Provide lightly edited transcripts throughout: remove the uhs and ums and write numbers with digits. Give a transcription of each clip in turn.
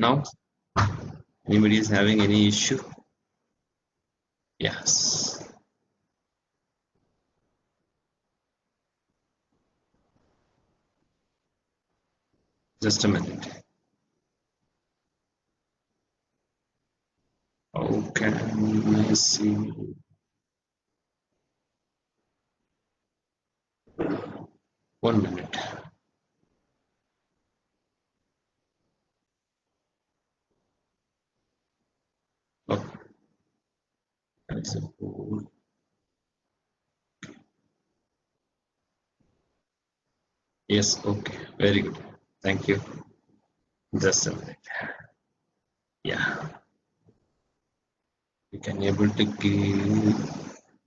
Now, anybody is having any issue? Yes. Just a minute. How can I see? 1 minute. Oh, I suppose. Yes, okay, very good. Thank you. Just a minute. Yeah, we can able to give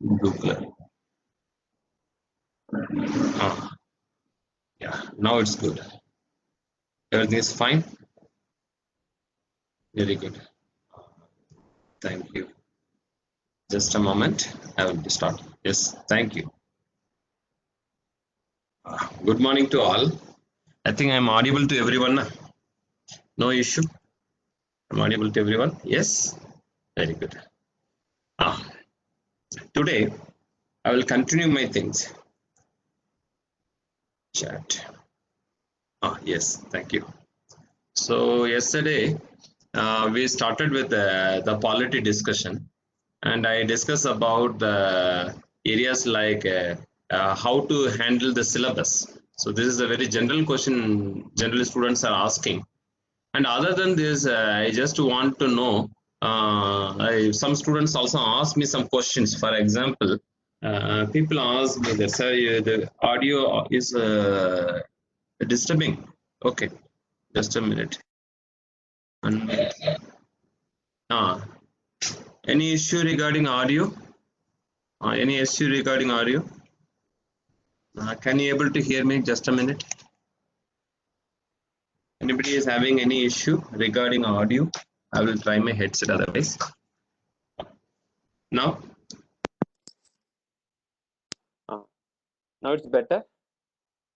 blue color. Ah, yeah, now it's good. Everything is fine. Very good. Thank you. Just a moment. I will start. Yes, thank you. Good morning to all. I think I'm audible to everyone. No issue. I'm audible to everyone. Yes, very good. Today I will continue my things. Chat. Yes, thank you. So yesterday we started with the polity discussion, and I discussed about the areas like how to handle the syllabus. So this is a very general question general students are asking. And other than this, I just want to know, some students also ask me some questions. For example, people ask me that, sir, the audio is disturbing. Okay, just a minute. Ah, any issue regarding audio? Any issue regarding audio? Can you able to hear me? Just a minute. Anybody is having any issue regarding audio? I will try my headset otherwise. Now? Now it's better?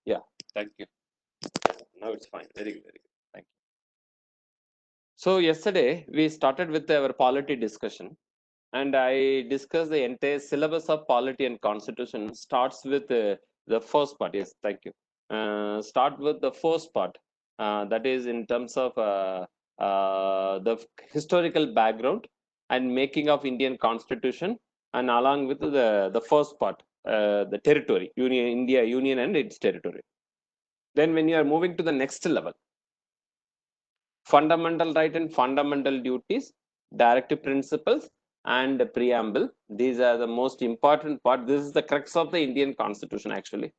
Yeah, thank you. Now it's fine. Very good, very good. Thank you. So yesterday we started with our polity discussion, and I discussed the entire syllabus of polity and constitution. Starts with the first part. Yes, thank you. Start with the first part. That is in terms of the historical background and making of Indian constitution, and along with the first part, the territory, India Union and its territory. Then when you are moving to the next level, fundamental right and fundamental duties, directive principles, and preamble. These are the most important part. This is the crux of the Indian constitution actually.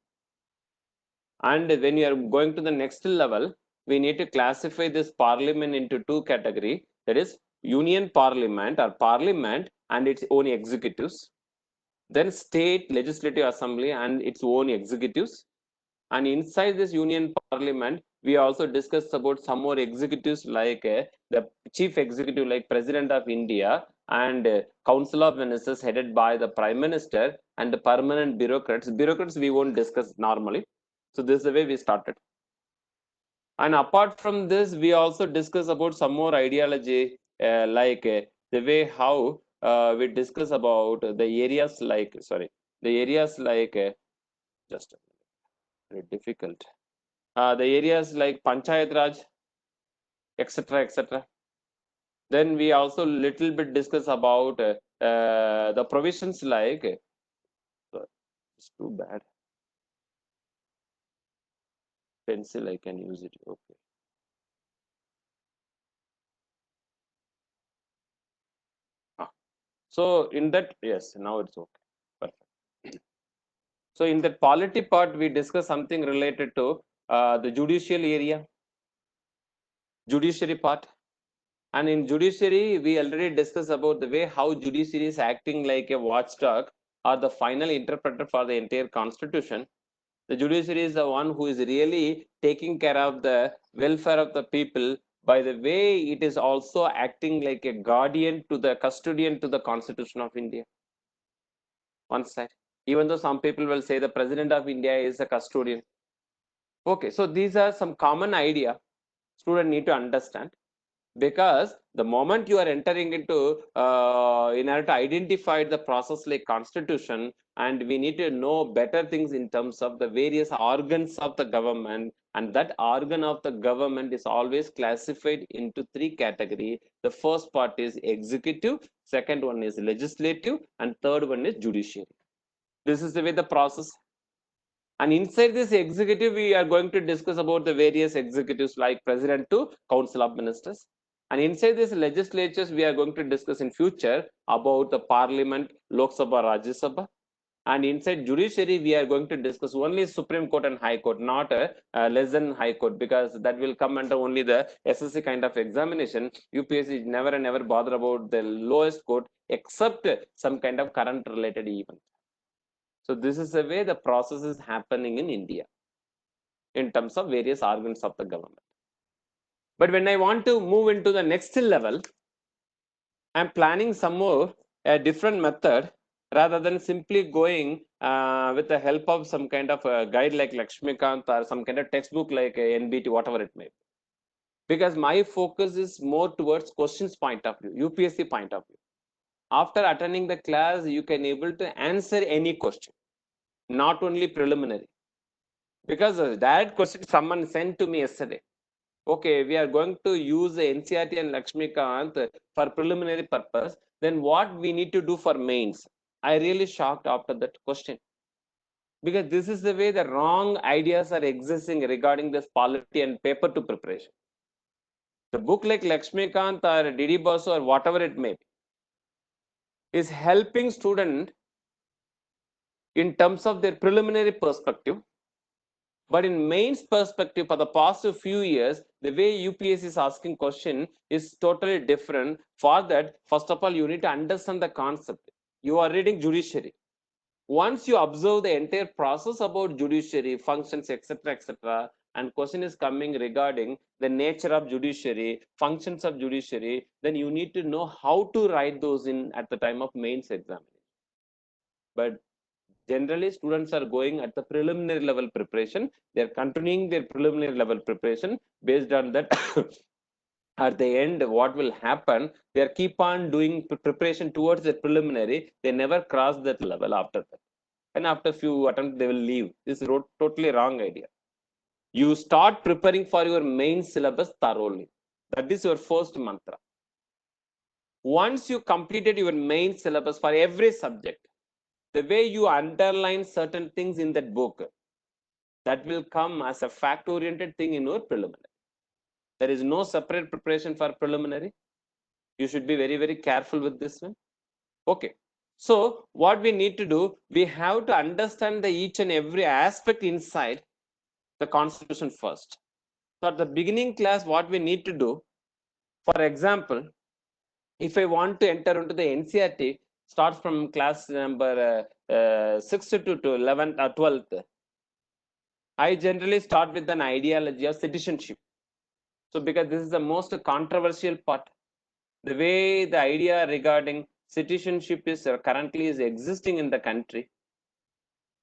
And when you are going to the next level, we need to classify this parliament into two categories. That is union parliament or parliament and its own executives. Then state legislative assembly and its own executives. And inside this union parliament, we also discussed about some more executives like the chief executive like President of India and Council of Ministers headed by the Prime Minister and the permanent bureaucrats. Bureaucrats we won't discuss normally. So this is the way we started. And apart from this, we also discuss about some more ideology like the way how we discuss about the areas like, just very difficult. The areas like Panchayat Raj, etc., etc. Then we also little bit discuss about the provisions like, it's too bad. Pencil, I can use it. Okay. So in that, yes, now it's okay. Perfect. So in that polity part, we discuss something related to the judicial area, judiciary part. And in judiciary, we already discussed about the way how judiciary is acting like a watchdog or the final interpreter for the entire constitution. The judiciary is the one who is really taking care of the welfare of the people by the way it is also acting like a guardian to the custodian to the Constitution of India. One side, even though some people will say the President of India is a custodian. Okay, so these are some common idea student need to understand. Because the moment you are entering into in order to identify the process like constitution, and we need to know better things in terms of the various organs of the government, and that organ of the government is always classified into three categories. The first part is executive, second one is legislative, and third one is judiciary. This is the way the process. And inside this executive, we are going to discuss about the various executives like president to council of ministers. And inside this legislatures, we are going to discuss in future about the parliament, Lok Sabha, Rajya Sabha. And inside judiciary, we are going to discuss only Supreme Court and High Court, not less than High Court, because that will come under only the SSC kind of examination. UPSC is never and never bother about the lowest court, except some kind of current related event. So this is the way the process is happening in India in terms of various organs of the government. But when I want to move into the next level, I'm planning some more a different method rather than simply going with the help of some kind of a guide like Lakshmikant or some kind of textbook like NBT, whatever it may be. Because my focus is more towards questions point of view, UPSC point of view. After attending the class, you can able to answer any question, not only preliminary. Because that question someone sent to me yesterday. Okay, we are going to use the NCERT and Lakshmikant for preliminary purpose. Then what we need to do for mains? I really shocked after that question. Because this is the way the wrong ideas are existing regarding this polity and paper to preparation. The book like Lakshmikant or Didi Basu or whatever it may be is helping student in terms of their preliminary perspective. But in mains perspective, for the past few years, the way UPSC is asking question is totally different. For that, first of all, you need to understand the concept. You are reading judiciary. Once you observe the entire process about judiciary, functions, etc., and question is coming regarding the nature of judiciary, functions of judiciary, then you need to know how to write those in at the time of mains examination. But generally, students are going at the preliminary level preparation. They are continuing their preliminary level preparation. Based on that, at the end, what will happen? They are keep on doing preparation towards the preliminary. They never cross that level after that. And after a few attempts, they will leave. This is totally wrong idea. You start preparing for your main syllabus thoroughly. That is your first mantra. Once you completed your main syllabus for every subject, the way you underline certain things in that book, that will come as a fact-oriented thing in your preliminary. There is no separate preparation for preliminary. You should be very, very careful with this one. Okay. So what we need to do, we have to understand the each and every aspect inside the constitution first. So at the beginning class, what we need to do, for example, if I want to enter into the NCERT, starts from class number 6th to 11th or 12th. I generally start with an ideology of citizenship. So because this is the most controversial part, the way the idea regarding citizenship is currently is existing in the country,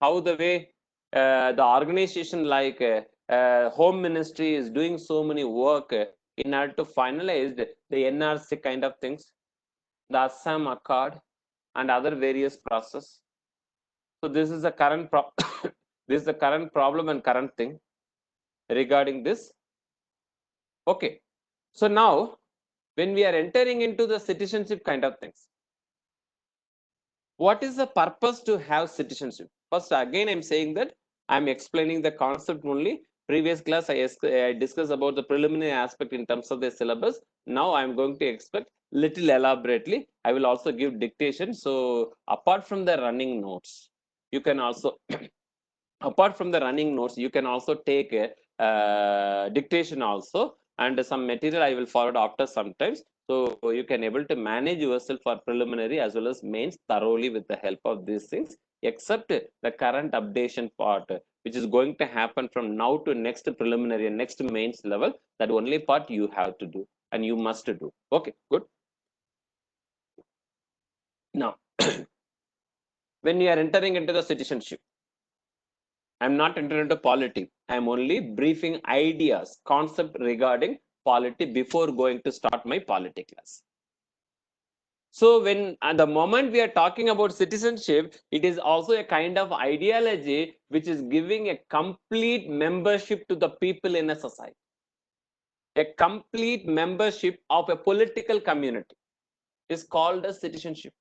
how the way the organization like Home Ministry is doing so many work in order to finalize the NRC kind of things, the Assam Accord, and other various process. So this is the current this is the current problem and current thing regarding this. Okay, so now when we are entering into the citizenship kind of things, what is the purpose to have citizenship? First, again, I'm saying that I'm explaining the concept only. Previous class, I discussed about the preliminary aspect in terms of the syllabus. Now I'm going to explain little elaborately. I will also give dictation. So apart from the running notes, you can also apart from the running notes, you can also take a dictation also, and some material I will forward after sometimes. So you can able to manage yourself for preliminary as well as mains thoroughly with the help of these things, except the current updation part, which is going to happen from now to next preliminary and next mains level. That only part you have to do and you must do. Okay, good. Now, when you are entering into the citizenship, I'm not entering into polity. I'm only briefing ideas, concept regarding polity before going to start my polity class. So when at the moment we are talking about citizenship, it is also a kind of ideology which is giving a complete membership to the people in a society. A complete membership of a political community is called as citizenship.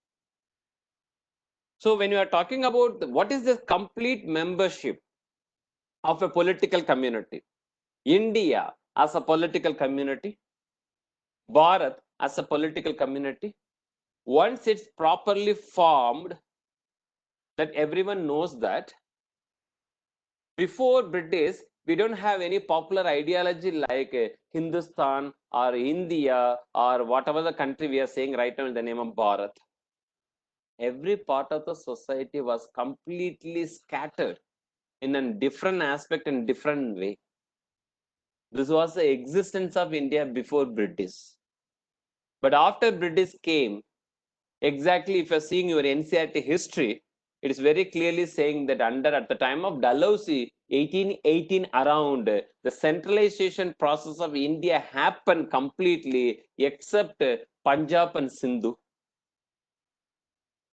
So when you are talking about what is the complete membership of a political community, India as a political community, Bharat as a political community, once it's properly formed, that everyone knows that before British, we don't have any popular ideology like Hindustan or India or whatever the country we are saying right now in the name of Bharat. Every part of the society was completely scattered in a different aspect and different way. This was the existence of India before British. But after British came, exactly if you're seeing your NCERT history, it is very clearly saying that at the time of Dalhousie, 1818 around, the centralization process of India happened completely except Punjab and Sindhu.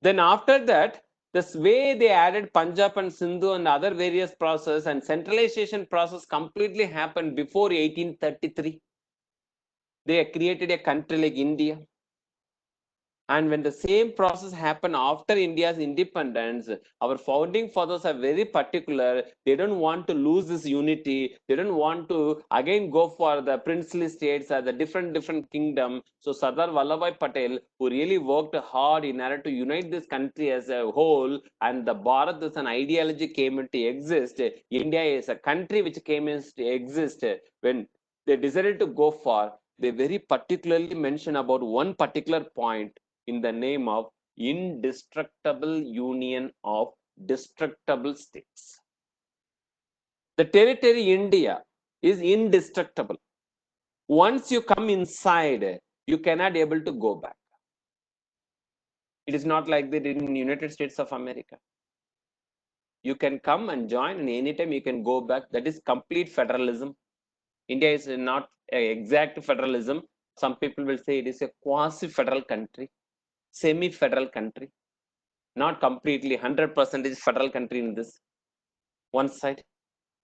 Then after that, this way they added Punjab and Sindhu and other various process, and centralization process completely happened before 1833. They created a country like India. And when the same process happened after India's independence, our founding fathers are very particular. They don't want to lose this unity. They don't want to again go for the princely states or the different kingdom. So Sardar Vallabhbhai Patel, who really worked hard in order to unite this country as a whole, and the Bharat as an ideology came into exist. India is a country which came into exist when they decided to go for. They very particularly mention about one particular point in the name of indestructible union of destructible states. The territory India is indestructible. Once you come inside, you cannot able to go back. It is not like that in United States of America. You can come and join, and anytime you can go back. That is complete federalism. India is not an exact federalism. Some people will say it is a quasi-federal country, semi-federal country, not completely 100% federal country in this one side.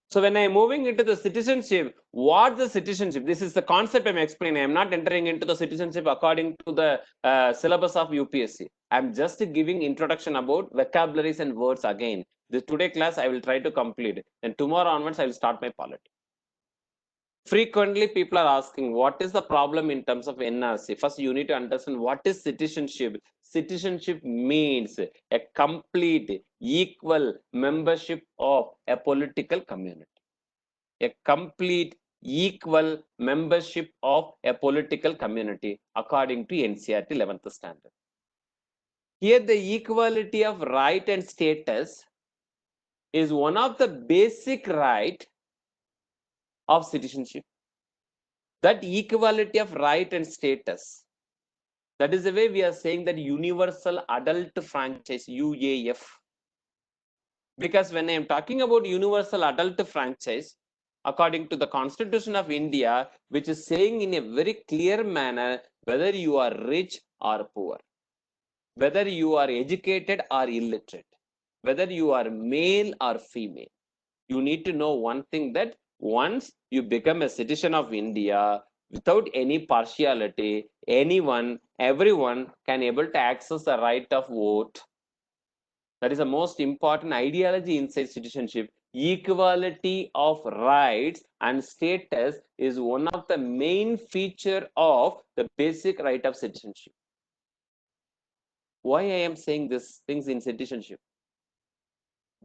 So when I'm moving into the citizenship, what the citizenship? This is the concept I'm explaining. I'm not entering into the citizenship according to the syllabus of UPSC. I'm just giving introduction about vocabularies and words again. This today class I will try to complete. And tomorrow onwards I will start my polity. Frequently, people are asking, what is the problem in terms of NRC? First, you need to understand what is citizenship. Citizenship means a complete, equal membership of a political community. A complete, equal membership of a political community according to NCERT 11th standard. Here, the equality of right and status is one of the basic right of citizenship. That equality of right and status, that is the way we are saying that universal adult franchise, UAF. Because when I am talking about universal adult franchise, according to the Constitution of India, which is saying in a very clear manner whether you are rich or poor, whether you are educated or illiterate, whether you are male or female, you need to know one thing, that once you become a citizen of India, without any partiality, everyone can able to access the right of vote. That is the most important ideology inside citizenship. Equality of rights and status is one of the main feature of the basic right of citizenship. Why I am saying these things in citizenship?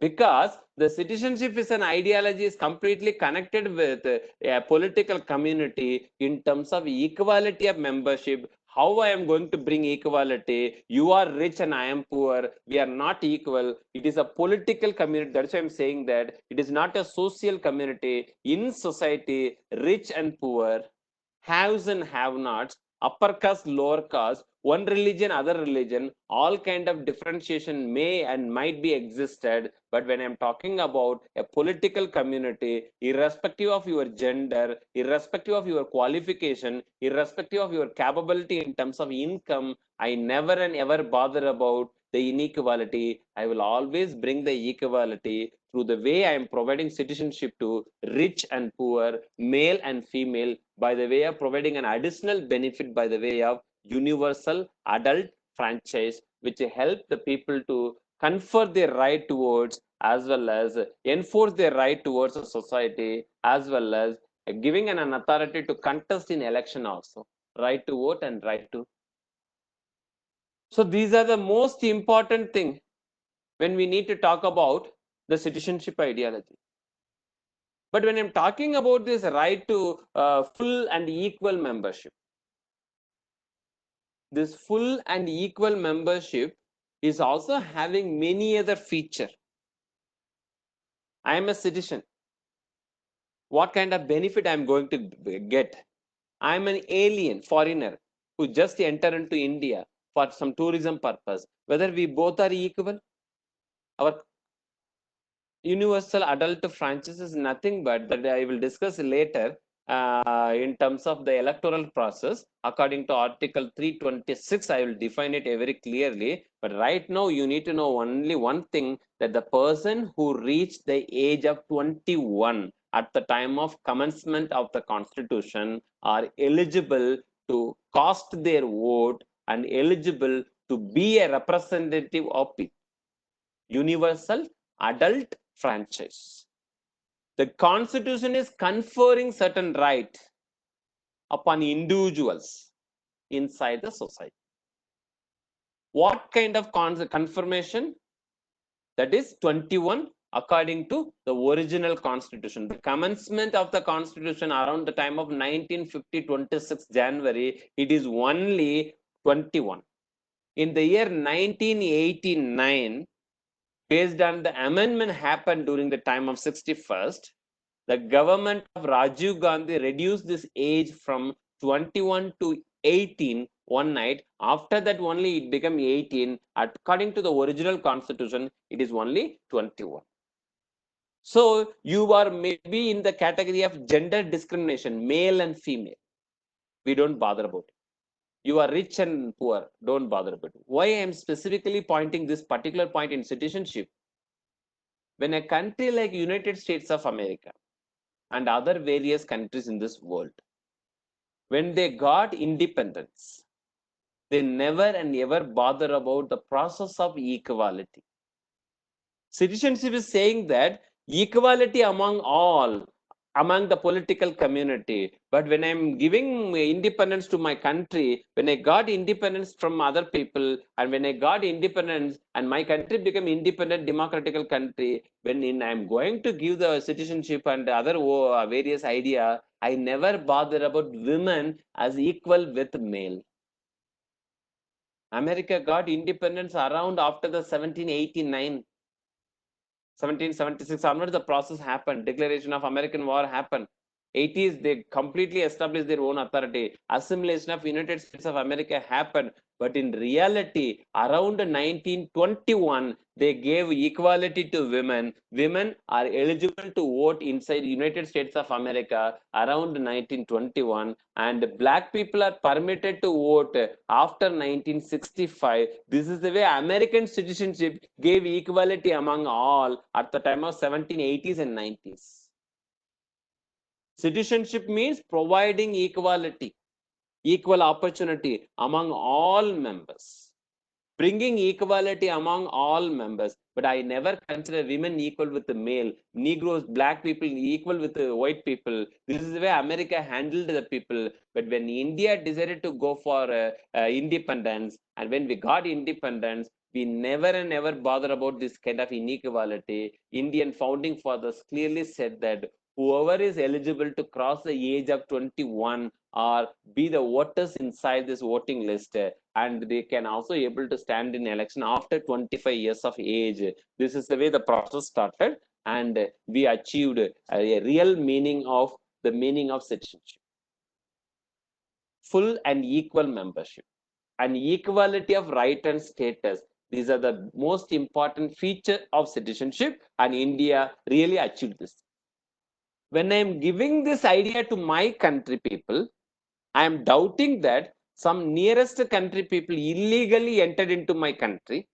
Because the citizenship is an ideology is completely connected with a political community in terms of equality of membership. How I am going to bring equality? You are rich and I am poor. We are not equal. It is a political community. That's why I'm saying that it is not a social community. In society, rich and poor, haves and have-nots upper caste, lower caste, one religion, other religion, all kind of differentiation may and might be existed. But when I'm talking about a political community, irrespective of your gender, irrespective of your qualification, irrespective of your capability in terms of income, I never and ever bother about the inequality. I will always bring the equality through the way I am providing citizenship to rich and poor, male and female, by the way of providing an additional benefit by the way of universal adult franchise, which help the people to confer their right towards as well as enforce their right towards a society, as well as giving an authority to contest in election also, right to vote and right to. So these are the most important thing when we need to talk about the citizenship ideology. But when I'm talking about this right to full and equal membership, this full and equal membership is also having many other feature. I am a citizen. What kind of benefit I'm going to get? I'm an alien, foreigner, who just enter into India for some tourism purpose. Whether we both are equal, our universal adult franchise is nothing but that I will discuss later in terms of the electoral process. According to Article 326, I will define it very clearly. But right now, you need to know only one thing, that the person who reached the age of 21 at the time of commencement of the Constitution are eligible to cast their vote and eligible to be a representative of people. Universal adult franchise. The Constitution is conferring certain right upon individuals inside the society. What kind of confirmation? That is 21 according to the original Constitution. The commencement of the Constitution around the time of 1950, 26 January, it is only 21. In the year 1989, based on the amendment happened during the time of 61st, the government of Rajiv Gandhi reduced this age from 21 to 18 one night. After that only it became 18. According to the original constitution, it is only 21. So you are maybe in the category of gender discrimination, male and female. We don't bother about it. You are rich and poor, don't bother about it. Why I am specifically pointing this particular point in citizenship? When a country like United States of America and other various countries in this world, when they got independence, they never and ever bother about the process of equality. Citizenship is saying that equality among all, among the political community. But when I'm giving independence to my country, when I got independence from other people, and when I got independence and my country became independent democratical country, when I'm going to give the citizenship and other various idea, I never bother about women as equal with male. America got independence around after the 1789. 1776 onwards, the process happened. Declaration of American War happened. 80s, they completely established their own authority. Assimilation of United States of America happened. But in reality, around 1921, they gave equality to women. Women are eligible to vote inside United States of America around 1921. And black people are permitted to vote after 1965. This is the way American citizenship gave equality among all at the time of 1780s and 90s. Citizenship means providing equality, equal opportunity among all members, bringing equality among all members. But I never consider women equal with the male, Negroes, black people equal with the white people. This is the way America handled the people. But when India decided to go for independence, and when we got independence, we never and ever bother about this kind of inequality. Indian founding fathers clearly said that whoever is eligible to cross the age of 21 or be the voters inside this voting list, and they can also able to stand in election after 25 years of age. This is the way the process started, and we achieved a real meaning of the meaning of citizenship. full and equal membership and equality of right and status. These are the most important feature of citizenship, and India really achieved this. When I am giving this idea to my country people, I am doubting that some nearest country people illegally entered into my country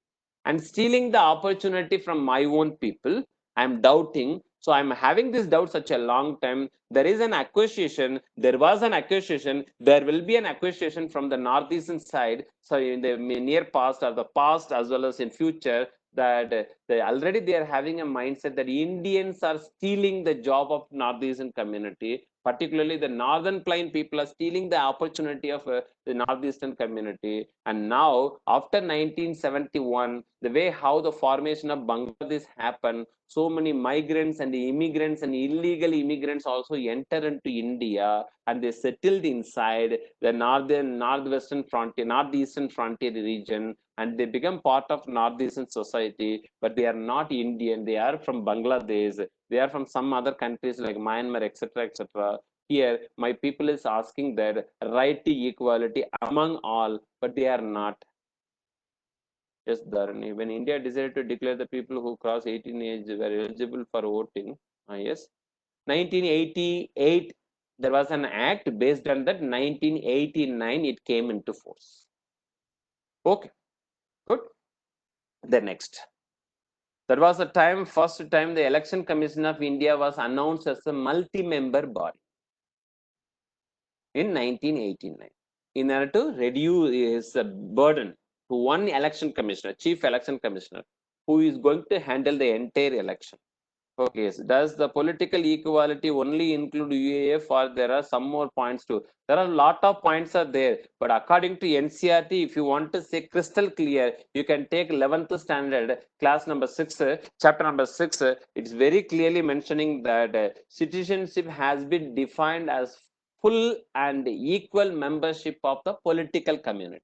and stealing the opportunity from my own people. I am doubting. So I'm having this doubt such a long time. There is an accusation. There was an accusation. There will be an accusation from the northeastern side. So in the near past or the past as well as in future, that already they are having a mindset that Indians are stealing the job of northeastern community. Particularly the northern plain people are stealing the opportunity of the northeastern community. And now after 1971, the way how the formation of Bangladesh happened, so many migrants and immigrants and illegal immigrants also enter into India, and they settled inside the northwestern frontier, northeastern frontier region, and they become part of northeastern society. But they are not Indian, they are from Bangladesh, they are from some other countries like Myanmar, etc., etc. Here my people is asking that right to equality among all, but they are not. Yes, Dharani. When India decided to declare the people who cross 18 age were eligible for voting, yes, 1988, there was an act based on that. 1989, it came into force. Okay, good. The next. That was the time, first time the Election Commission of India was announced as a multi-member body in 1989. In order to reduce his burden to one election commissioner, chief election commissioner, who is going to handle the entire election. Okay, so does the political equality only include UAF, or there are some more points too? There are a lot of points are there, but according to NCERT, if you want to say crystal clear, you can take 11th standard, class number 6, chapter number 6. It's very clearly mentioning that citizenship has been defined as full and equal membership of the political community.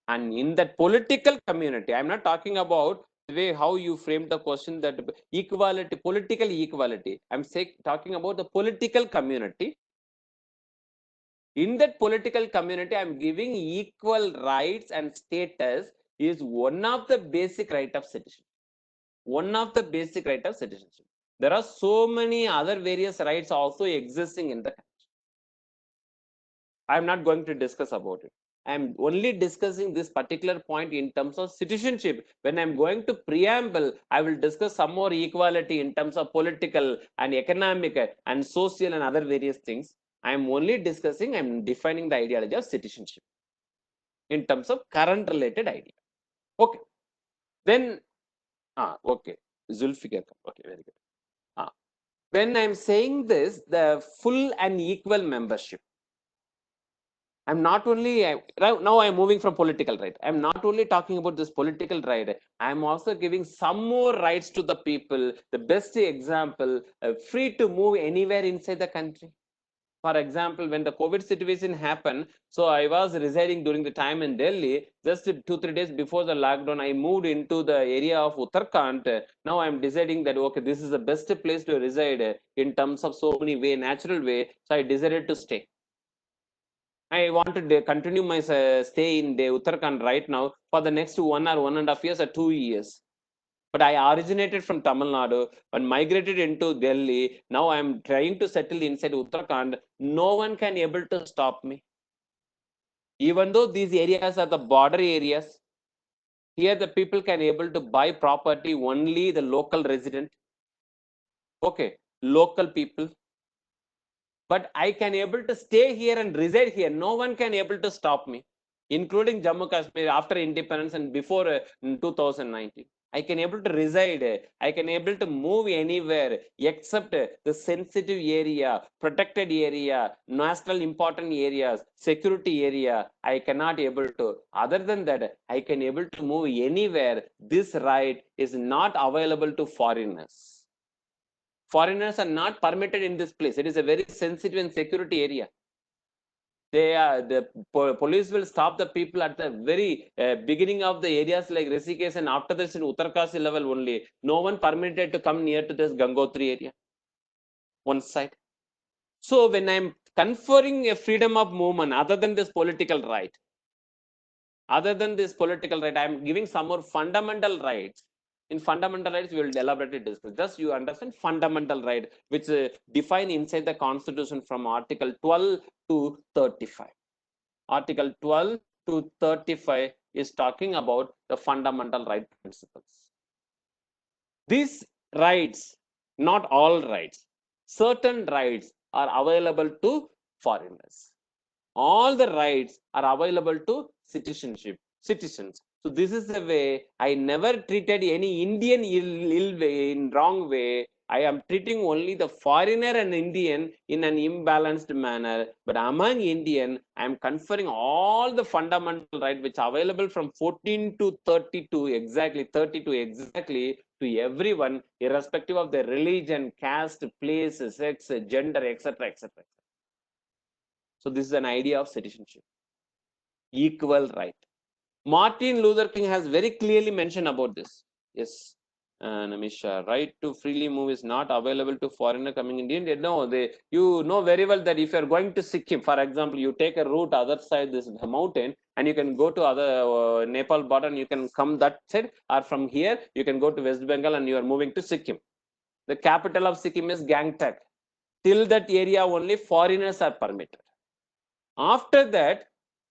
And in that political community, I'm not talking about the way how you framed the question, that equality, political equality. I'm talking about the political community. In that political community, I'm giving equal rights and status is one of the basic right of citizenship. One of the basic right of citizenship. There are so many other various rights also existing in the country. I'm not going to discuss about it. I'm only discussing this particular point in terms of citizenship. When I'm going to preamble, I will discuss some more equality in terms of political and economic and social and other various things. I'm only discussing, I'm defining the ideology of citizenship in terms of current related idea. Okay. Then, okay. Zulfikar. Okay, very good. When I'm saying this, the full and equal membership, I'm not only now I'm moving from political right. I'm not only talking about this political right. I'm also giving some more rights to the people. The best example, free to move anywhere inside the country. For example, when the COVID situation happened, so I was residing during the time in Delhi. Just 2-3 days before the lockdown, I moved into the area of Uttarakhand. Now I'm deciding that okay, this is the best place to reside in terms of so many way, natural way. So I decided to stay. I want to continue my stay in the Uttarakhand right now for the next 1.5 years or 2 years. But I originated from Tamil Nadu and migrated into Delhi. Now I am trying to settle inside Uttarakhand. No one can able to stop me. Even though these areas are the border areas, here the people can able to buy property only the local resident. Okay, local people. But I can able to stay here and reside here. No one can able to stop me, including Jammu Kashmir after independence and before 2019. I can able to reside. I can able to move anywhere except the sensitive area, protected area, national important areas, security area. I cannot able to. Other than that, I can able to move anywhere. This right is not available to foreigners. Foreigners are not permitted in this place. It is a very sensitive and security area. The police will stop the people at the very beginning of the areas like Rishikesh, and after this in Uttarakhand level only. No one permitted to come near to this Gangotri area. One side. So when I'm conferring a freedom of movement other than this political right. Other than this political right, I am giving some more fundamental rights. In fundamental rights, we will elaborately discuss. Just you understand fundamental right, which define inside the Constitution from Article 12 to 35. Article 12 to 35 is talking about the fundamental right principles. These rights, not all rights, certain rights are available to foreigners. All the rights are available to citizenship, citizens. So this is the way I never treated any Indian ill way, in wrong way. I am treating only the foreigner and Indian in an imbalanced manner. But among Indian, I am conferring all the fundamental right which are available from 14 to 32, exactly 32 exactly to everyone, irrespective of their religion, caste, place, sex, gender, etc., etc. So this is an idea of citizenship, equal right. Martin Luther King has very clearly mentioned about this. Yes, Namisha, right to freely move is not available to foreigner coming in India. No, you know very well that if you are going to Sikkim, for example, you take a route other side this mountain, and you can go to other Nepal border, and you can come that side, or from here you can go to West Bengal, and you are moving to Sikkim. The capital of Sikkim is Gangtok. Till that area only foreigners are permitted. After that,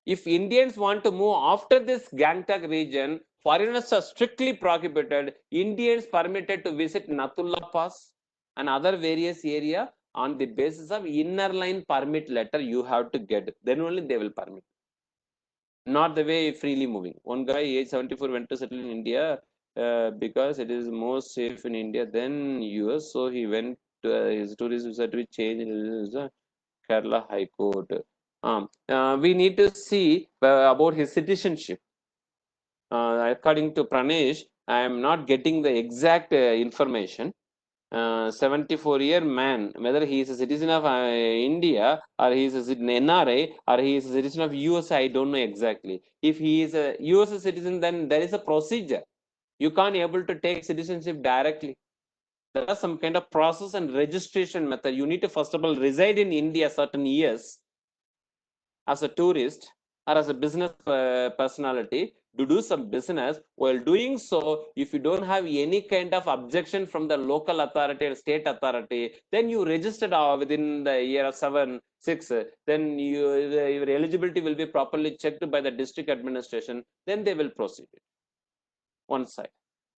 if Indians want to move after this Gangtok region, foreigners are strictly prohibited. Indians permitted to visit Nathulla Pass and other various area on the basis of inner line permit letter you have to get. Then only they will permit. Not the way freely moving. One guy, age 74, went to settle in India because it is more safe in India than US. So he went to his tourist visa to be changed in Kerala High Court. We need to see about his citizenship. According to Pranesh, I am not getting the exact information. 74-year man, whether he is a citizen of India or he is an NRA or he is a citizen of US, I don't know exactly. If he is a US citizen, then there is a procedure. You can't able to take citizenship directly. There are some kind of process and registration method. You need to first of all reside in India certain years as a tourist or as a business personality to do some business. While doing so, if you don't have any kind of objection from the local authority or state authority, then you registered within the year of 6, then your eligibility will be properly checked by the district administration, then they will proceed it. One side.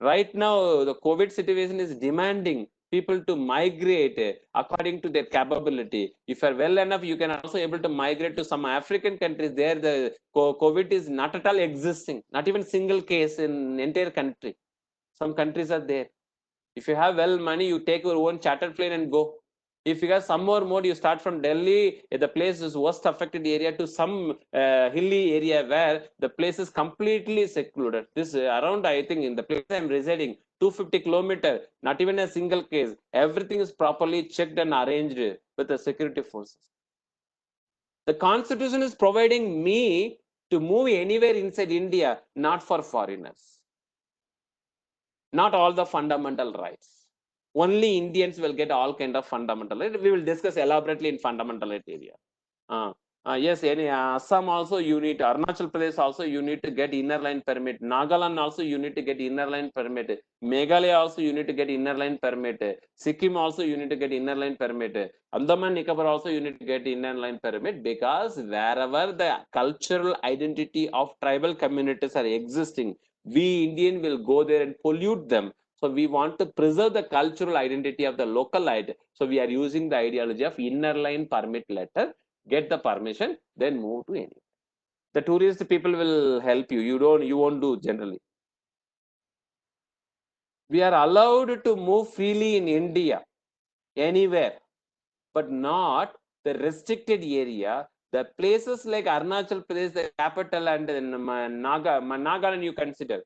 Right now, the COVID situation is demanding people to migrate according to their capability. If you are well enough, you can also able to migrate to some African countries. There, the COVID is not at all existing, not even single case in entire country. Some countries are there. If you have well money, you take your own charter plane and go. If you have some more mode, you start from Delhi, the place is worst affected area, to some hilly area where the place is completely secluded. This around, I think, in the place I am residing, 250 kilometers, not even a single case. Everything is properly checked and arranged with the security forces. The Constitution is providing me to move anywhere inside India, not for foreigners. Not all the fundamental rights. Only Indians will get all kind of fundamental right. We will discuss elaborately in fundamental right area. Yes, any Assam also you need, Arunachal Pradesh also you need to get inner line permit. Nagaland also you need to get inner line permit. Meghalaya also you need to get inner line permit. Sikkim also you need to get inner line permit. Andaman Nicobar also you need to get inner line permit, because wherever the cultural identity of tribal communities are existing, we Indian will go there and pollute them. So we want to preserve the cultural identity of the local identity. So we are using the ideology of inner line permit letter, get the permission, then move to any. The tourist people will help you. You won't do generally. We are allowed to move freely in India, anywhere, but not the restricted area. The places like Arunachal Pradesh, the capital, and Nagaland you consider.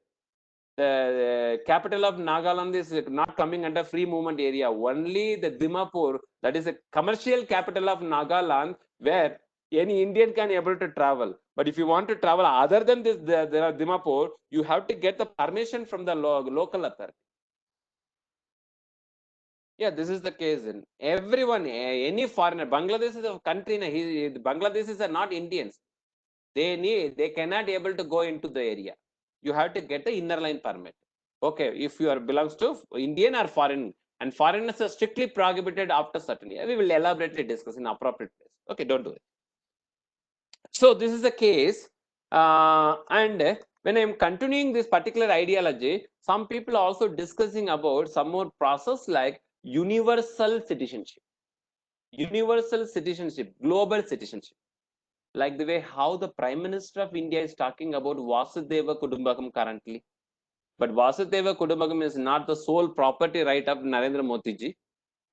The capital of Nagaland is not coming under free movement area. Only the Dimapur, that is a commercial capital of Nagaland, where any Indian can able to travel. But if you want to travel other than this, there are Dimapur, you have to get the permission from the local authority. Yeah, this is the case. In everyone, any foreigner, Bangladesh is a country. Bangladesh is not Indians. They cannot able to go into the area. You have to get the inner line permit. Okay, if you are belongs to Indian or foreign, and foreigners are strictly prohibited after certain year. We will elaborately discuss in appropriate place. Okay, don't do it. So this is the case, and when I'm continuing this particular ideology, some people are also discussing about some more process like universal citizenship, global citizenship, like the way how the Prime Minister of India is talking about Vasudeva Kudumbakam currently. But Vasudeva Kudumbakam is not the sole property right of Narendra Modi ji.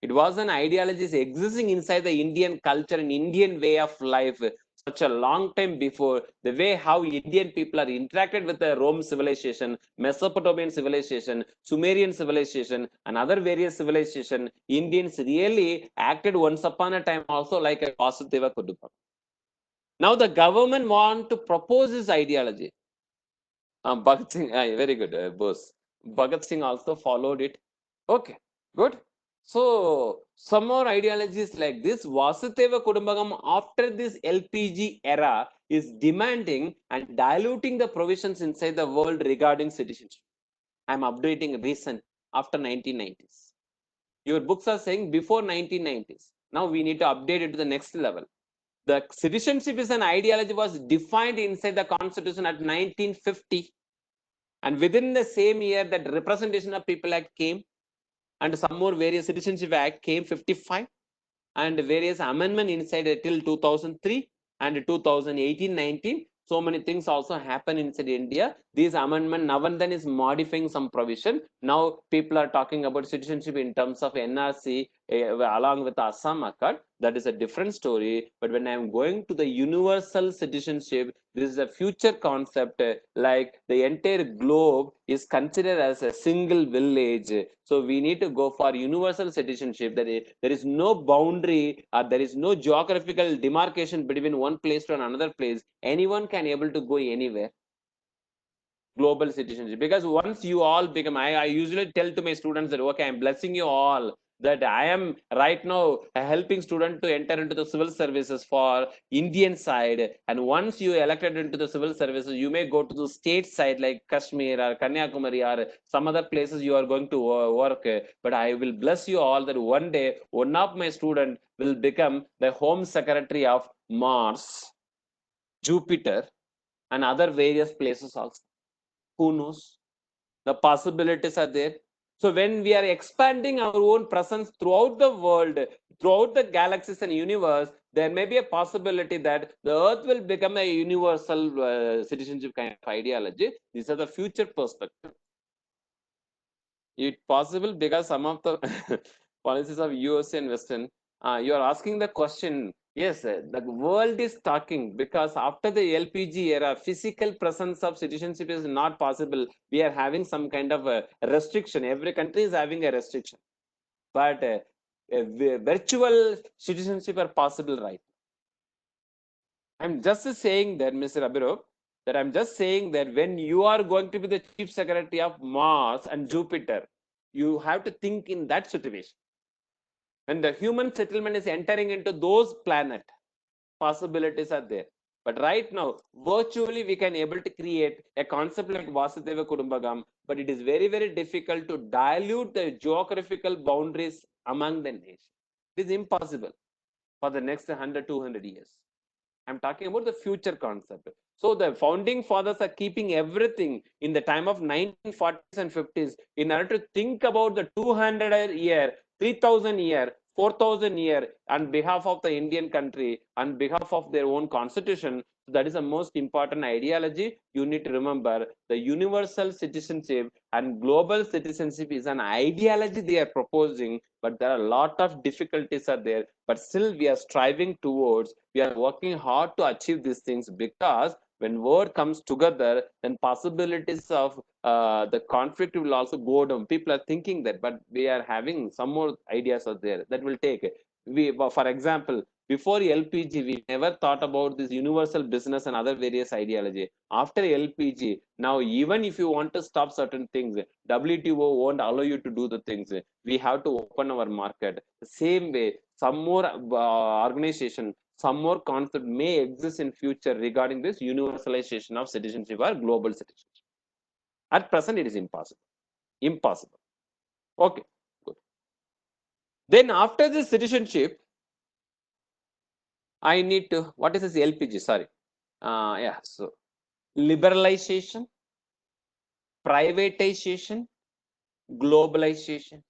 It was an ideology existing inside the Indian culture and Indian way of life such a long time before. The way how Indian people are interacted with the Rome civilization, Mesopotamian civilization, Sumerian civilization, and other various civilization, Indians really acted once upon a time also like a Vasudeva Kudumbakam. Now the government want to propose this ideology. Bhagat Singh, very good, boss. Bhagat Singh also followed it. Okay, good. So some more ideologies like this, Vasudeva Kudumbakam after this LPG era is demanding and diluting the provisions inside the world regarding citizenship. I'm updating recent after 1990s. Your books are saying before 1990s. Now we need to update it to the next level. The citizenship is an ideology was defined inside the constitution at 1950. And within the same year that Representation of People Act came, and some more various Citizenship Act came 55, and various amendment inside till 2003 and 2018-19. So many things also happen inside India. This amendment now and then is modifying some provision. Now people are talking about citizenship in terms of NRC along with Assam Accord. That is a different story. But when I am going to the universal citizenship, this is a future concept, like the entire globe is considered as a single village. So we need to go for universal citizenship. There is no boundary, there is no geographical demarcation between one place to another place. Anyone can able to go anywhere. Global citizenship, because once you all become, I usually tell to my students that okay, I'm blessing you all, that I am right now helping students to enter into the civil services for Indian side, and once you elected into the civil services, you may go to the state side like Kashmir or Kanyakumari or some other places you are going to work. But I will bless you all that one day one of my students will become the Home Secretary of Mars, Jupiter, and other various places also. Who knows? The possibilities are there. So when we are expanding our own presence throughout the world, throughout the galaxies and universe, there may be a possibility that the earth will become a universal citizenship kind of ideology. These are the future perspective. It's possible because some of the policies of US and Western, you are asking the question. Yes, the world is talking because after the LPG era, physical presence of citizenship is not possible. We are having some kind of a restriction. Every country is having a restriction, but virtual citizenship are possible, right? I'm just saying that, Mr. Abhirov, that I'm just saying that when you are going to be the chief secretary of Mars and Jupiter, you have to think in that situation. When the human settlement is entering into those planets, possibilities are there. But right now, virtually we can able to create a concept like Vasudeva Kudumbakam, but it is very, very difficult to dilute the geographical boundaries among the nations. It is impossible for the next 100, 200 years. I'm talking about the future concept. So the founding fathers are keeping everything in the time of 1940s and 50s in order to think about the 200 year, 3000 year, 4000 year on behalf of the Indian country, on behalf of their own constitution. That is the most important ideology. You need to remember the universal citizenship and global citizenship is an ideology they are proposing, but there are a lot of difficulties are there. But still we are striving towards, we are working hard to achieve these things, because when world comes together, then possibilities of the conflict will also go down. People are thinking that, but we are having some more ideas are there that will take. For example, before LPG, we never thought about this universal business and other various ideology. After LPG, now even if you want to stop certain things, WTO won't allow you to do the things. We have to open our market. The same way, some more organization, some more concept may exist in future regarding this universalization of citizenship or global citizenship. At present, it is impossible. Impossible. Okay, good. Then after this citizenship, I need to, what is this LPG? Sorry. Yeah, so liberalization, privatization, globalization.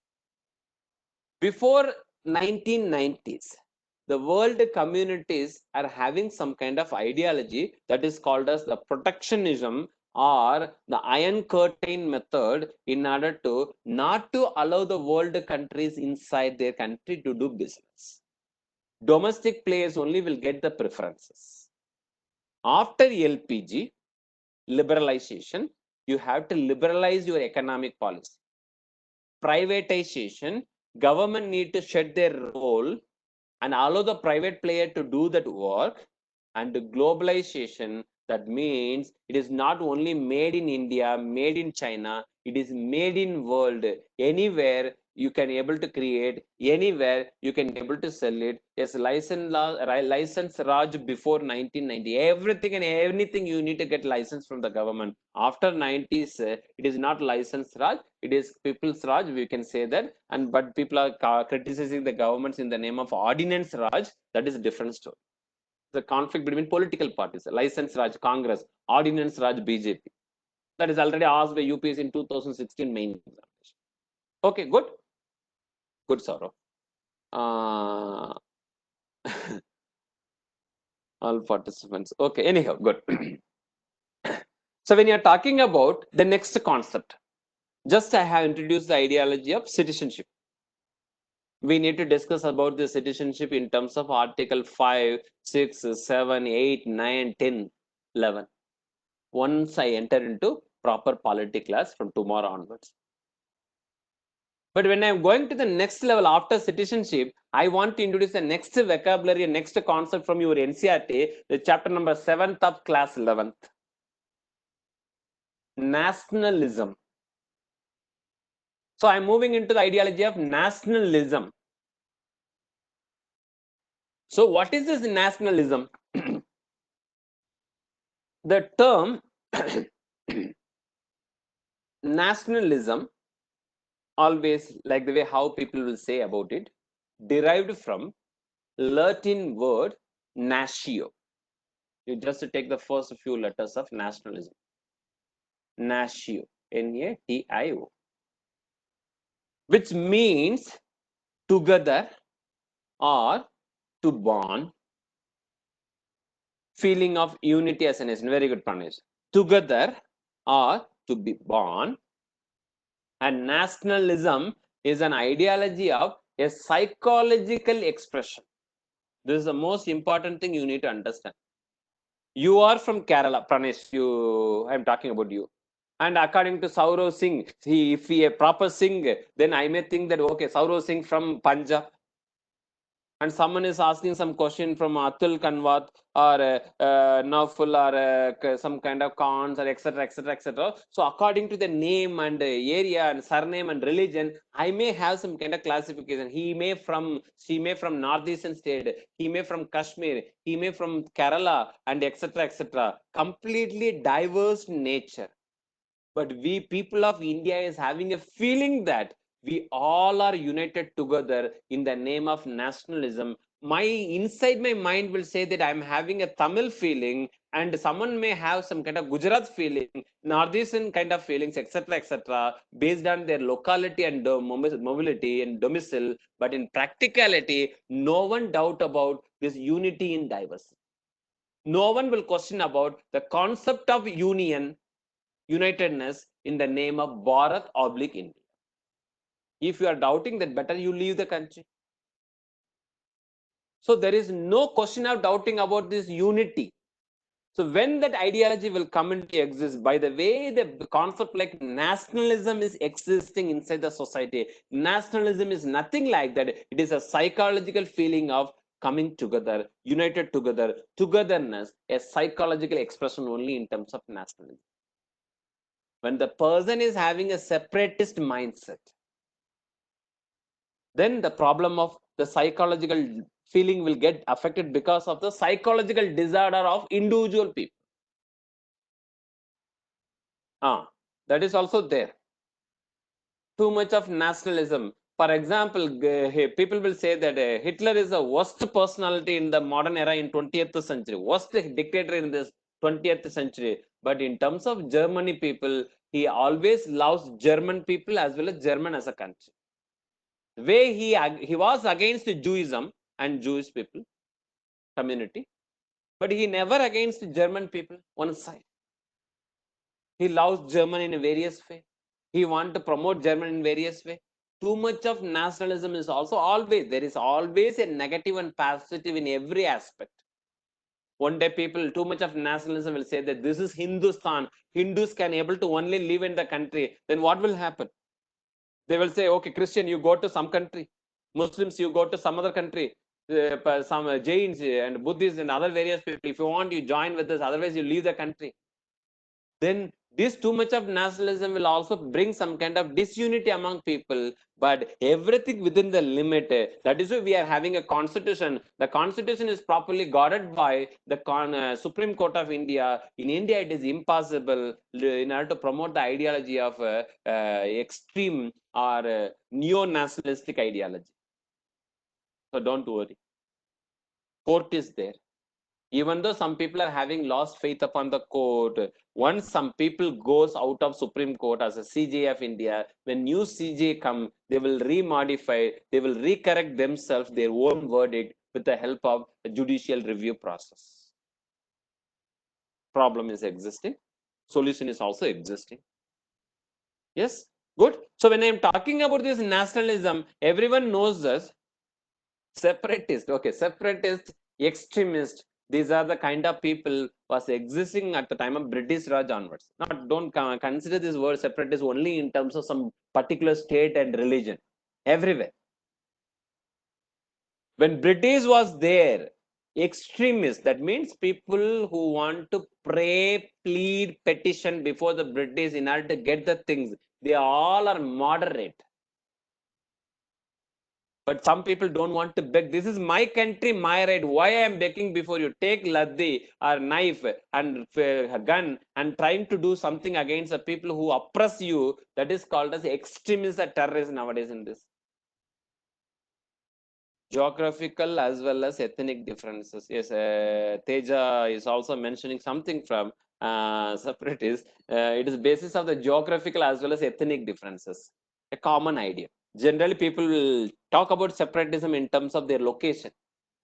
Before 1990s, the world communities are having some kind of ideology that is called as the protectionism or the iron curtain method, in order to not to allow the world countries inside their country to do business. Domestic players only will get the preferences. After LPG liberalization, you have to liberalize your economic policy. Privatization, government need to shed their role and allow the private player to do that work. And globalization, that means it is not only made in India, made in China, it is made in world. Anywhere you can able to create, anywhere you can able to sell it. Yes, license Raj before 1990. Everything and anything you need to get license from the government. After 90s, it is not license Raj, it is people's Raj, we can say that. And but people are criticizing the governments in the name of ordinance Raj. That is a different story. The conflict between political parties, license Raj Congress, ordinance Raj BJP. That is already asked by UPSC in 2016 main examination. Okay, good. Good, Saurav. All participants. Okay, anyhow, good. So when you're talking about the next concept, just I have introduced the ideology of citizenship. We need to discuss about the citizenship in terms of Article 5, 6, 7, 8, 9, 10, 11. Once I enter into proper polity class from tomorrow onwards. But when I'm going to the next level after citizenship, I want to introduce the next vocabulary, next concept from your NCERT, the chapter number 7th of class 11th. Nationalism. So I'm moving into the ideology of nationalism. So what is this nationalism? The term nationalism, always like the way how people will say about it, derived from Latin word natio. You just take the first few letters of nationalism. Natio, N-A-T-I-O, which means together or to bond, feeling of unity as a nation. Very good, Pranesh. Together or to be born. And nationalism is an ideology of a psychological expression. This is the most important thing you need to understand. You are from Kerala, Pranesh. I'm talking about you. And according to Saurav Singh, if he a proper Singh, then I may think that okay, Saurav Singh from Punjab. And someone is asking some question from Atul Kanwat or Nauful or some kind of cons or etc. etc. etc. So according to the name and area and surname and religion, I may have some kind of classification. She may from northeastern state, he may from Kashmir, he may from Kerala and etc. etc. Completely diverse nature. But we people of India is having a feeling that we all are united together in the name of nationalism. Inside my mind will say that I'm having a Tamil feeling, and someone may have some kind of Gujarat feeling, northeastern kind of feelings, etc., etc., based on their locality and mobility and domicile. But in practicality, no one doubt about this unity in diversity. No one will question about the concept of union, unitedness in the name of Bharat oblique India. If you are doubting that, better you leave the country. So there is no question of doubting about this unity. So when that ideology will come into exist, by the way, the concept like nationalism is existing inside the society. Nationalism is nothing like that. It is a psychological feeling of coming together, united together, togetherness, a psychological expression only in terms of nationalism. When the person is having a separatist mindset, then the problem of the psychological feeling will get affected because of the psychological disorder of individual people. That is also there. Too much of nationalism. For example, people will say that Hitler is the worst personality in the modern era in 20th century, worst dictator in this 20th century. But in terms of Germany people, he always loves German people as well as German as a country. The way he was against Judaism and Jewish people community, but he never against German people one side. He loves German in a various way. He want to promote German in various way. Too much of nationalism is also always, there is always a negative and positive in every aspect. One day people, too much of nationalism will say that this is Hindustan. Hindus can able to only live in the country. Then what will happen? They will say, okay, Christian, you go to some country. Muslims, you go to some other country. Some Jains and Buddhists and other various people. If you want, you join with us. Otherwise, you leave the country. Then this too much of nationalism will also bring some kind of disunity among people, but everything within the limit. That is why we are having a constitution. The constitution is properly guarded by the Supreme Court of India. In India, it is impossible in order to promote the ideology of extreme or neo-nationalistic ideology. So don't worry. Court is there. Even though some people are having lost faith upon the court, once some people goes out of Supreme Court as a CJ of India, when new CJ come, they will remodify, they will recorrect themselves their own verdict with the help of a judicial review process. Problem is existing, solution is also existing. Yes, good. So when I'm talking about this nationalism, everyone knows this. Separatist, okay, separatist, extremist, these are the kind of people was existing at the time of British Raj onwards. Not don't consider this word separatist only in terms of some particular state and religion. Everywhere. When British was there, extremists, that means people who want to pray, plead, petition before the British in order to get the things, they all are moderate. But some people don't want to beg. This is my country, my right. Why I am begging before you? Take laddi or knife and gun and trying to do something against the people who oppress you. That is called as extremists or terrorists nowadays in this. Geographical as well as ethnic differences. Yes, Teja is also mentioning something from separatists. It is basis of the geographical as well as ethnic differences. A common idea. Generally, people will talk about separatism in terms of their location.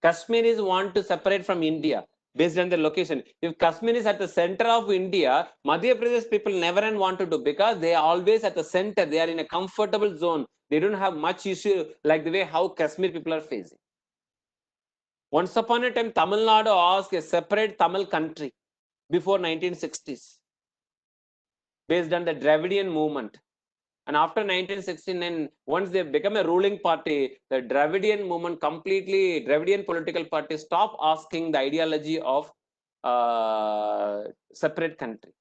Kashmiris want to separate from India based on their location. If Kashmir is at the center of India, Madhya Pradesh people never want to do because they are always at the center. They are in a comfortable zone. They don't have much issue like the way how Kashmir people are facing. Once upon a time, Tamil Nadu asked a separate Tamil country before 1960s based on the Dravidian movement. And after 1969, once they become a ruling party, the Dravidian movement completely, Dravidian political party stop asking the ideology of separate country.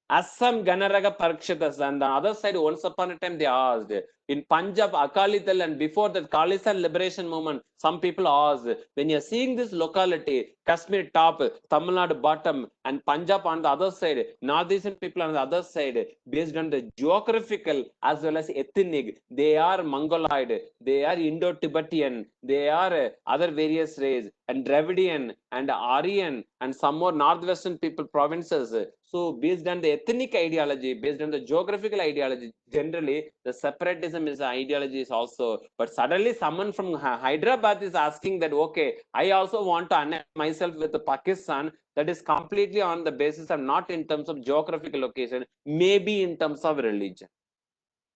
Assam Ganaraga Parakshitas, and the other side, once upon a time, they asked. In Punjab, Akalital, and before that Khalistan liberation movement, some people asked, when you're seeing this locality, Kashmir top, Tamil Nadu bottom, and Punjab on the other side, northeastern people on the other side, based on the geographical as well as ethnic, they are Mongoloid, they are Indo-Tibetan, they are other various race, and Dravidian, and Aryan, and some more northwestern people provinces. So based on the ethnic ideology, based on the geographical ideology, generally the separatism is ideology is also. But suddenly someone from Hyderabad is asking that, okay, I also want to annex myself with the Pakistan. That is completely on the basis of not in terms of geographical location, maybe in terms of religion.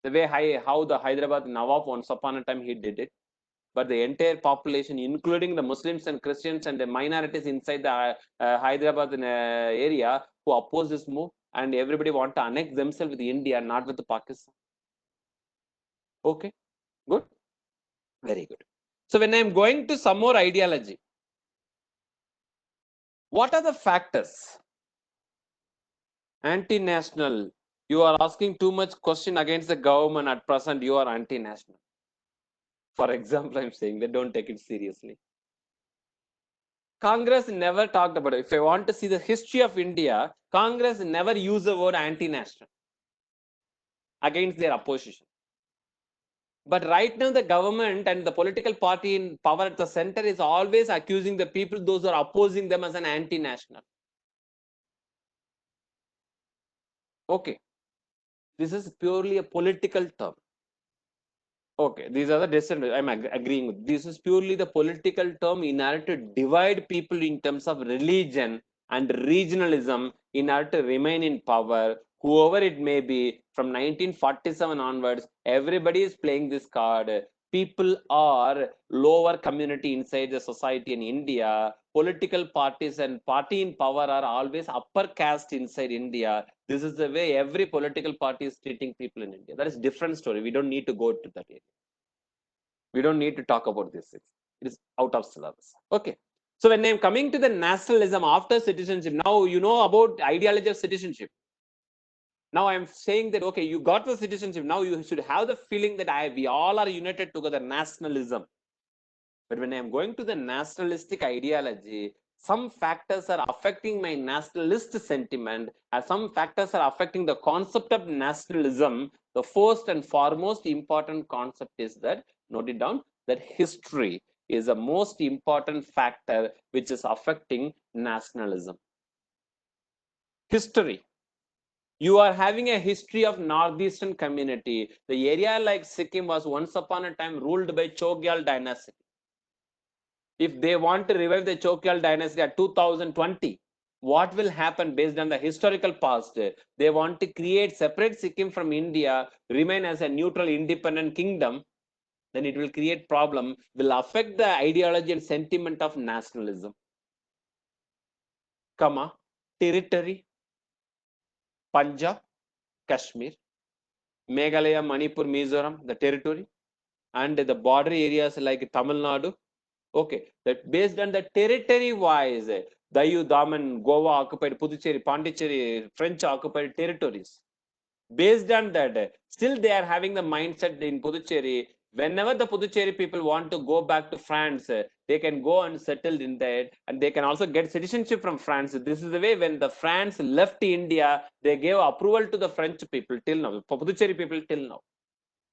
The way how the Hyderabad Nawab once upon a time he did it. but the entire population, including the Muslims and Christians and the minorities inside the Hyderabad area, who oppose this move, and everybody want to annex themselves with India, not with Pakistan. Okay, good, very good. So when I'm going to some more ideology, what are the factors? Anti-national. You are asking too much question against the government at present. You are anti-national. For example, I'm saying that don't take it seriously. Congress never talked about it. If I want to see the history of India, Congress never used the word anti-national against their opposition. But right now, the government and the political party in power at the center is always accusing the people, those who are opposing them, as an anti-national. Okay, this is purely a political term. Okay, these are the distant. I'm agreeing with this. Is purely the political term in order to divide people in terms of religion and regionalism in order to remain in power. Whoever it may be, from 1947 onwards, everybody is playing this card. People are lower community inside the society in India. Political parties and party in power are always upper caste inside India. This is the way every political party is treating people in India. That is different story. We don't need to go to that area. We don't need to talk about this. It is out of syllabus. Okay. So when I'm coming to the nationalism after citizenship, now you know about ideology of citizenship. Now I'm saying that, okay, you got the citizenship. Now you should have the feeling that we all are united together, nationalism. But when I'm going to the nationalistic ideology, some factors are affecting my nationalist sentiment, and some factors are affecting the concept of nationalism. The first and foremost important concept is that, note it down, that history is the most important factor which is affecting nationalism. History. You are having a history of northeastern community. The area like Sikkim was once upon a time ruled by Chogyal dynasty. If they want to revive the Chogyal dynasty at 2020, what will happen based on the historical past? They want to create separate Sikkim from India, remain as a neutral independent kingdom, then it will create problem, will affect the ideology and sentiment of nationalism. Comma, territory, Punjab, Kashmir, Meghalaya, Manipur, Mizoram, the territory, and the border areas like Tamil Nadu. Okay, that based on the territory wise, Dayu, Daman, Goa occupied, Puducherry, Pondicherry, French occupied territories. Based on that, still they are having the mindset in Puducherry. Whenever the Puducherry people want to go back to France, they can go and settle in there, and they can also get citizenship from France. This is the way when the France left India, they gave approval to the French people till now, Puducherry people till now.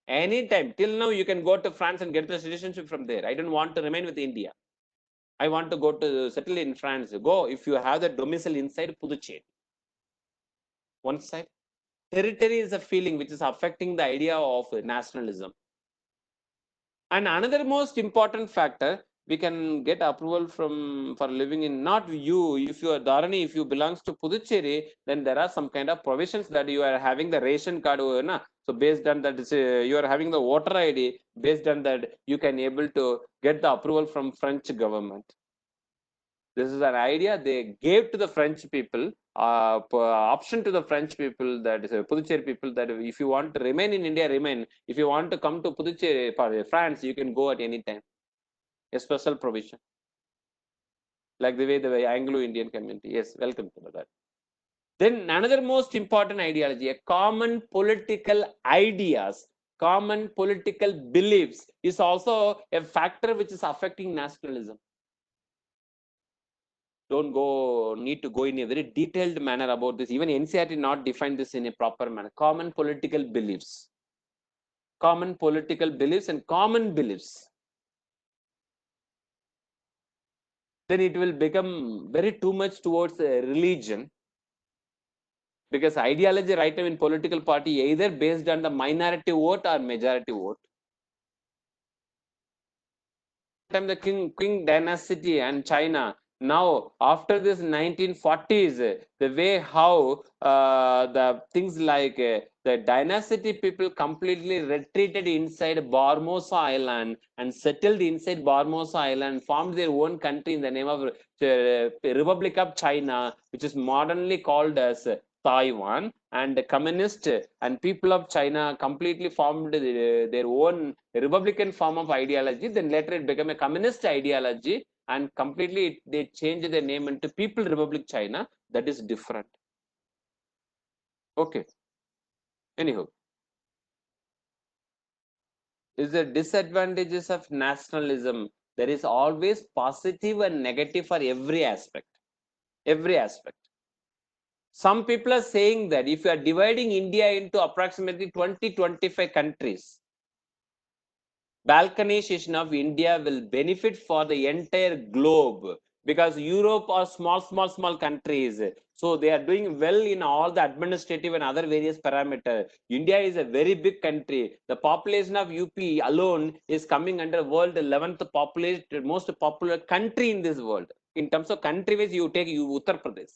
Anytime, till now, you can go to France and get the citizenship from there. I don't want to remain with India. I want to go to settle in France. Go if you have the domicile inside Puducherry. One side. Territory is a feeling which is affecting the idea of nationalism. And another most important factor, we can get approval from for living in, not you, if you are Dharani, if you belongs to Puducherry, then there are some kind of provisions that you are having the ration card. So based on that, you are having the voter ID. Based on that, you can able to get the approval from French government. This is an idea they gave to the French people, option to the French people, that is Puducherry people, that if you want to remain in India, remain. If you want to come to Puducherry, France, you can go at any time. A special provision. Like the way the Anglo-Indian community. Yes, welcome to that. Then another most important ideology, a common political ideas, common political beliefs is also a factor which is affecting nationalism. Don't need to go in a very detailed manner about this. Even NCERT not defined this in a proper manner. Common political beliefs. Common political beliefs and common beliefs. Then it will become very too much towards religion. Because ideology right now in political party either based on the minority vote or majority vote. Time the Qing dynasty and China, Now, after this 1940s, the way how the things like the dynasty people completely retreated inside Barmosa Island and settled inside Barmosa Island, formed their own country in the name of Republic of China, which is modernly called as Taiwan, and the communist and people of China completely formed their own republican form of ideology. Then later it became a communist ideology, and completely they changed their name into People Republic China. That is different. Okay. Anyhow, is the disadvantages of nationalism. There is always positive and negative for every aspect. Every aspect. Some people are saying that if you are dividing India into approximately 20-25 countries, balkanization of India will benefit for the entire globe, because Europe are small countries. So they are doing well in all the administrative and other various parameters. India is a very big country. The population of UP alone is coming under world 11th populated most popular country in this world. In terms of country wise, you take Uttar Pradesh.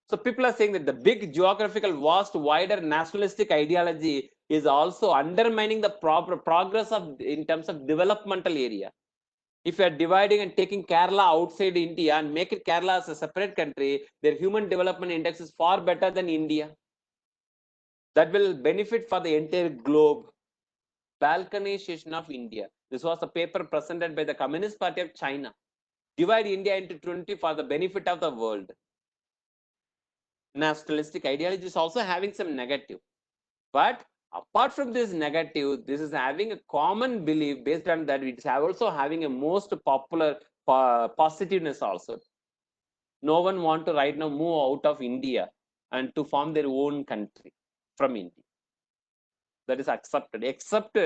So people are saying that the big geographical, vast, wider nationalistic ideology is also undermining the proper progress of in terms of developmental area. If you are dividing and taking Kerala outside India and make it Kerala as a separate country, their human development index is far better than India. That will benefit for the entire globe. Balkanization of India. This was a paper presented by the Communist Party of China. Divide India into 20 for the benefit of the world. Nationalistic ideology is also having some negative. But apart from this negative, this is having a common belief based on that it's also having a most popular positiveness also. No one want to right now move out of India and to form their own country from India. That is accepted, except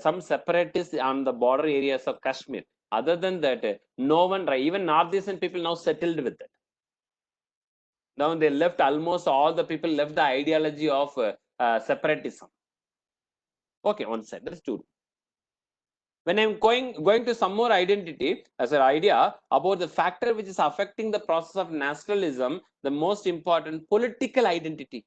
some separatists on the border areas of Kashmir. Other than that, no one, even northeastern people now settled with it. Now they left, almost all the people left the ideology of separatism. Okay, one side, that's true. When I'm going to some more identity as an idea about the factor which is affecting the process of nationalism, the most important political identity.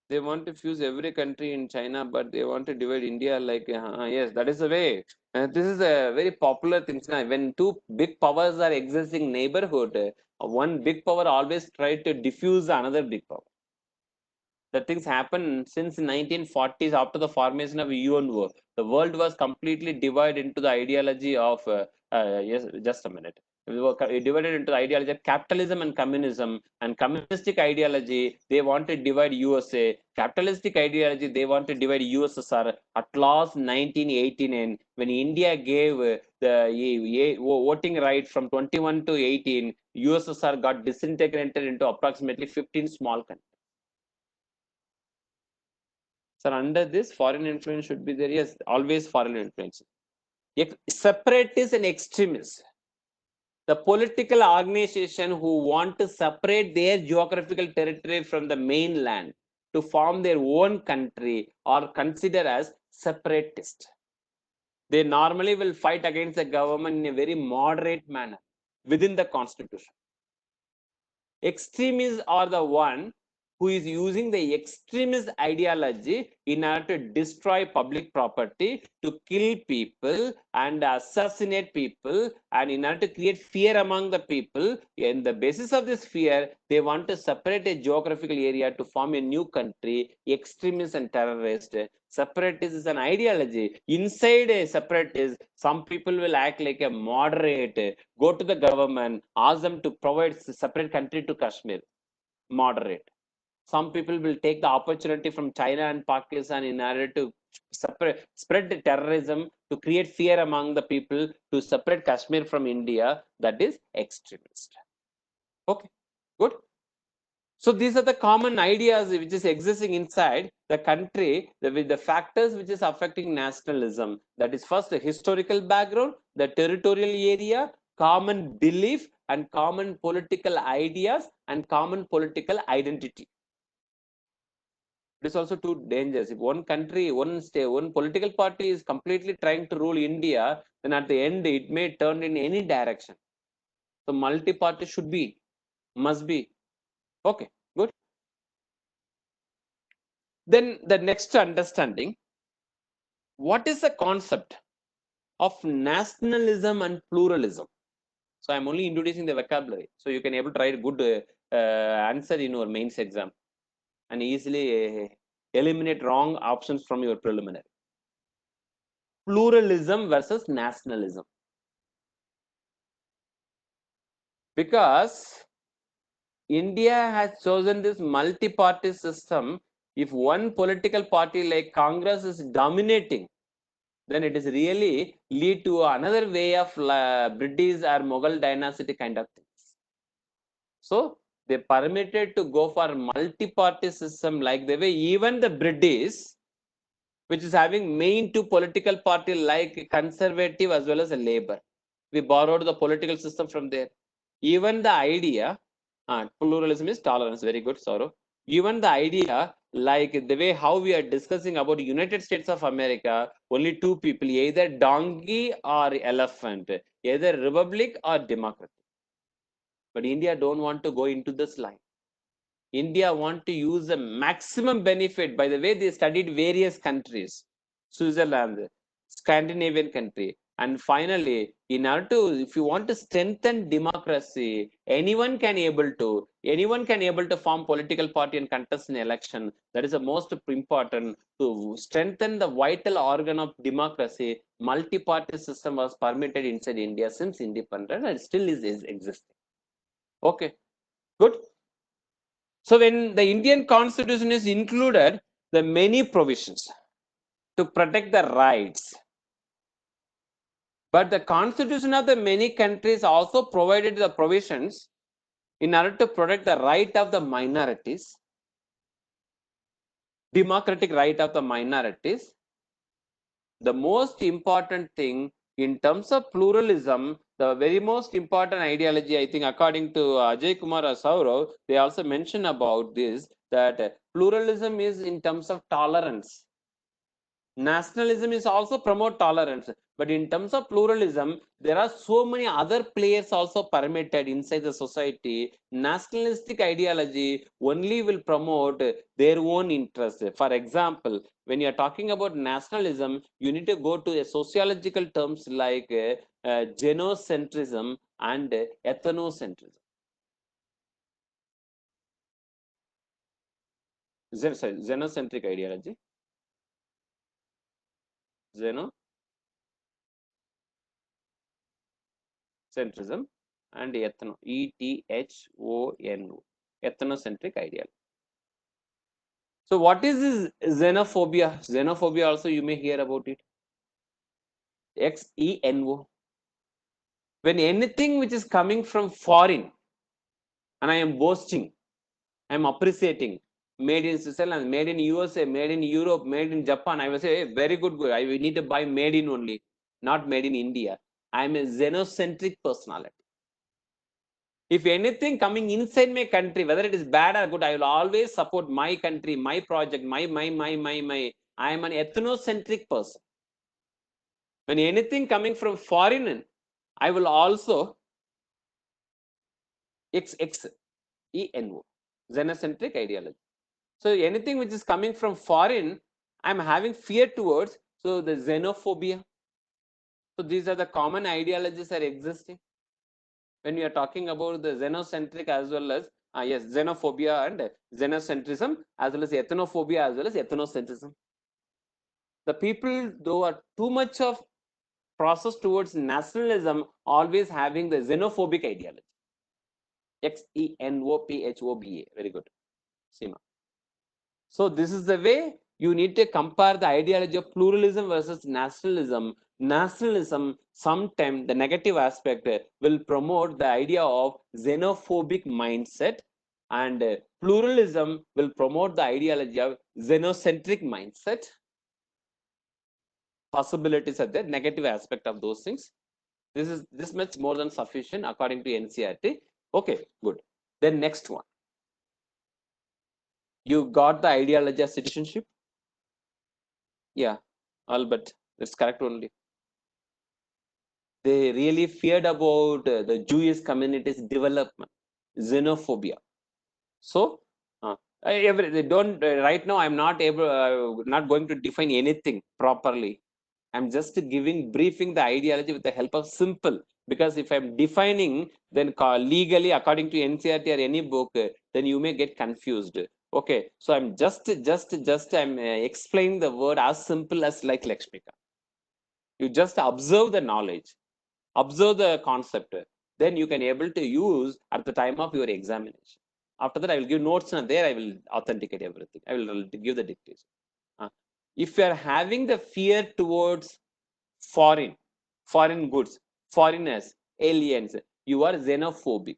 They want to fuse every country in China, but they want to divide India like, yes, that is the way. This is a very popular thing. When two big powers are existing neighborhood, one big power always try to diffuse another big power. The things happened since 1940s after the formation of UNO. The world was completely divided into the ideology of, yes, just a minute. We were divided into the ideology of capitalism and communism. And communistic ideology, they want to divide USA. Capitalistic ideology, they want to divide USSR. At last, 1989, when India gave the voting right from 21 to 18, USSR got disintegrated into approximately 15 small countries. So under this, foreign influence should be there. Yes, always foreign influence. Separatists and extremists. The political organization who want to separate their geographical territory from the mainland to form their own country are considered as separatist. They normally will fight against the government in a very moderate manner within the constitution. Extremists are the one who is using the extremist ideology in order to destroy public property, to kill people and assassinate people, and in order to create fear among the people. In the basis of this fear, they want to separate a geographical area to form a new country. Extremists and terrorists. Separatist is an ideology. Inside a separatist, some people will act like a moderate, go to the government, ask them to provide separate country to Kashmir. Moderate. Some people will take the opportunity from China and Pakistan in order to spread the terrorism, to create fear among the people, to separate Kashmir from India. That is extremist. Okay, good. So these are the common ideas which is existing inside the country with the factors which is affecting nationalism. That is first the historical background, the territorial area, common belief and common political ideas and common political identity. It is also too dangerous. If one country, one state, one political party is completely trying to rule India, then at the end it may turn in any direction. So multi-party should be, must be. Okay, good. Then the next understanding, what is the concept of nationalism and pluralism? So I'm only introducing the vocabulary, so you can able to write good answer in your mains exam and easily eliminate wrong options from your preliminary. Pluralism versus nationalism. Because India has chosen this multi-party system. If one political party like Congress is dominating, then it is really lead to another way of British or Mughal dynasty kind of things. So they permitted to go for multi-party system like the way even the British, which is having main two political party like conservative as well as a labor. We borrowed the political system from there. Even the idea, pluralism is tolerance, very good, Saurav. Even the idea, like the way how we are discussing about United States of America, only two people, either donkey or elephant, either republic or democracy. But India don't want to go into this line. India want to use the maximum benefit. By the way, they studied various countries, Switzerland, Scandinavian country, and finally, in order to, if you want to strengthen democracy, anyone can able to form political party and contest an election. That is the most important to strengthen the vital organ of democracy. Multi-party system was permitted inside India since independence and still is existing. Okay, good. So when the Indian Constitution is included, the many provisions to protect the rights. But the Constitution of the many countries also provided the provisions in order to protect the right of the minorities, democratic right of the minorities. The most important thing in terms of pluralism, the very most important ideology, I think, according to Ajay Kumar Saurav, they also mention about this, that pluralism is in terms of tolerance. Nationalism is also promote tolerance, but in terms of pluralism, there are so many other players also permitted inside the society. Nationalistic ideology only will promote their own interest. For example, when you are talking about nationalism, you need to go to a sociological terms like genocentrism and ethnocentrism. Xenocentric ideology. Centrism and ethno, ethnocentric ideal. So what is this xenophobia? Xenophobia also you may hear about it. Xeno. When anything which is coming from foreign, and I am boasting, I am appreciating, made in Switzerland, made in USA, made in Europe, made in Japan, I will say, hey, very good, good. I will need to buy made in only, not made in India. I am a xenocentric personality. If anything coming inside my country, whether it is bad or good, I will always support my country, my project, my. I am an ethnocentric person. When anything coming from foreign, I will also Xeno, xenocentric ideology. So anything which is coming from foreign, I'm having fear towards. So the xenophobia. So these are the common ideologies that are existing. When we are talking about the xenocentric as well as yes, xenophobia and xenocentrism, as well as ethnophobia as well as ethnocentrism. The people though are too much of process towards nationalism, always having the xenophobic ideology. Xenophoba. Very good, Seema. So this is the way you need to compare the ideology of pluralism versus nationalism. Nationalism, sometimes the negative aspect will promote the idea of xenophobic mindset, and pluralism will promote the ideology of xenocentric mindset. Possibilities are there, negative aspect of those things. This is this much more than sufficient according to NCERT. Okay, good. Then next one. You got the ideology of citizenship? Yeah, Albert, that's correct only. They really feared about the Jewish community's development, xenophobia. So, they don't right now. I'm not not going to define anything properly. I'm just giving briefing the ideology with the help of simple. Because if I'm defining, then legally according to NCERT or any book, then you may get confused. Okay, so I'm just I'm explaining the word as simple as like Lakshmika. You just observe the knowledge, observe the concept, then you can able to use at the time of your examination. After that, I will give notes and there I will authenticate everything. I will give the dictation. If you are having the fear towards foreign goods, foreigners, aliens, you are xenophobic.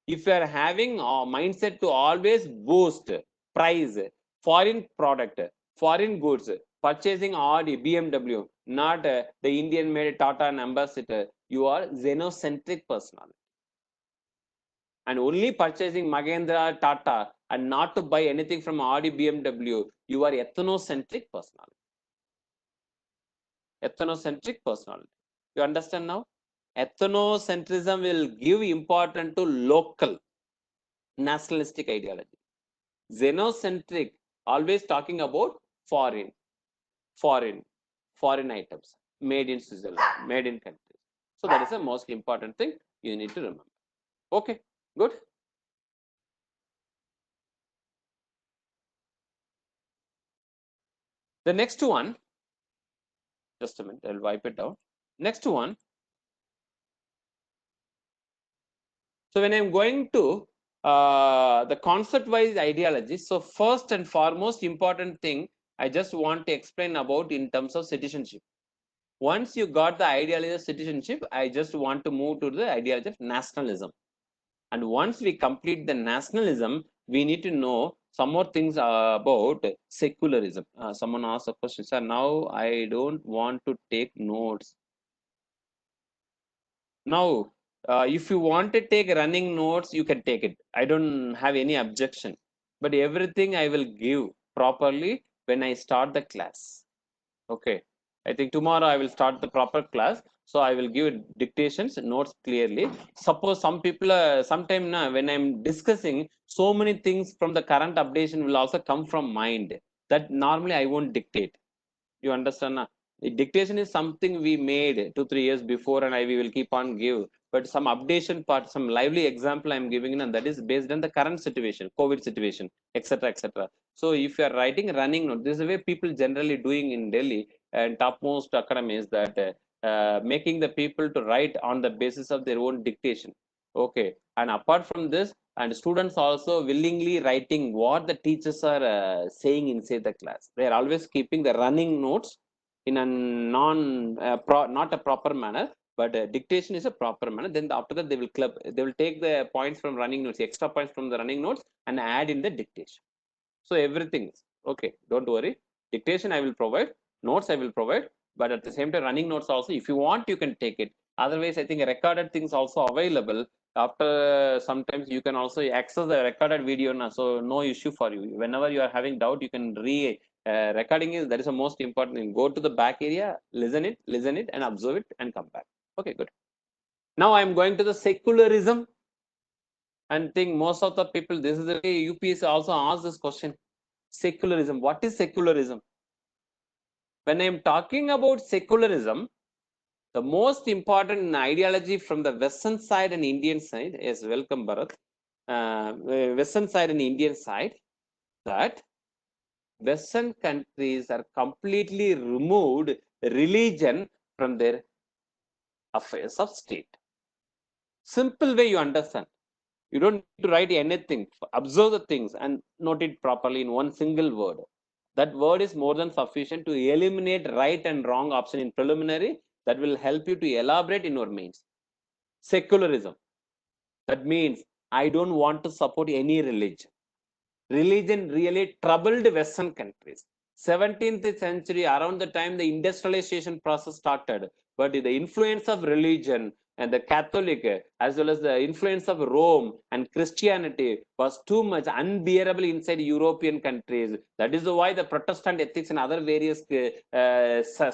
If you are having a mindset to always boost price, foreign product, foreign goods, purchasing Audi, BMW, not the Indian made Tata and ambassador, you are xenocentric personality. And only purchasing Mahendra, Tata, and not to buy anything from Audi, BMW, you are ethnocentric personality. Ethnocentric personality. You understand now? Ethnocentrism will give importance to local nationalistic ideology. Xenocentric, always talking about foreign items, made in Switzerland, made in countries. So that is the most important thing you need to remember. Okay, good. The next one, just a minute, I'll wipe it down. Next one. So when I'm going to the concept-wise ideology, so first and foremost important thing I just want to explain about in terms of citizenship. Once you got the ideology of citizenship, I just want to move to the ideology of nationalism. And once we complete the nationalism, we need to know some more things about secularism. Someone asked a question, sir, now I don't want to take notes. Now, if you want to take running notes, you can take it. I don't have any objection. But everything I will give properly when I start the class. Okay. I think tomorrow I will start the proper class. So I will give dictations, notes clearly. Suppose some people, sometime now when I'm discussing, so many things from the current updation will also come from mind. That normally I won't dictate. You understand? Na? The dictation is something we made 2-3 years before, and we will keep on give. But some updation part, some lively example I'm giving, and that is based on the current situation, COVID situation, etc., etc. So if you are writing running note, this is the way people generally doing in Delhi and topmost academies that making the people to write on the basis of their own dictation. Okay, and apart from this, and students also willingly writing what the teachers are saying inside the class. They are always keeping the running notes in a not a proper manner, but dictation is a proper manner. Then after that, they will take the points from running notes, extra points from the running notes, and add in the dictation. So everything is okay. Don't worry. Dictation I will provide, notes I will provide, but at the same time, running notes also, if you want, you can take it. Otherwise, I think recorded things also available. After sometimes you can also access the recorded video now, so no issue for you. Whenever you are having doubt, you can recording is that is the most important thing. Go to the back area, listen it, and observe it, and come back. Okay, good. Now I'm going to the secularism, and think most of the people, this is the way UPSC also asked this question. Secularism. What is secularism? When I'm talking about secularism, the most important ideology from the Western side and Indian side is, welcome Bharat, Western side and Indian side, that Western countries are completely removed religion from their affairs of state. Simple way you understand. You don't need to write anything. Observe the things and note it properly in one single word. That word is more than sufficient to eliminate right and wrong option in preliminary. That will help you to elaborate in your mains. Secularism. That means I don't want to support any religion. Religion really troubled Western countries. 17th century, around the time the industrialization process started, but the influence of religion and the Catholic as well as the influence of Rome and Christianity was too much unbearable inside European countries. That is why the Protestant ethics and other various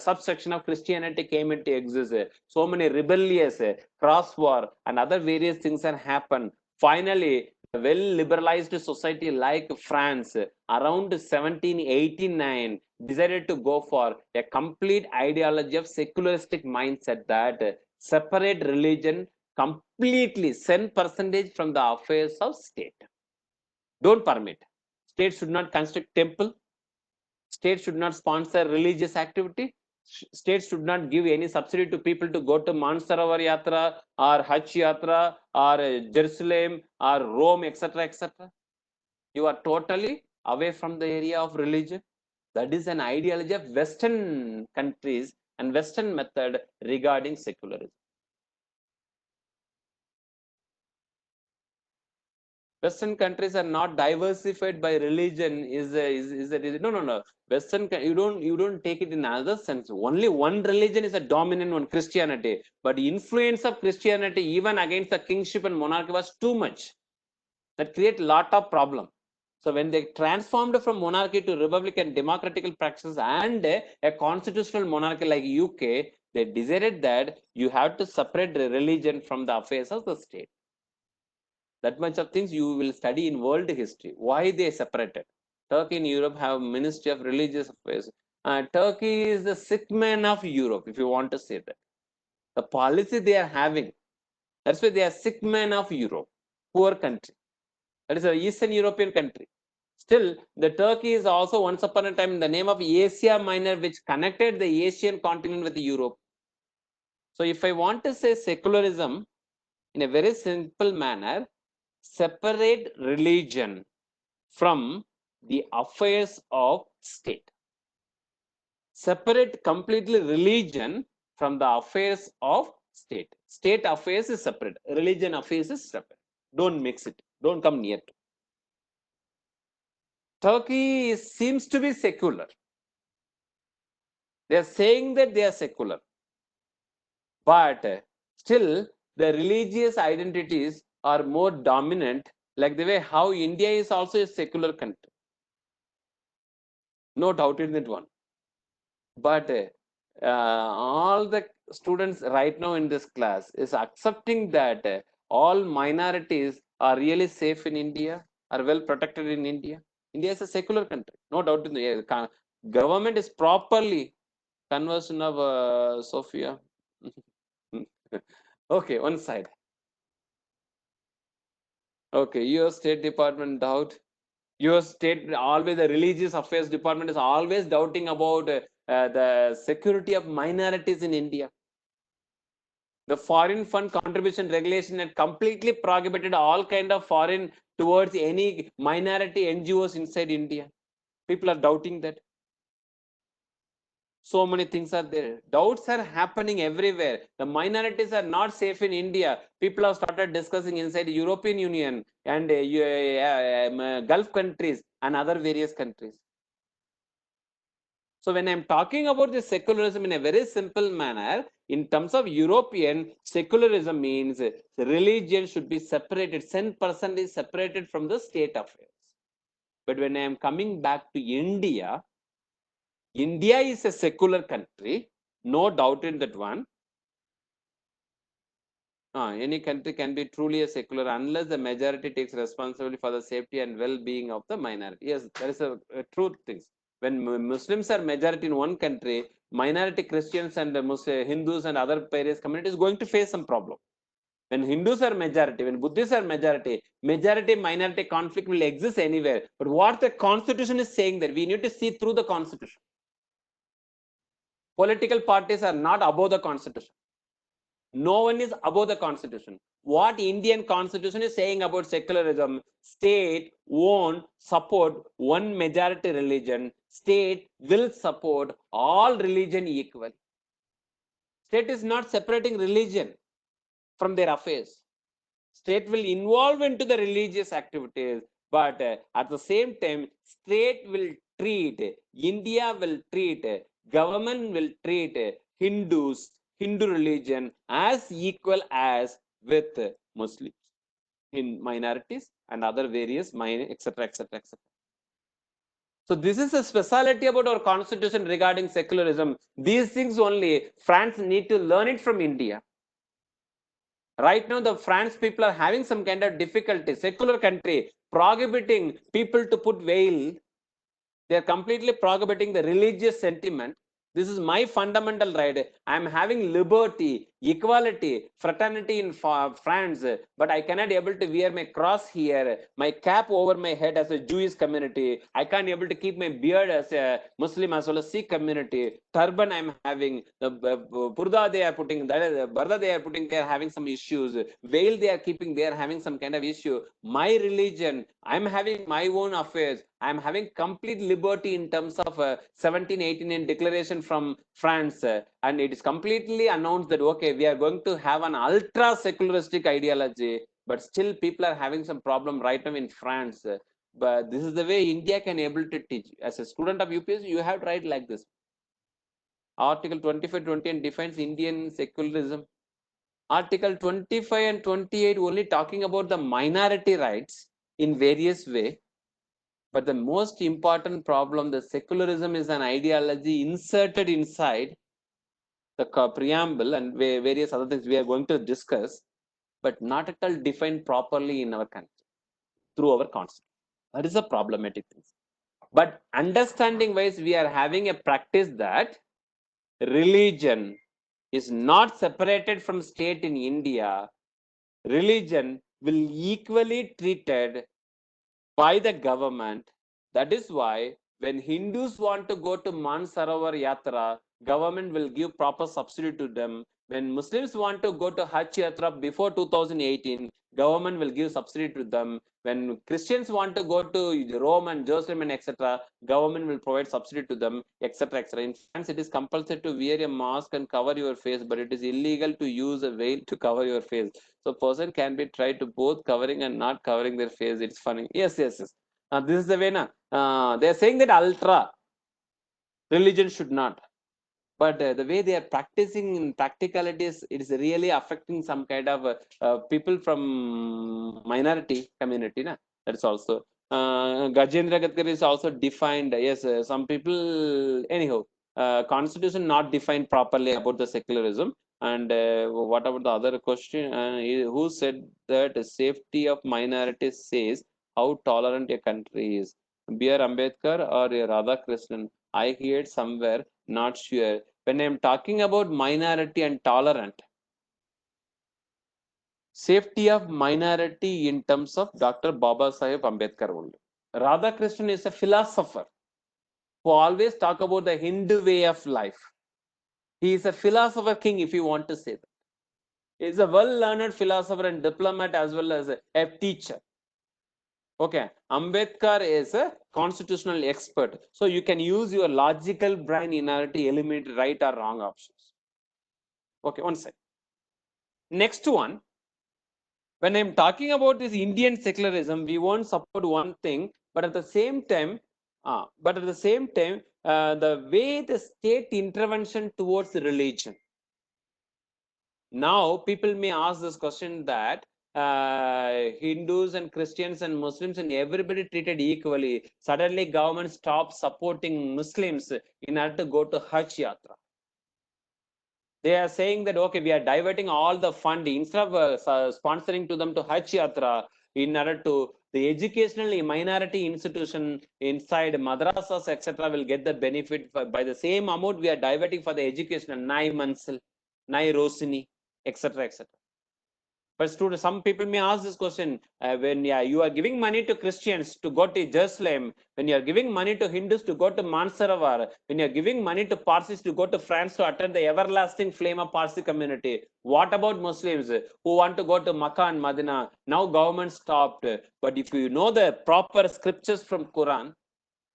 subsection of Christianity came into existence. So many rebellious, cross war, and other various things have happened. Finally, a well liberalized society like France around 1789 decided to go for a complete ideology of secularistic mindset that separate religion completely 10% from the affairs of state. Don't permit. State should not construct temple. State should not sponsor religious activity. State should not give any subsidy to people to go to Mansarovar Yatra or Hajj Yatra or Jerusalem or Rome, etc., etc. You are totally away from the area of religion. That is an ideology of Western countries and Western method regarding secularism. Western countries are not diversified by religion. No. Western, you don't take it in another sense. Only one religion is a dominant one, Christianity. But the influence of Christianity even against the kingship and monarchy was too much. That create a lot of problem. So when they transformed from monarchy to republican democratical practices and a constitutional monarchy like UK, they decided that you have to separate the religion from the affairs of the state. That much of things you will study in world history. Why they separated? Turkey and Europe have Ministry of Religious Affairs. Turkey is the sick man of Europe, if you want to say that. The policy they are having, that's why they are sick man of Europe, poor country. That is an Eastern European country. Still, the Turkey is also once upon a time in the name of Asia Minor, which connected the Asian continent with Europe. So if I want to say secularism in a very simple manner, separate religion from the affairs of state. Separate completely religion from the affairs of state. State affairs is separate. Religion affairs is separate. Don't mix it. Don't come near to. Turkey seems to be secular. They are saying that they are secular. But still, the religious identities are more dominant, like the way how India is also a secular country. No doubt in that one. But all the students right now in this class is accepting that all minorities are really safe in India, are well protected in India. India is a secular country, no doubt in the government is properly conversion of Sophia. Okay, one side. Okay, your State Department doubt. Your state, always the religious affairs department is always doubting about the security of minorities in India. The foreign fund contribution regulation had completely prohibited all kind of foreign towards any minority NGOs inside India. People are doubting that. So many things are there. Doubts are happening everywhere. The minorities are not safe in India. People have started discussing inside the European Union and Gulf countries and other various countries. So when I'm talking about the secularism in a very simple manner, in terms of European, secularism means religion should be separated, 10% is separated from the state affairs. But when I am coming back to India, India is a secular country, no doubt in that one. Any country can be truly a secular unless the majority takes responsibility for the safety and well-being of the minority. Yes, that is a truth thing. When Muslims are majority in one country, minority Christians and Hindus and other various communities going to face some problem. When Hindus are majority, when Buddhists are majority, minority conflict will exist anywhere. But what the constitution is saying that we need to see through the constitution. Political parties are not above the constitution. No one is above the constitution. What Indian constitution is saying about secularism, state won't support one majority religion. State will support all religion equally. State is not separating religion from their affairs. State will involve into the religious activities, but at the same time, state will treat, India will treat, government will treat Hindus, Hindu religion as equal as with Muslims in minorities and other various etc., etc., etc. So this is a speciality about our constitution regarding secularism. These things only France need to learn it from India. Right now, the France people are having some kind of difficulty. Secular country prohibiting people to put veil. They are completely prohibiting the religious sentiment. This is my fundamental right. I am having liberty, equality, fraternity in France, but I cannot able to wear my cross here, my cap over my head as a Jewish community. I can't able to keep my beard as a Muslim as well as Sikh community. Turban I am having, the burda they are putting, barda they are putting, they are having some issues. Veil they are keeping, they are having some kind of issue. My religion, I am having my own affairs. I am having complete liberty in terms of 1789 declaration from France, and it is completely announced that okay, we are going to have an ultra secularistic ideology, but still people are having some problem right now in France. But this is the way India can able to teach. As a student of UPSC, you have to write like this. Article 25-20 defines Indian secularism. Article 25 and 28 only talking about the minority rights in various way. But the most important problem, the secularism is an ideology inserted inside the preamble and various other things we are going to discuss, but not at all defined properly in our country through our constitution. That is a problematic thing. But understanding wise, we are having a practice that religion is not separated from state in India. Religion will equally treated by the government. That is why when Hindus want to go to Mansarovar Yatra, government will give proper subsidy to them. When Muslims want to go to Hajj Yatra before 2018, government will give subsidy to them. When Christians want to go to Rome and Jerusalem and etc., government will provide subsidy to them, etc., etc. In France, it is compulsory to wear a mask and cover your face, but it is illegal to use a veil to cover your face. So person can be tried to both covering and not covering their face. It's funny. Yes, yes, yes. This is the way. They are saying that ultra religion should not. But the way they are practicing in practicalities, it is really affecting some kind of people from minority community. Na? That's also. Gajendra Gadkari is also defined. Yes, some people, anyhow, constitution not defined properly about the secularism. And what about the other question? Who said that the safety of minorities says how tolerant a country is? B.R. Ambedkar or Radhakrishnan? I heard somewhere, not sure. When I'm talking about minority and tolerant, safety of minority in terms of Dr. Baba Sahib Ambedkar only. Radhakrishnan is a philosopher who always talk about the Hindu way of life. He is a philosopher king, if you want to say that. He is a well-learned philosopher and diplomat as well as a teacher. Okay, Ambedkar is a constitutional expert. So you can use your logical brain in order to eliminate right or wrong options. Okay, one second. Next one, when I'm talking about this Indian secularism, we won't support one thing, but at the same time, the way the state intervention towards religion. Now, people may ask this question that Hindus and Christians and Muslims and everybody treated equally. Suddenly, government stops supporting Muslims in order to go to Hajj Yatra. They are saying that okay, we are diverting all the fund instead of sponsoring to them to Hajj Yatra in order to the educational minority institution inside madrasas etc. will get the benefit by the same amount we are diverting for the educational Nai Mansal, Nai Rosini, etc., etc. But students, some people may ask this question: when you are giving money to Christians to go to Jerusalem, when you are giving money to Hindus to go to Mansarovar, when you are giving money to Parsis to go to France to attend the everlasting flame of Parsi community, what about Muslims who want to go to Makkah and Medina? Now government stopped. But if you know the proper scriptures from Quran,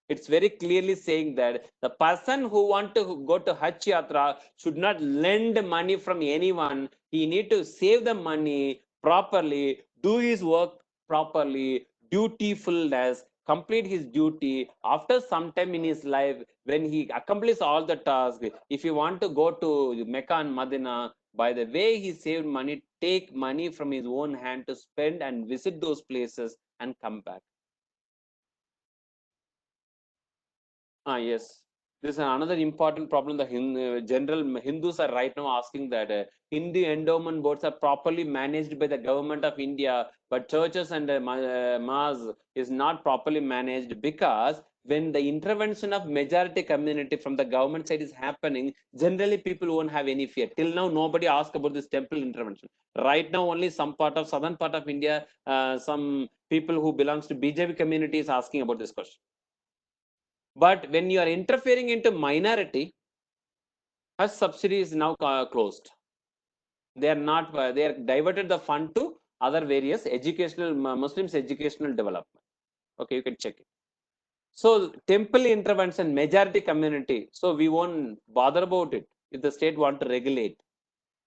it's very clearly saying that the person who want to go to Hajj Yatra should not lend money from anyone. He need to save the money properly, do his work properly, dutifulness, complete his duty after some time in his life, when he accomplishes all the tasks. If you want to go to Mecca and Medina, by the way he saved money, take money from his own hand to spend and visit those places and come back. Yes, this is another important problem. The general Hindus are right now asking that Hindu endowment boards are properly managed by the government of India, but churches and mosques is not properly managed, because when the intervention of majority community from the government side is happening, generally people won't have any fear. Till now nobody asked about this temple intervention. Right now only some part of southern part of India, some people who belongs to BJP community is asking about this question. But when you are interfering into minority, Hajj subsidy is now closed. They are not. They are diverted the fund to other various educational Muslims educational development. Okay, you can check it. So temple intervention, majority community. So we won't bother about it if the state want to regulate.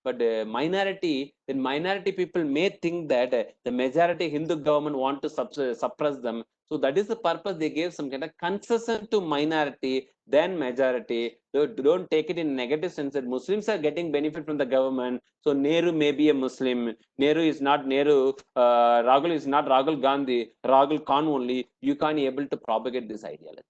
But minority, then minority people may think that the majority Hindu government want to suppress them. So that is the purpose they gave some kind of concession to minority than majority. Don't take it in negative sense that Muslims are getting benefit from the government. So Nehru may be a Muslim. Nehru is not Nehru. Rahul is not Rahul Gandhi. Rahul Khan only. You can't able to propagate this ideology.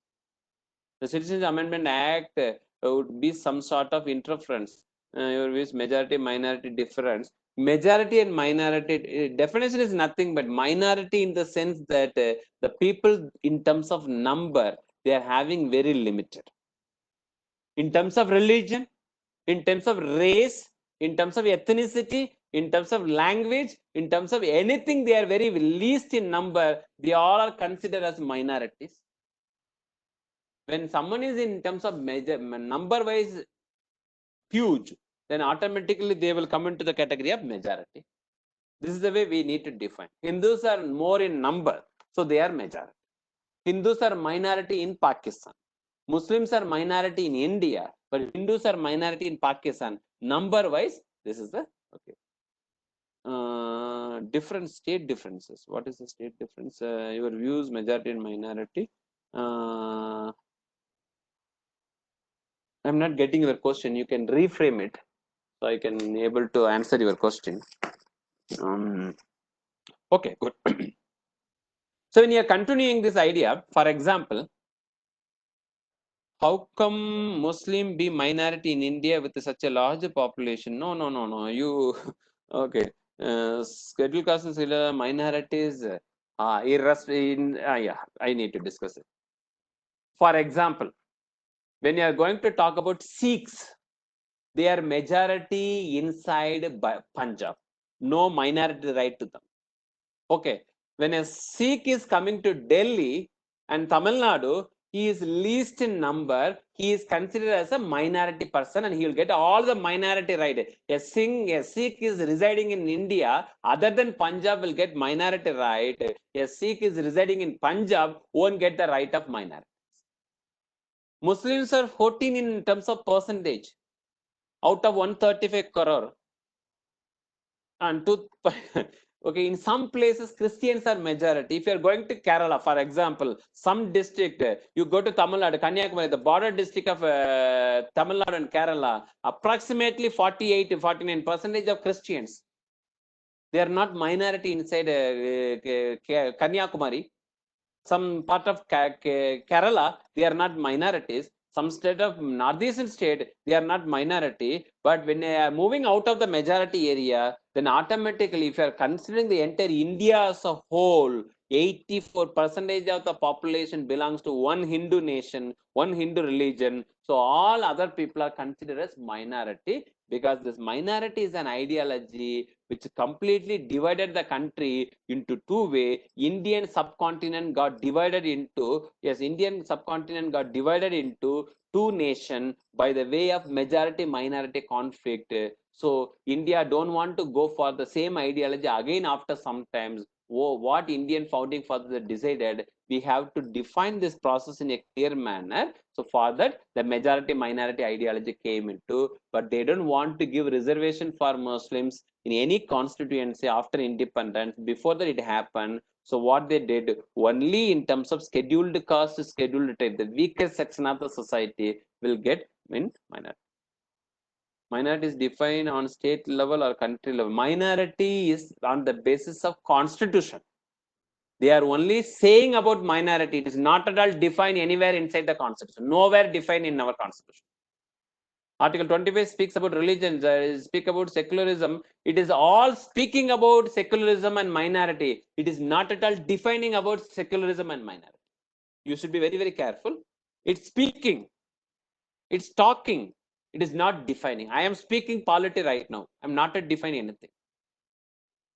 The Citizens Amendment Act would be some sort of interference. Your views majority minority difference. Majority and minority definition is nothing but minority in the sense that the people in terms of number they are having very limited. In terms of religion, in terms of race, in terms of ethnicity, in terms of language, in terms of anything, they are very least in number. They all are considered as minorities. When someone is in terms of major number wise huge, then automatically they will come into the category of majority. This is the way we need to define. Hindus are more in number, so they are majority. Hindus are minority in Pakistan. Muslims are minority in India, but Hindus are minority in Pakistan. Number wise, this is the okay. Different state differences. What is the state difference? Your views, majority and minority. I'm not getting your question. You can reframe it so I can able to answer your question. Okay, good. So when you're continuing this idea, for example, how come Muslim be minority in India with such a large population? No. You okay? Scheduled castes minorities. Yeah, I need to discuss it. For example, when you are going to talk about Sikhs, they are majority inside Punjab. No minority right to them. Okay, when a Sikh is coming to Delhi and Tamil Nadu, he is least in number. He is considered as a minority person and he will get all the minority right. A Sikh is residing in India, other than Punjab will get minority right. A Sikh is residing in Punjab won't get the right of minority. Muslims are 14 in terms of percentage out of 135 crore. And to okay, in some places Christians are majority. If you are going to Kerala, for example, some district, you go to Tamil Nadu, Kanyakumari, the border district of Tamil Nadu and Kerala, approximately 48 to 49% of Christians. They are not minority inside Kanyakumari. Some part of Kerala, they are not minorities. Some state of northeastern state, they are not minority. But when they are moving out of the majority area, then automatically, if you are considering the entire India as a whole, 84% of the population belongs to one Hindu nation, one Hindu religion. So all other people are considered as minority, because this minority is an ideology which completely divided the country into two ways. Indian subcontinent got divided into, Indian subcontinent got divided into two nations by the way of majority minority conflict. So India don't want to go for the same ideology again after some times. What Indian founding fathers decided, we have to define this process in a clear manner. So for that, the majority minority ideology came into, but they don't want to give reservation for Muslims in any constituency after independence. Before that it happened, So what they did, only in terms of scheduled caste, scheduled tribe, the weakest section of the society will get in minority. Minority is defined on state level or country level. Minority is on the basis of constitution. They are only saying about minority. It is not at all defined anywhere inside the constitution. Nowhere defined in our constitution. Article 25 speaks about religion, speak about secularism. It is all speaking about secularism and minority. It is not at all defining about secularism and minority. You should be very, very careful. It's speaking. It's talking. It is not defining. I am speaking polity right now. I'm not defining anything.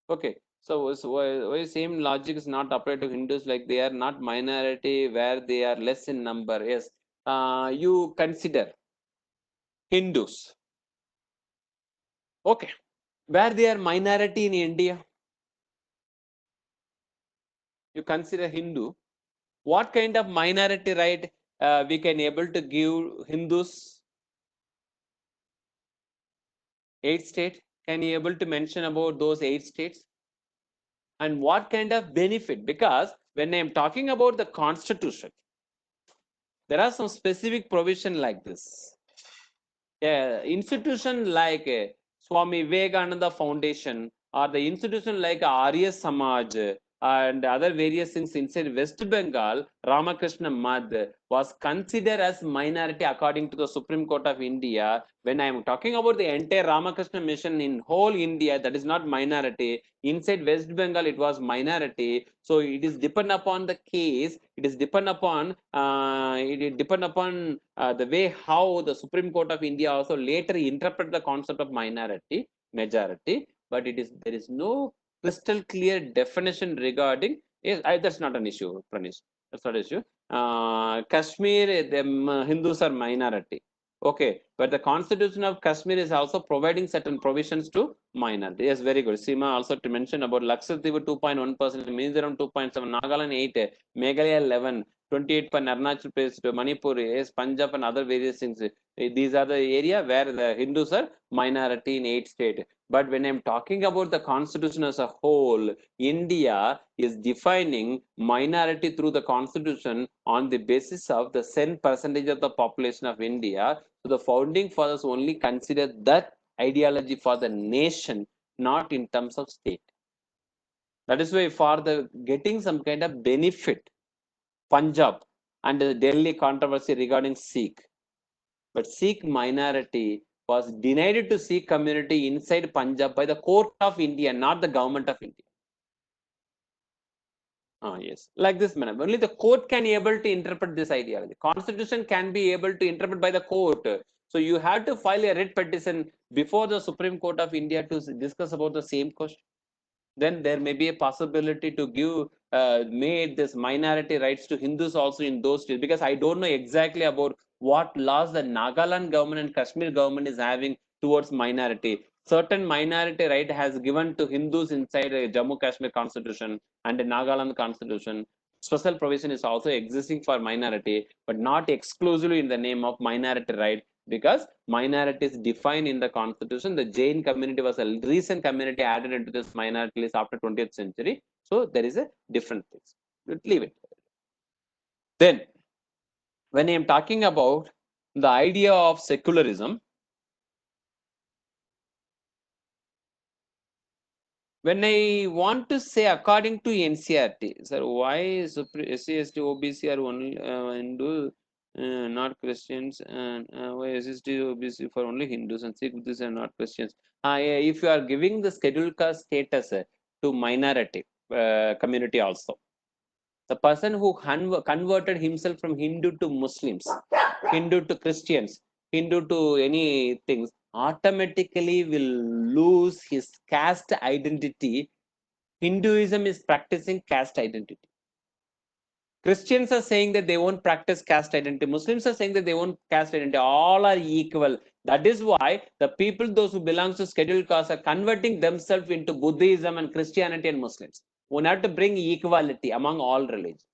Okay. So why same logic is not applied to Hindus, like they are not minority where they are less in number? Yes. You consider Hindus. Okay. Where they are minority in India. You consider Hindu. What kind of minority right we can able to give Hindus? 8 states. Can you able to mention about those 8 states? And what kind of benefit? Because when I am talking about the constitution, there are some specific provision like this. Institution like Swami Vivekananda Foundation or the institution like Arya Samaj and other various things inside West Bengal, Ramakrishna Madh was considered as minority according to the Supreme Court of India. When I am talking about the entire Ramakrishna mission in whole India, that is not minority. Inside West Bengal, it was minority. So it is depend upon the case. It is depend upon the way how the Supreme Court of India also later interpret the concept of minority, majority. But there is no crystal clear definition regarding. Yes, that's not an issue, Pranish. That's not an issue. Kashmir, the Hindus are minority. Okay, but the Constitution of Kashmir is also providing certain provisions to minority. Yes, very good. Seema also to mention about Lakshadweep 2.1%, Mizoram 2.7, Nagaland 8, Meghalaya 11, 28 for Arunachal Pradesh to Manipur, yes, Punjab and other various things. These are the area where the Hindus are minority in 8 states. But when I'm talking about the constitution as a whole, India is defining minority through the constitution on the basis of the 10% of the population of India. So the founding fathers only consider that ideology for the nation, not in terms of state. That is why for the getting some kind of benefit, Punjab and the Delhi controversy regarding Sikh. But Sikh minority was denied to Sikh community inside Punjab by the court of India, not the government of India. Yes, like this manner. Only the court can be able to interpret this ideology. Constitution can be able to interpret by the court. So you have to file a writ petition before the Supreme Court of India to discuss about the same question. Then there may be a possibility to give made this minority rights to Hindus also in those states, because I don't know exactly about what laws the Nagaland government and Kashmir government is having towards minority. Certain minority right has given to Hindus inside a Jammu Kashmir constitution and the Nagaland constitution. Special provision is also existing for minority, but not exclusively in the name of minority right, because minorities defined in the constitution. The Jain community was a recent community added into this minority list after 20th century. So there is a different things. Leave it. Then when I am talking about the idea of secularism, when I want to say according to NCRT, sir, why SC, ST, OBC are only Hindu, not Christians, and why SC, OBC for only Hindus and Sikh Buddhists are not Christians? If you are giving the scheduled caste status to minority community also, the person who converted himself from Hindu to Muslims, Hindu to Christians, Hindu to any things, automatically will lose his caste identity. Hinduism is practicing caste identity. Christians are saying that they won't practice caste identity. Muslims are saying that they won't caste identity. All are equal. That is why the people, those who belong to scheduled caste, are converting themselves into Buddhism and Christianity and Muslims. We have to bring equality among all religions.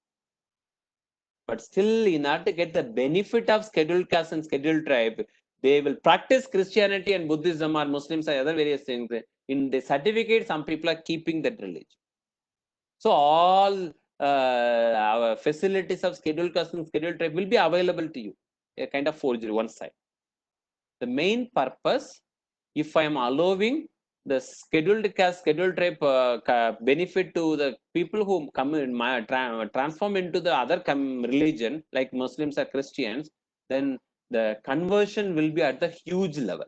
But still, in order to get the benefit of scheduled caste and scheduled tribe, they will practice Christianity and Buddhism or Muslims or other various things. In the certificate, some people are keeping that religion. So all our facilities of scheduled caste and scheduled tribe will be available to you. A kind of forgery one side. The main purpose, if I am allowing the scheduled caste, scheduled tribe benefit to the people who come in my transform into the other religion like Muslims or Christians, then the conversion will be at the huge level.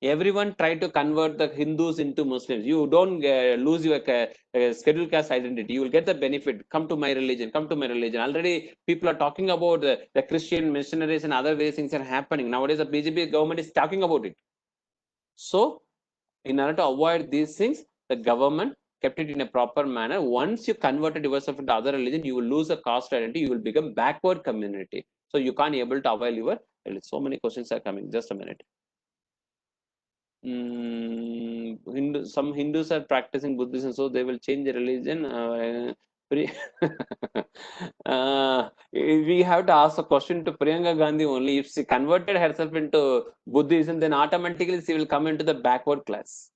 Everyone try to convert the Hindus into Muslims. You don't lose your scheduled caste identity. You will get the benefit. Come to my religion. Come to my religion. Already people are talking about the Christian missionaries and other various things are happening. Nowadays, the BJP government is talking about it. So, in order to avoid these things, the government kept it in a proper manner. Once you converted yourself into other religion, you will lose a caste identity. You will become backward community. So, you can't able to avail your. So many questions are coming. Just a minute. Some Hindus are practicing Buddhism, so they will change the religion. We have to ask a question to Priyanka Gandhi only. If she converted herself into Buddhism, then automatically she will come into the backward class.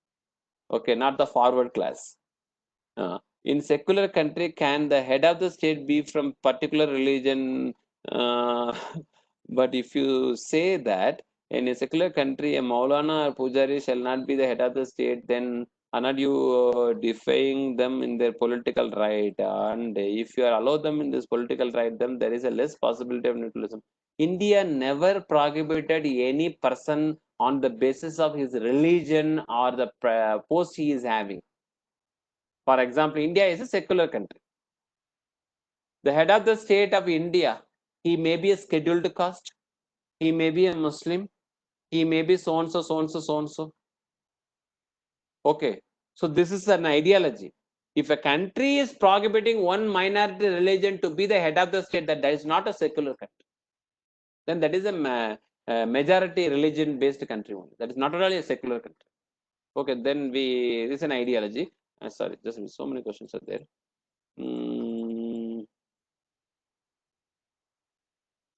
Okay, not the forward class. In secular country, can the head of the state be from particular religion? But if you say that in a secular country, a Maulana or Pujari shall not be the head of the state, then are not you defying them in their political right? And if you allow them in this political right, then there is a less possibility of neutralism. India never prohibited any person on the basis of his religion or the post he is having. For example, India is a secular country. The head of the state of India, he may be a scheduled caste, he may be a Muslim, he may be so and so, so and so, so and so. Okay, so this is an ideology. If a country is prohibiting one minority religion to be the head of the state, that is not a secular country. Then that is a majority religion based country only. That is not really a secular country. Okay, then this is an ideology. Sorry, just so many questions are there.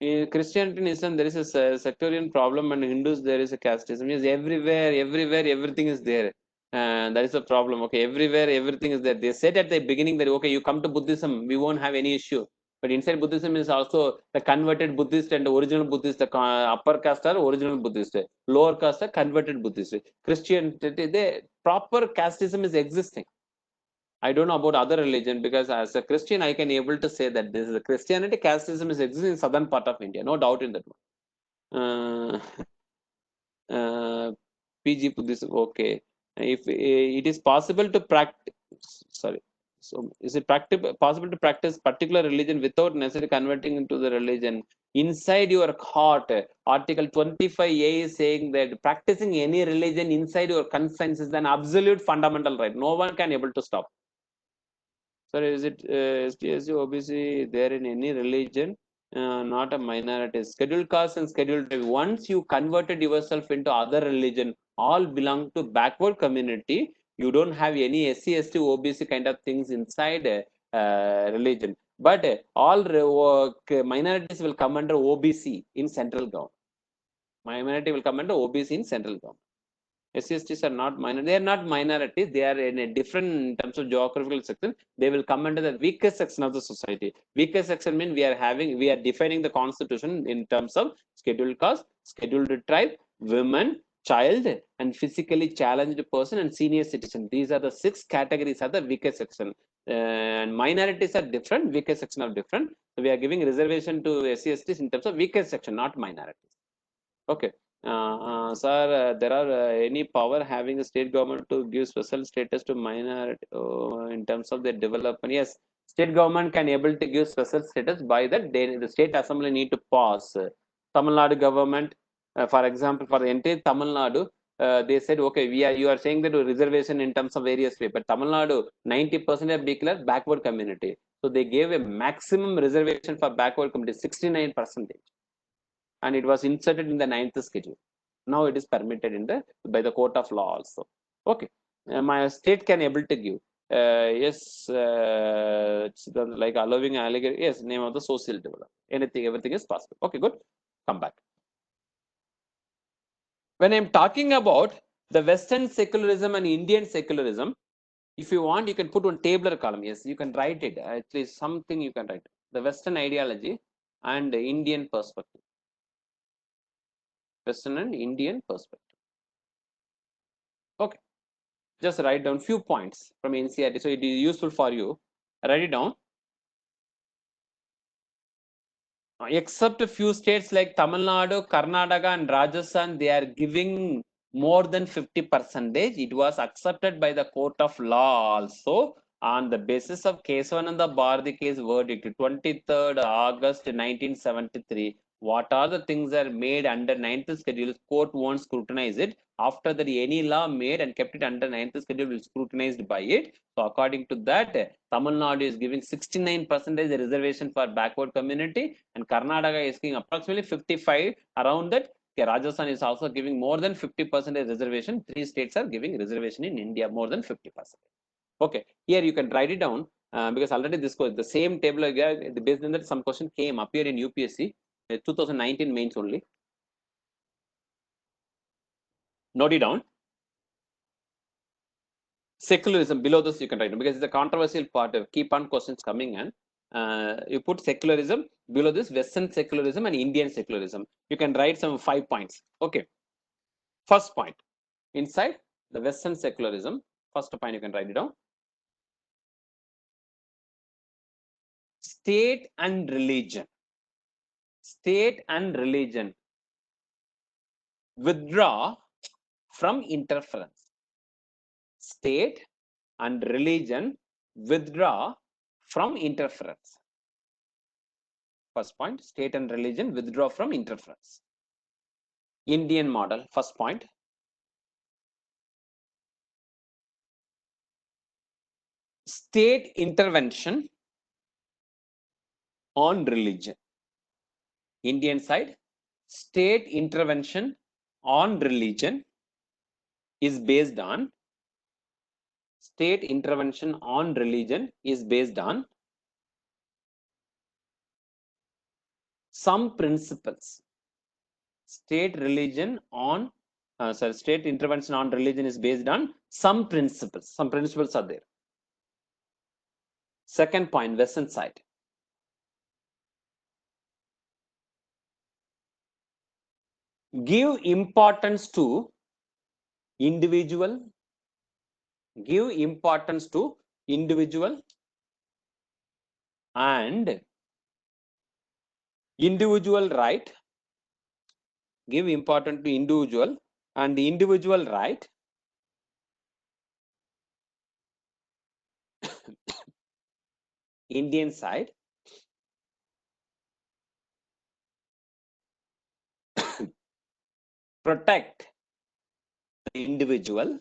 In Christianity and Islam, there is a sectarian problem, and Hindus, there is a casteism. Yes, everywhere, everything is there. That is a problem. Okay, everywhere, everything is there. They said at the beginning that, okay, you come to Buddhism, we won't have any issue. But inside Buddhism is also the converted Buddhist and the original Buddhist, the upper caste are original Buddhist, lower caste are converted Buddhist. Christianity, the proper casteism is existing. I don't know about other religion, because as a Christian, I can able to say that this is a Christianity, casteism is existing in southern part of India. No doubt in that one. PG Buddhism, okay. If it is possible to practice, sorry. So is it possible to practice particular religion without necessarily converting into the religion? Inside your heart, Article 25A is saying that practicing any religion inside your conscience is an absolute fundamental right. No one can able to stop. Sir, is it STSU, OBC there in any religion? Not a minority. Scheduled caste and scheduled tribe. Once you converted yourself into other religion, all belong to backward community. You don't have any SC, ST, OBC kind of things inside religion. But all minorities will come under OBC in central government. Minority will come under OBC in central government. SCSTs are not minor. They are not minorities. They are in a different in terms of geographical section. They will come under the weakest section of the society. Weakest section means we are defining the constitution in terms of scheduled caste, scheduled tribe, women, child, and physically challenged person and senior citizen. These are the 6 categories of the weakest section. And minorities are different. Weakest section are different. So we are giving reservation to SCSTs in terms of weakest section, not minorities. Okay. Sir, there are any power having a state government to give special status to minority in terms of their development? Yes, state government can able to give special status by that the state assembly need to pass. Tamil Nadu government, for example, for the entire Tamil Nadu, they said, okay, you are saying that reservation in terms of various way, but Tamil Nadu 90% have declared backward community. So they gave a maximum reservation for backward community, 69%. And it was inserted in the 9th schedule. Now it is permitted in by the court of law also. Okay, my state can able to give. Yes, it's like allowing allegation. Yes, name of the social development. Everything is possible. Okay, good. Come back. When I'm talking about the Western secularism and Indian secularism, If you want, you can put one tabular column. Yes, you can write it. At least something you can write. The Western ideology and the Indian perspective. Western and Indian perspective. Okay. Just write down few points from NCERT. So it is useful for you. Write it down. Except a few states like Tamil Nadu, Karnataka, and Rajasthan, they are giving more than 50%. It was accepted by the court of law also on the basis of Kesavananda Bharati case verdict, 23rd August 1973. What are the things that are made under 9th schedule? Court won't scrutinize it. After that, any law made and kept it under 9th schedule will scrutinized by it. So according to that, Tamil Nadu is giving 69% reservation for backward community, and Karnataka is giving approximately 55 around that. Rajasthan is also giving more than 50% reservation. 3 states are giving reservation in India more than 50%. Okay, here you can write it down because already this was the same table again. Based on that, some question came appear in UPSC 2019 mains only. Note it down. Secularism below this you can write because it's a controversial part. Keep on questions coming in. You put secularism below this, Western secularism and Indian secularism. You can write some 5 points. Okay. First point, inside the Western secularism, first point you can write it down. State and religion. State and religion withdraw from interference. State and religion withdraw from interference. First point, state and religion withdraw from interference. Indian model, first point. State intervention on religion. Indian side, state intervention on religion is based on some principles. State intervention on religion is based on some principles. Some principles are there. Second point, Western side. Give importance to individual. Give importance to individual and individual right. Give importance to individual and individual right. Indian side. Protect the individual,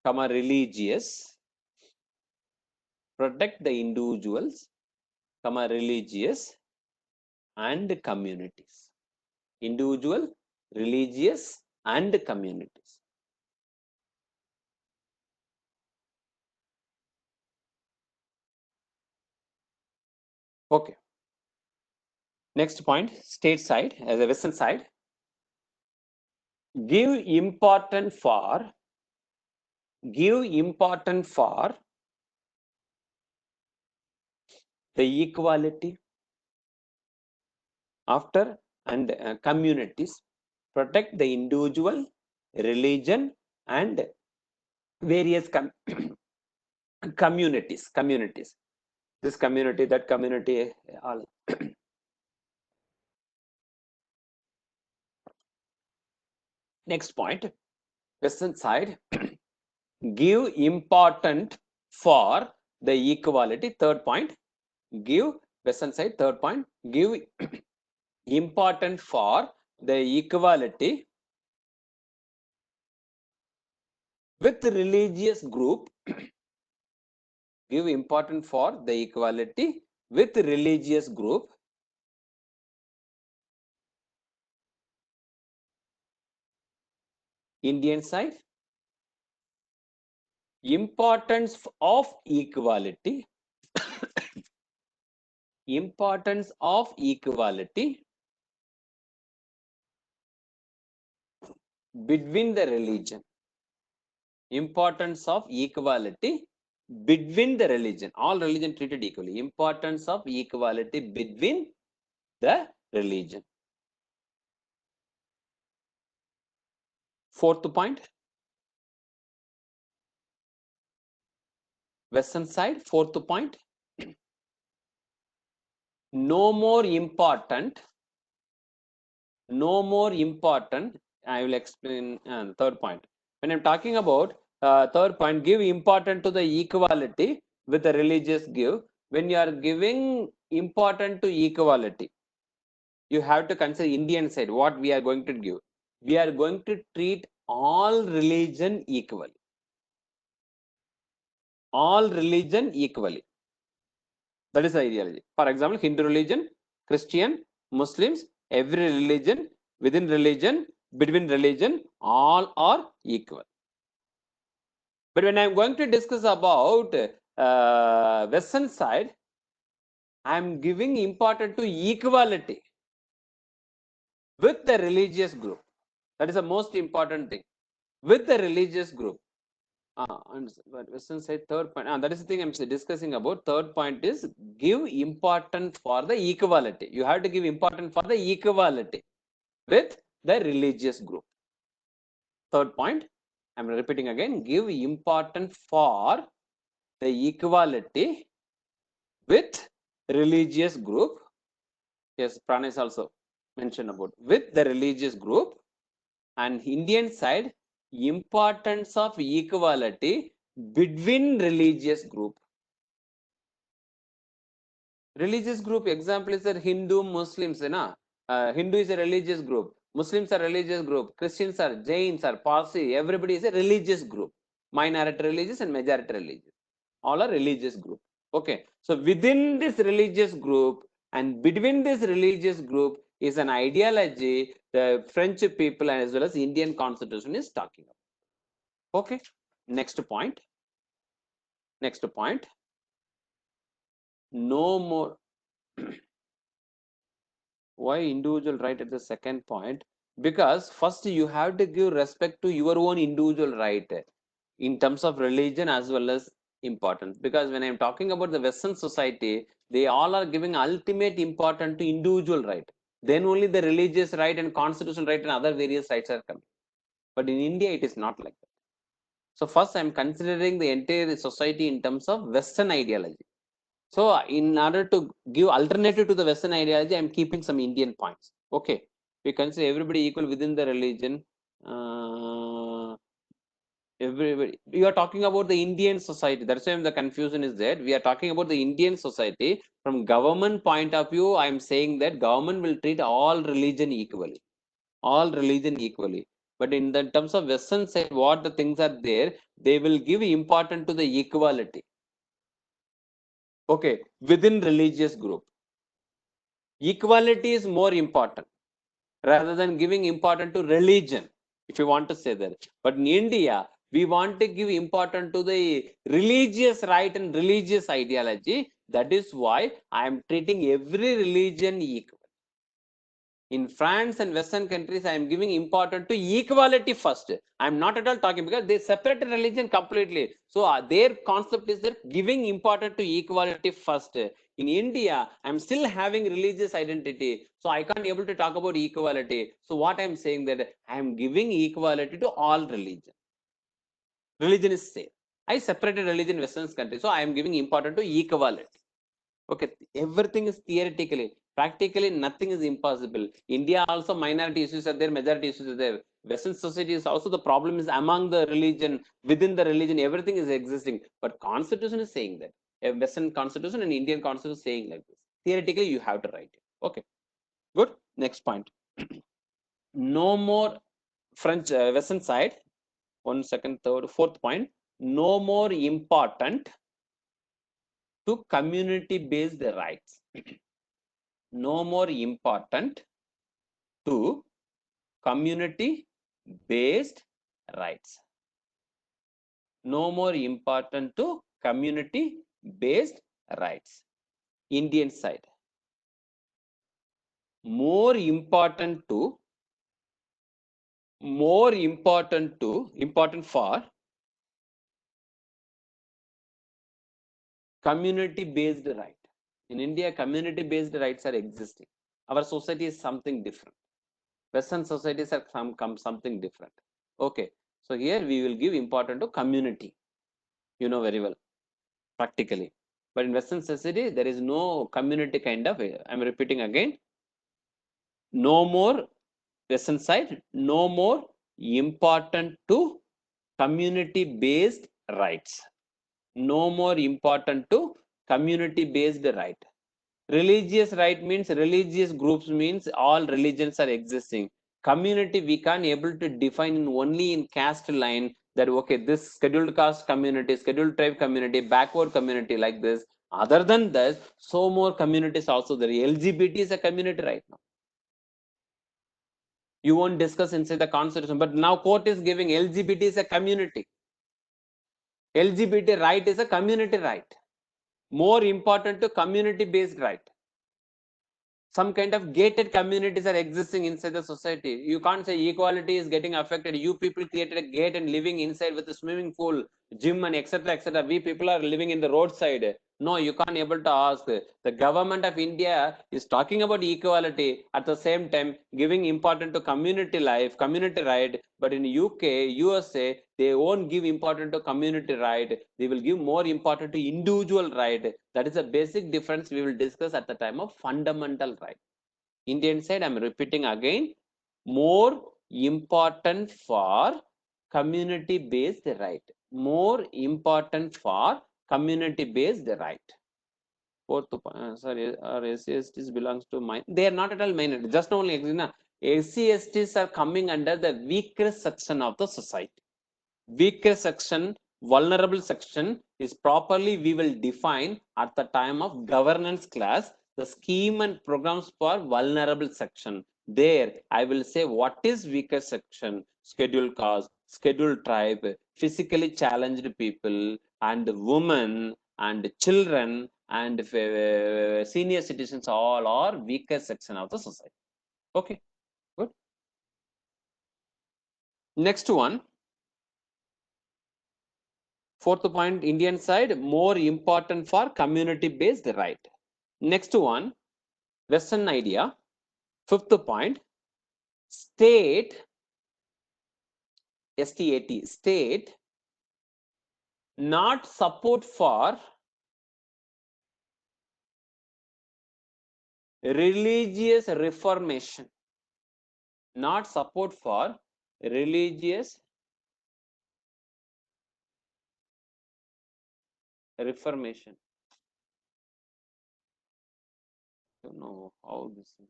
religious. Protect the individuals, religious and communities. Individual, religious and communities. Okay. Next point, state side as a Western side. Give importance for the equality after and communities. Protect the individual, religion and various communities. This community, that community, all. Next point, Western side. Give important for the equality. Third point, give Western side. Third point, give important for the equality with religious group. Give important for the equality with religious group. Indian side. Importance of equality. Importance of equality between the religion. Importance of equality between the religion. All religion treated equally. Importance of equality between the religion. Fourth point. Western side. Fourth point. No more important. No more important. I will explain third point. When I'm talking about third point, give important to the equality with the religious give. When you are giving important to equality, you have to consider Indian side, what we are going to give. We are going to treat all religion equally. All religion equally. That is the ideology. For example, Hindu religion, Christian, Muslims, every religion, within religion, between religion, all are equal. But when I'm going to discuss about Western side, I'm giving important to equality with the religious group. That is the most important thing. With the religious group. And Western side, third point. That is the thing I'm discussing about. Third point is give important for the equality. You have to give important for the equality with the religious group. Third point, I'm repeating again, give important for the equality with religious group. Yes, Prana is also mentioned about with the religious group. And Indian side, importance of equality between religious group. Religious group example is that Hindu, Muslims, Hindu is a religious group, Muslims are religious group, Christians are, Jains are, Parsi, everybody is a religious group, minority religious and majority religious, all are religious group. Okay, so within this religious group and between this religious group is an ideology the French people as well as Indian constitution is talking about. Okay, next point. No more. Why individual right at the second point? Because first you have to give respect to your own individual right in terms of religion as well as importance. Because when I'm talking about the Western society, they all are giving ultimate importance to individual right. Then only the religious right and constitutional right and other various rights are coming. But in India, it is not like that. So first, I'm considering the entire society in terms of Western ideology. So in order to give alternative to the Western ideology, I'm keeping some Indian points. Okay, we consider everybody equal within the religion. Everybody, you are talking about the Indian society. That's why the confusion is there. We are talking about the Indian society from government point of view. I'm saying that government will treat all religion equally, all religion equally. But in the terms of Western side, what the things are there, they will give importance to the equality. Okay, within religious group. Equality is more important rather than giving importance to religion, if you want to say that. But in India, we want to give importance to the religious right and religious ideology. That is why I am treating every religion equal. In France and Western countries, I am giving importance to equality first. I am not at all talking because they separate religion completely. So their concept is that giving importance to equality first. In India, I'm still having religious identity. So I can't able to talk about equality. So what I'm saying that I'm giving equality to all religion. Religion is same. I separated religion in Western countries. So I am giving importance to equality. Okay, everything is theoretically. Practically, nothing is impossible. India also minority issues are there, majority issues are there. Western society is also the problem is among the religion, within the religion, everything is existing. But Constitution is saying that. A Western Constitution and Indian Constitution is saying like this. Theoretically, you have to write it. Okay, good. Next point. No more French Western side. 1 second, third, fourth point. No more important to community-based rights. No more important to community-based rights. No more important to community-based rights. Indian side. More important for community-based right. In India, community-based rights are existing. Our society is something different. Western societies are something different. Okay, so here we will give importance to community. You know very well, practically. But in Western society, there is no community kind of. I'm repeating again. No more Western side. No more important to community-based rights. No more important to community-based right. Religious right means religious groups means all religions are existing. Community we can't able to define in only in caste line that okay, this scheduled caste community, scheduled tribe community, backward community like this. Other than that, so more communities also there. LGBT is a community right now. You won't discuss inside the constitution, but now court is giving LGBT is a community. LGBT right is a community right. More important to community based right. Some kind of gated communities are existing inside the society. You can't say equality is getting affected. You people created a gate and living inside with a swimming pool, gym and etc. etc. We people are living in the roadside. No, you can't able to ask. The government of India is talking about equality at the same time giving importance to community life, community right. But in UK, USA, they won't give importance to community right. They will give more importance to individual right. That is a basic difference we will discuss at the time of fundamental right. Indian side, I'm repeating again, more important for community-based right. More important for community-based right. Fourth, sorry, SC/STs belongs to mine. They are not at all minority. Just only SC/STs are coming under the weaker section of the society. Weaker section, vulnerable section is properly we will define at the time of governance class the scheme and programs for vulnerable section. There I will say what is weaker section, scheduled caste, scheduled tribe, physically challenged people and women and children and senior citizens, all are weaker section of the society. Okay, good. Next one. Fourth point, Indian side, more important for community-based right. Next one, Western idea. Fifth point, state, STAT, state, not support for religious reformation. Not support for religious reformation. I don't know how this is.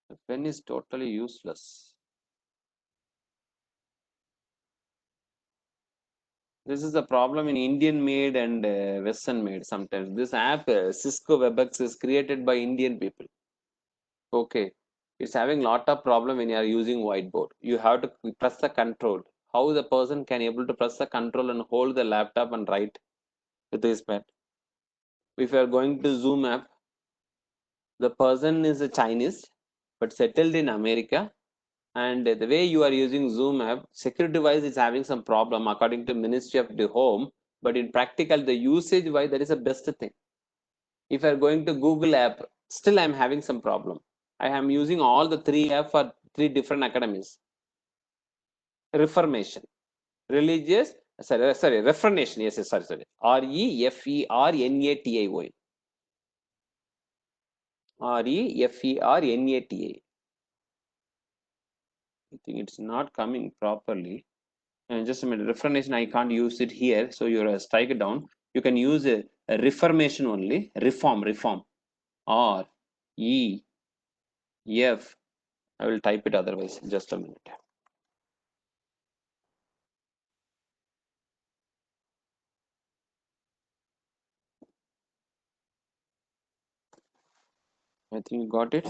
The pen is totally useless. This is the problem in Indian made and Western made sometimes. This app, Cisco WebEx, is created by Indian people. Okay, it's having lot of problem when you are using whiteboard. You have to press the control. How the person can able to press the control and hold the laptop and write with his pen? If you are going to Zoom app, the person is a Chinese but settled in America, and the way you are using Zoom app, security wise, is having some problem according to Ministry of the Home. But in practical, the usage wise, that is the best thing. If you are going to Google app, still I'm having some problem. I am using all the three app for three different academies. Reformation, religious, sorry, reformation. Yes, sorry. REFERNATION. REFERNATA. I think it's not coming properly. And just a minute, reformation, I can't use it here. So you strike it down. You can use a reformation only. Reform. R E F. I will type it otherwise. Just a minute. I think you got it.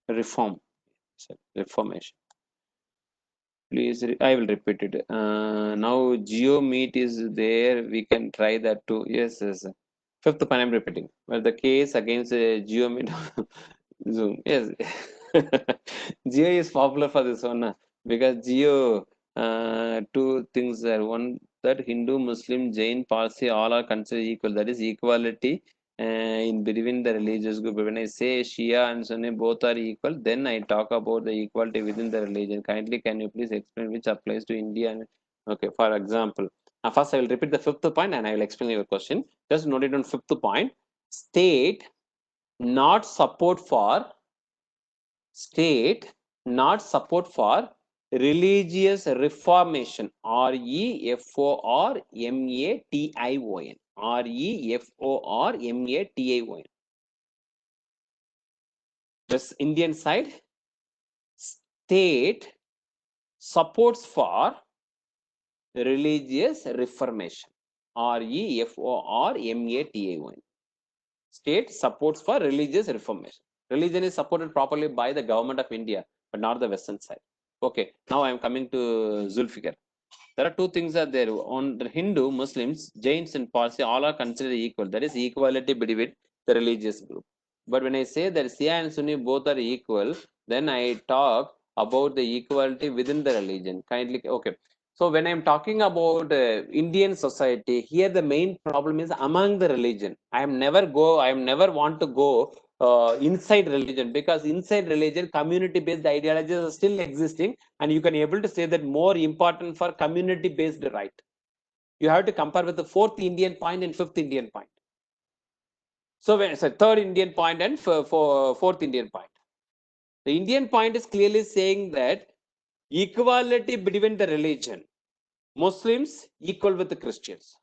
Reform. Reformation. Please, I will repeat it. Now GeoMeet is there. We can try that too. Yes. Fifth point I'm repeating. Where the case against Geomet Zoom. Yes. Geo is popular for this one because Geo, two things there. One, that Hindu, Muslim, Jain, Parsi all are considered equal. That is equality in between the religious group. When I say Shia and Sunni both are equal, then I talk about the equality within the religion. Kindly, can you please explain which applies to India? Okay, for example, first I will repeat the fifth point and I will explain your question. Just note it on fifth point. State not support for religious reformation. REFORMATION. REFORMATION. This Indian side, state supports for religious reformation. REFORMATION. State supports for religious reformation. Religion is supported properly by the government of India, but not the Western side. Okay, now I am coming to Zulfikar. There are two things are there. On the Hindu, Muslims, Jains, and Parsi, all are considered equal. There is equality between the religious group. But when I say that Shia and Sunni both are equal, then I talk about the equality within the religion. Kindly, okay. So when I'm talking about Indian society, here the main problem is among the religion. I am never want to go inside religion, because inside religion, community-based ideologies are still existing, and you can able to say that more important for community-based right. You have to compare with the fourth Indian point and fifth Indian point. So when it's a third Indian point and fourth Indian point, the Indian point is clearly saying that equality between the religion. Muslims equal with the Christians.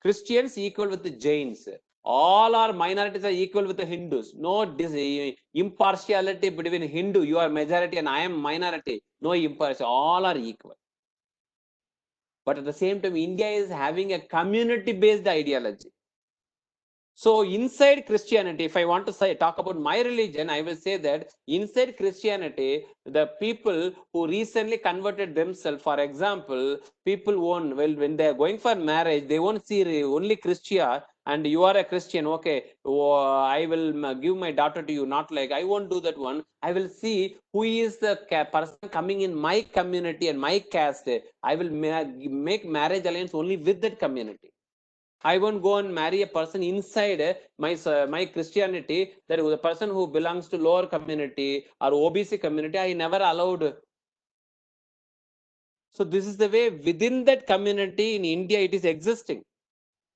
Christians equal with the Jains. All our minorities are equal with the Hindus. No impartiality between Hindu, you are majority and I am minority. No impartiality. All are equal. But at the same time, India is having a community-based ideology. So inside Christianity, if I want to say talk about my religion, I will say that inside Christianity, the people who recently converted themselves, for example, people won't, well, when they are going for marriage, they won't see only Christian and you are a Christian. Okay, I will give my daughter to you. Not like I won't do that one. I will see who is the person coming in my community and my caste. I will make marriage alliance only with that community. I won't go and marry a person inside my Christianity, that the person who belongs to lower community or OBC community, I never allowed. So this is the way within that community in India it is existing.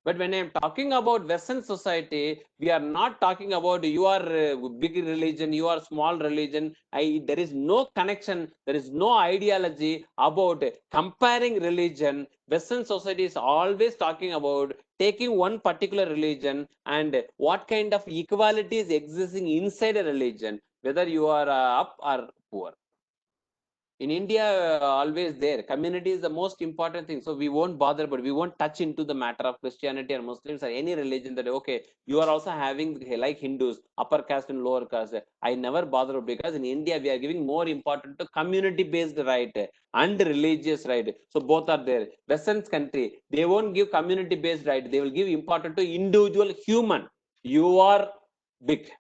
But when I am talking about Western society, we are not talking about you are big religion, you are small religion. There is no connection, there is no ideology about comparing religion. Western society is always talking about taking one particular religion and what kind of equality is existing inside a religion, whether you are up or poor. In India, always there. Community is the most important thing. So we won't bother, but we won't touch into the matter of Christianity or Muslims or any religion that, okay, you are also having like Hindus, upper caste and lower caste. I never bother, because in India, we are giving more important to community-based right and religious right. So both are there. Western country, they won't give community-based right. They will give important to individual human. You are big,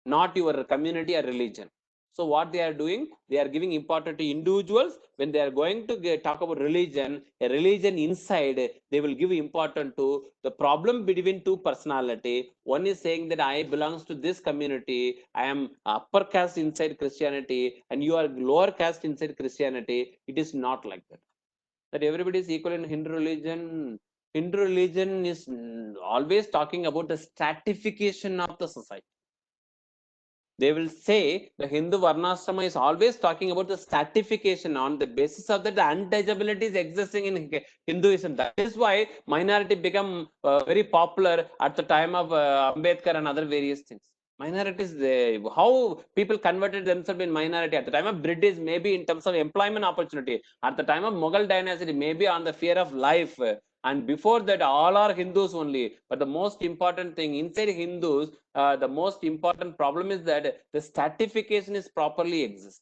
not your community or religion. So what they are doing, they are giving importance to individuals. When they are going to talk about religion, a religion inside, they will give importance to the problem between two personality. One is saying that I belongs to this community, I am upper caste inside Christianity, and you are lower caste inside Christianity. It is not like that. That everybody is equal in Hindu religion. Hindu religion is always talking about the stratification of the society. They will say the Hindu Varnashrama is always talking about the stratification. On the basis of that, the untouchability is existing in Hinduism. That is why minority become very popular at the time of Ambedkar and other various things. Minorities, how people converted themselves in minority at the time of British, maybe in terms of employment opportunity. At the time of Mughal dynasty, maybe on the fear of life. And before that, all are Hindus only. But the most important thing inside Hindus, the most important problem is that the stratification is properly exist.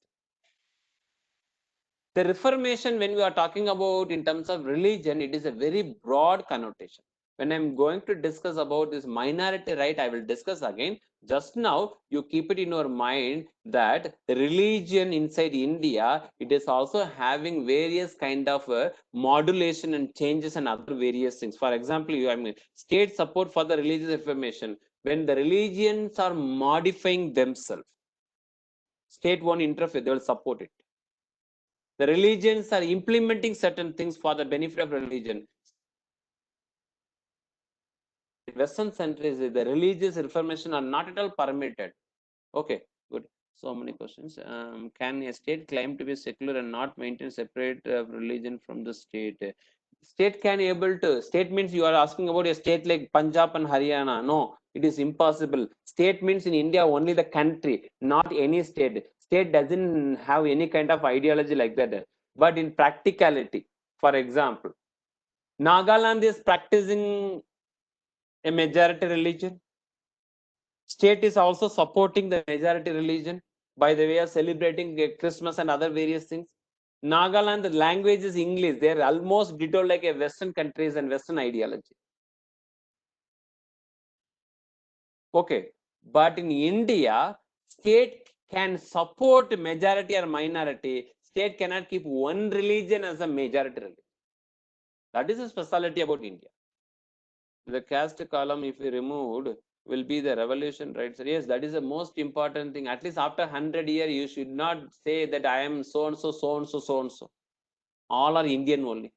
The Reformation, when we are talking about in terms of religion, it is a very broad connotation. When I'm going to discuss about this minority right, I will discuss again. Just now, you keep it in your mind that the religion inside India, it is also having various kind of modulation and changes and other various things. For example, I mean, state support for the religious reformation. When the religions are modifying themselves, state won't interfere, they will support it. The religions are implementing certain things for the benefit of religion. Western countries, the religious reformation are not at all permitted. Okay, good. So many questions. Can a state claim to be secular and not maintain separate religion from the state? State can able to. State means you are asking about a state like Punjab and Haryana. No, it is impossible. State means in India only the country, not any state. State doesn't have any kind of ideology like that. But in practicality, for example, Nagaland is practicing a majority religion. State is also supporting the majority religion by the way of celebrating Christmas and other various things. Nagaland, the language is English. They're almost ditto like a Western countries and Western ideology. Okay, but in India, state can support majority or minority. State cannot keep one religion as a majority religion. That is the specialty about India. The caste column, if we removed, will be the revolution, right? So yes, that is the most important thing. At least after 100 years, you should not say that I am so and so, so and so, so and so. All are Indian only.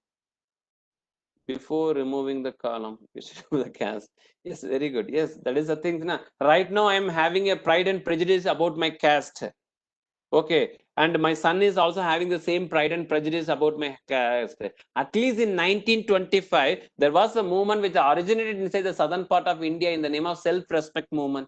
Before removing the column, you should remove the caste. Yes, very good. Yes, that is the thing. Now, right now, I am having a pride and prejudice about my caste. Okay, and my son is also having the same pride and prejudice about my caste. At least in 1925, there was a movement which originated inside the southern part of India in the name of self-respect movement.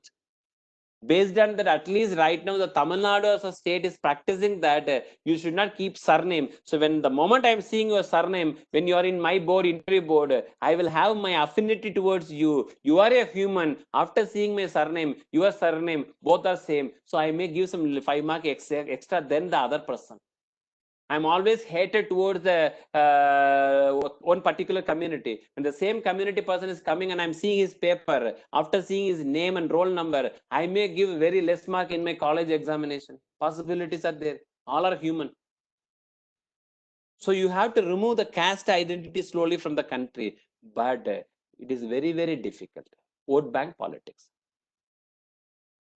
Based on that, at least right now, the Tamil Nadu as a state is practicing that you should not keep surname. So when the moment I'm seeing your surname, when you are in my board, interview board, I will have my affinity towards you. You are a human. After seeing my surname, your surname, both are same. So I may give some 5 mark extra than the other person. I'm always hated towards the one particular community. When the same community person is coming and I'm seeing his paper, after seeing his name and roll number, I may give very less mark in my college examination. Possibilities are there. All are human. So you have to remove the caste identity slowly from the country, but it is very, very difficult. Vote bank politics.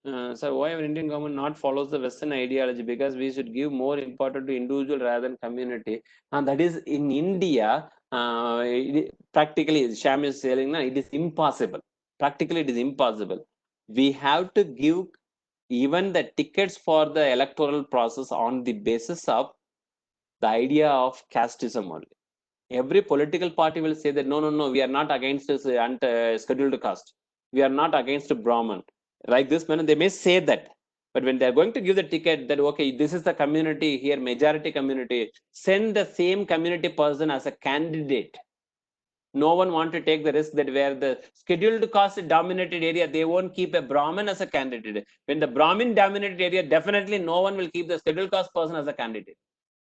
So why our Indian government not follows the Western ideology? Because we should give more importance to individual rather than community. And that is in India, practically, Sham is saying, no, it is impossible. Practically, it is impossible. We have to give even the tickets for the electoral process on the basis of the idea of casteism only. Every political party will say that no, we are not against this scheduled caste. We are not against Brahman. Like this man, they may say that, but when they are going to give the ticket, that okay, this is the community here, majority community, send the same community person as a candidate. No one want to take the risk that where the scheduled caste dominated area, they won't keep a Brahmin as a candidate. When the Brahmin dominated area, definitely no one will keep the scheduled caste person as a candidate,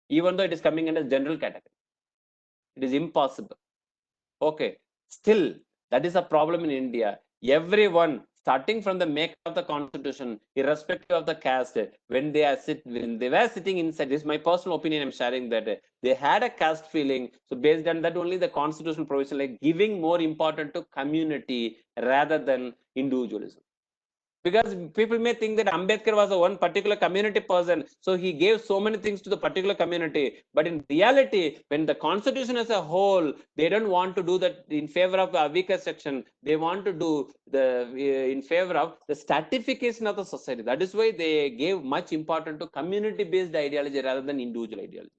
even though it is coming under general category. It is impossible. Okay, still that is a problem in India. Everyone, starting from the make of the constitution, irrespective of the caste, when they were sitting inside, this is my personal opinion, I'm sharing that they had a caste feeling. So based on that, only the constitutional provision, like giving more important to community rather than individualism. Because people may think that Ambedkar was a one particular community person, so he gave so many things to the particular community. But in reality, when the constitution as a whole, they don't want to do that in favor of the weaker section. They want to do the in favor of the stratification of the society. That is why they gave much importance to community-based ideology rather than individual ideology.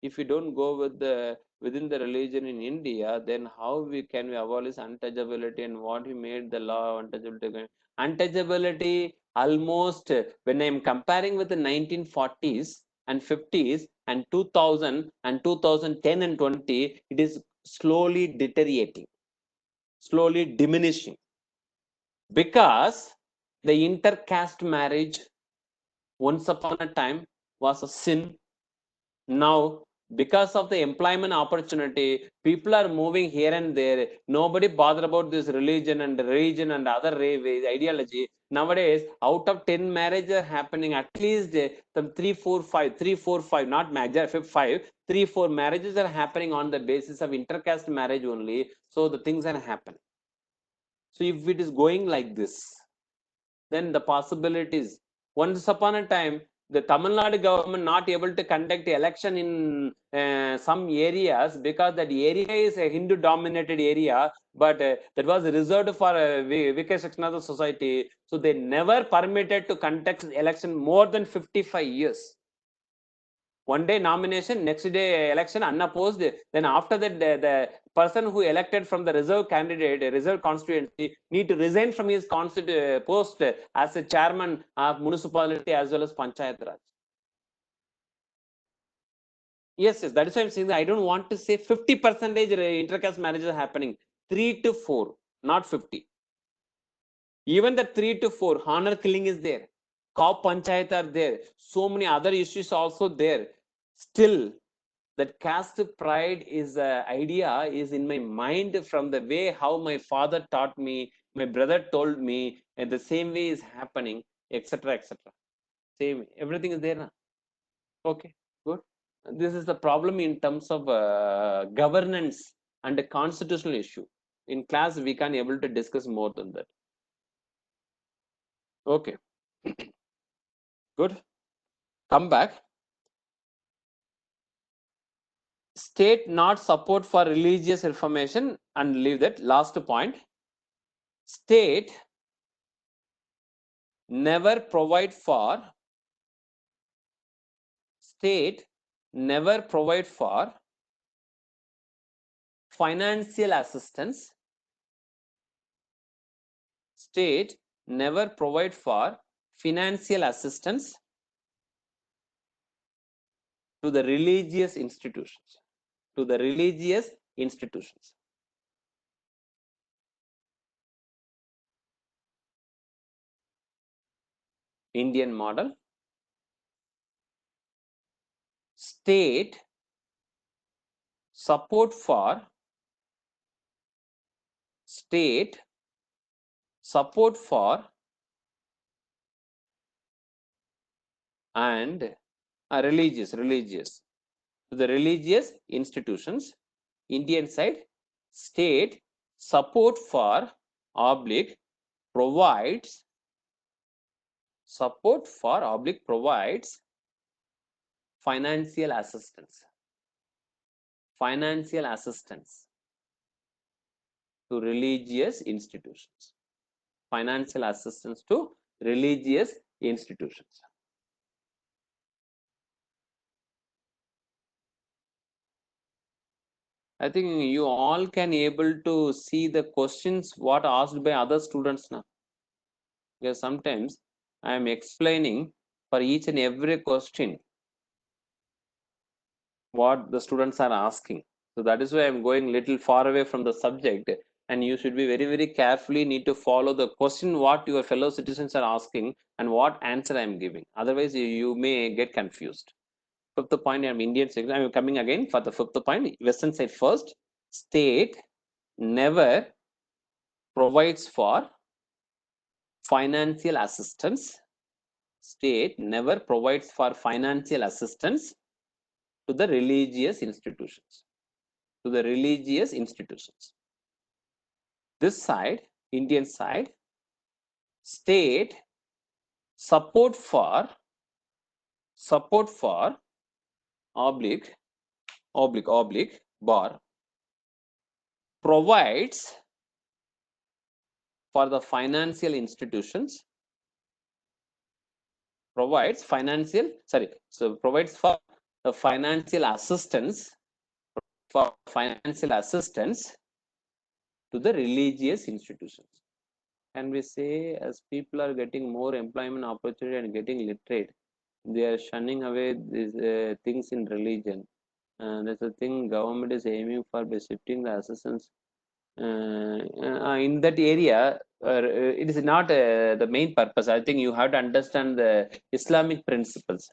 If we don't go with the within the religion in India, then how can we abolish untouchability and what we made the law of untouchability? Untouchability almost when I'm comparing with the 1940s and 50s and 2000 and 2010 and 20, it is slowly deteriorating, slowly diminishing because the intercaste marriage once upon a time was a sin. Now because of the employment opportunity, people are moving here and there. Nobody bother about this religion and other ideology. Nowadays, out of 10 marriages are happening, at least some 3, 4, 5, not major, 5, 3, 4 marriages are happening on the basis of intercaste marriage only. So the things are happening. So if it is going like this, then the possibilities. Once upon a time, the Tamil Nadu government not able to conduct election in some areas because that area is a Hindu dominated area, but that was reserved for Vikesh Sakshanath society. So they never permitted to conduct election more than 55 years. One day nomination, next day election unopposed. Then after that, the person who elected from the reserve candidate, reserve constituency, need to resign from his post as a chairman of municipality as well as Panchayat Raj. Yes, that is why I'm saying that I don't want to say 50% intercaste marriages are happening. 3 to 4, not 50. Even the 3 to 4, honor killing is there. Cow panchayat are there. So many other issues also there. Still, that caste pride is idea is in my mind from the way how my father taught me, my brother told me, and the same way is happening, etc., etc. Same, everything is there now. Okay, good. This is the problem in terms of governance and the constitutional issue. In class, we can able to discuss more than that. Okay, good. Come back. State not support for religious reformation and leave that last point. State never provide for financial assistance. State never provide for financial assistance to the religious institutions. Indian model. State support for and religious to the religious institutions. Indian side, state support for provides financial assistance to religious institutions. Financial assistance to religious institutions. I think you all can able to see the questions what asked by other students now. Because sometimes I am explaining for each and every question what the students are asking. So that is why I'm going little far away from the subject, and you should be very, very carefully need to follow the question what your fellow citizens are asking and what answer I'm giving. Otherwise, you may get confused. Fifth point, I'm Indian section. I'm coming again for the fifth point. Western side first. State never provides for financial assistance. State never provides for financial assistance to the religious institutions. This side, Indian side, state support for oblique bar provides for the financial institutions, provides for the financial assistance to the religious institutions. Can we say as people are getting more employment opportunity and getting literate, they are shunning away these things in religion? That's the thing government is aiming for by shifting the assistance in that area. It is not the main purpose. I think you have to understand the Islamic principles.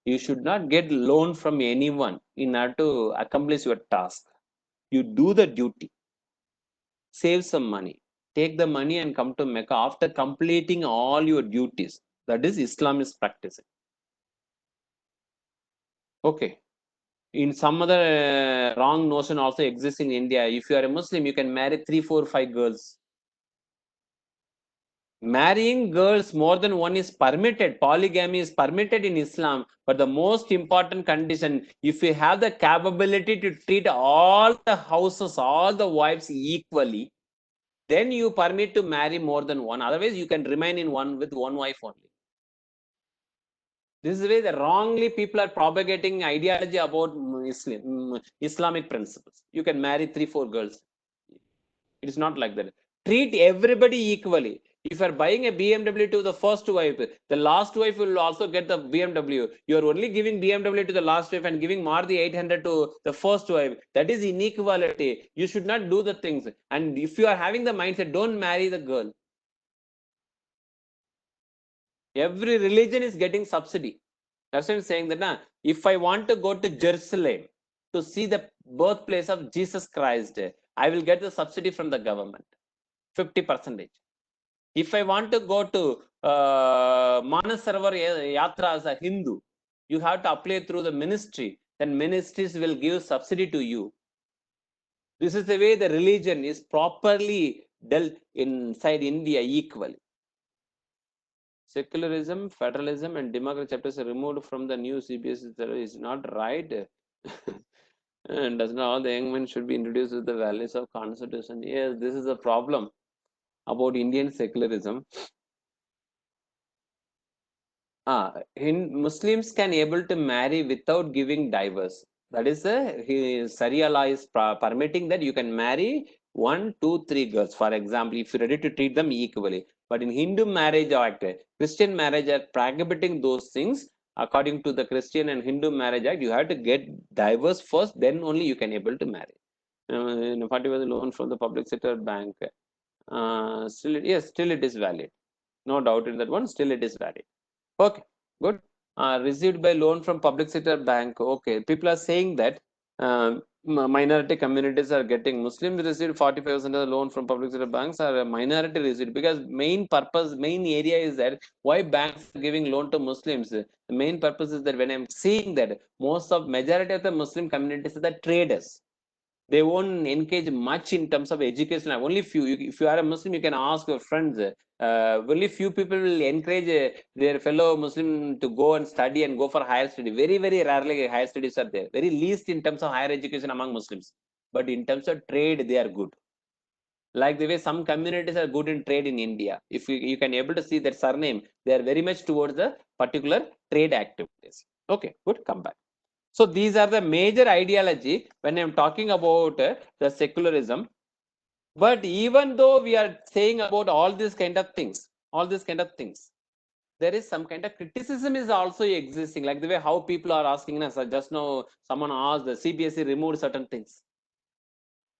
You should not get loan from anyone in order to accomplish your task. You do the duty, save some money, take the money and come to Mecca after completing all your duties. That is Islam is practicing. Okay. In some other wrong notion also exists in India. If you are a Muslim, you can marry 3, 4, 5 girls. Marrying girls more than one is permitted. Polygamy is permitted in Islam. But the most important condition, if you have the capability to treat all the houses, all the wives equally, then you permit to marry more than one. Otherwise, you can remain in one with one wife only. This is the way the wrongly people are propagating ideology about Islamic principles. You can marry 3, 4 girls. It is not like that. Treat everybody equally. If you are buying a BMW to the first wife, the last wife will also get the BMW. You are only giving BMW to the last wife and giving Maruti 800 to the first wife. That is inequality. You should not do the things. And if you are having the mindset, don't marry the girl. Every religion is getting subsidy. That's why I'm saying that if I want to go to Jerusalem to see the birthplace of Jesus Christ, I will get the subsidy from the government, 50%. If I want to go to Manasarovar Yatra as a Hindu, you have to apply through the ministry. Then ministries will give subsidy to you. This is the way the religion is properly dealt inside India equally. Secularism, federalism, and democracy chapters are removed from the new CBS is not right. And does not all the young men should be introduced with the values of constitution? Yes, this is a problem about Indian secularism. Muslims can able to marry without giving divorce. That is Sharia law is permitting that you can marry 1, 2, 3 girls. For example, if you're ready to treat them equally. But in Hindu Marriage Act, Christian Marriage Act prohibiting those things. According to the Christian and Hindu Marriage Act, you have to get divorce first, then only you can able to marry. 40 was a loan from the public sector bank. Still it is valid. No doubt in that one. Still it is valid. Okay, good. Received by loan from public sector bank. Okay, people are saying that minority communities are getting. Muslims received 45% of the loan from public sector banks are a minority received because main area is that why banks are giving loan to Muslims. The main purpose is that when I'm seeing that majority of the Muslim communities are the traders. They won't engage much in terms of education. Only few. If you are a Muslim, you can ask your friends. Only few people will encourage their fellow Muslim to go and study and go for higher study. Very, very rarely higher studies are there. Very least in terms of higher education among Muslims. But in terms of trade, they are good. Like the way some communities are good in trade in India. If you can able to see that surname, they are very much towards the particular trade activities. Okay, good. Come back. So these are the major ideology when I'm talking about the secularism. But even though we are saying about all these kind of things, there is some kind of criticism is also existing. Like the way how people are asking us. Just now, someone asked the CBSE removed certain things.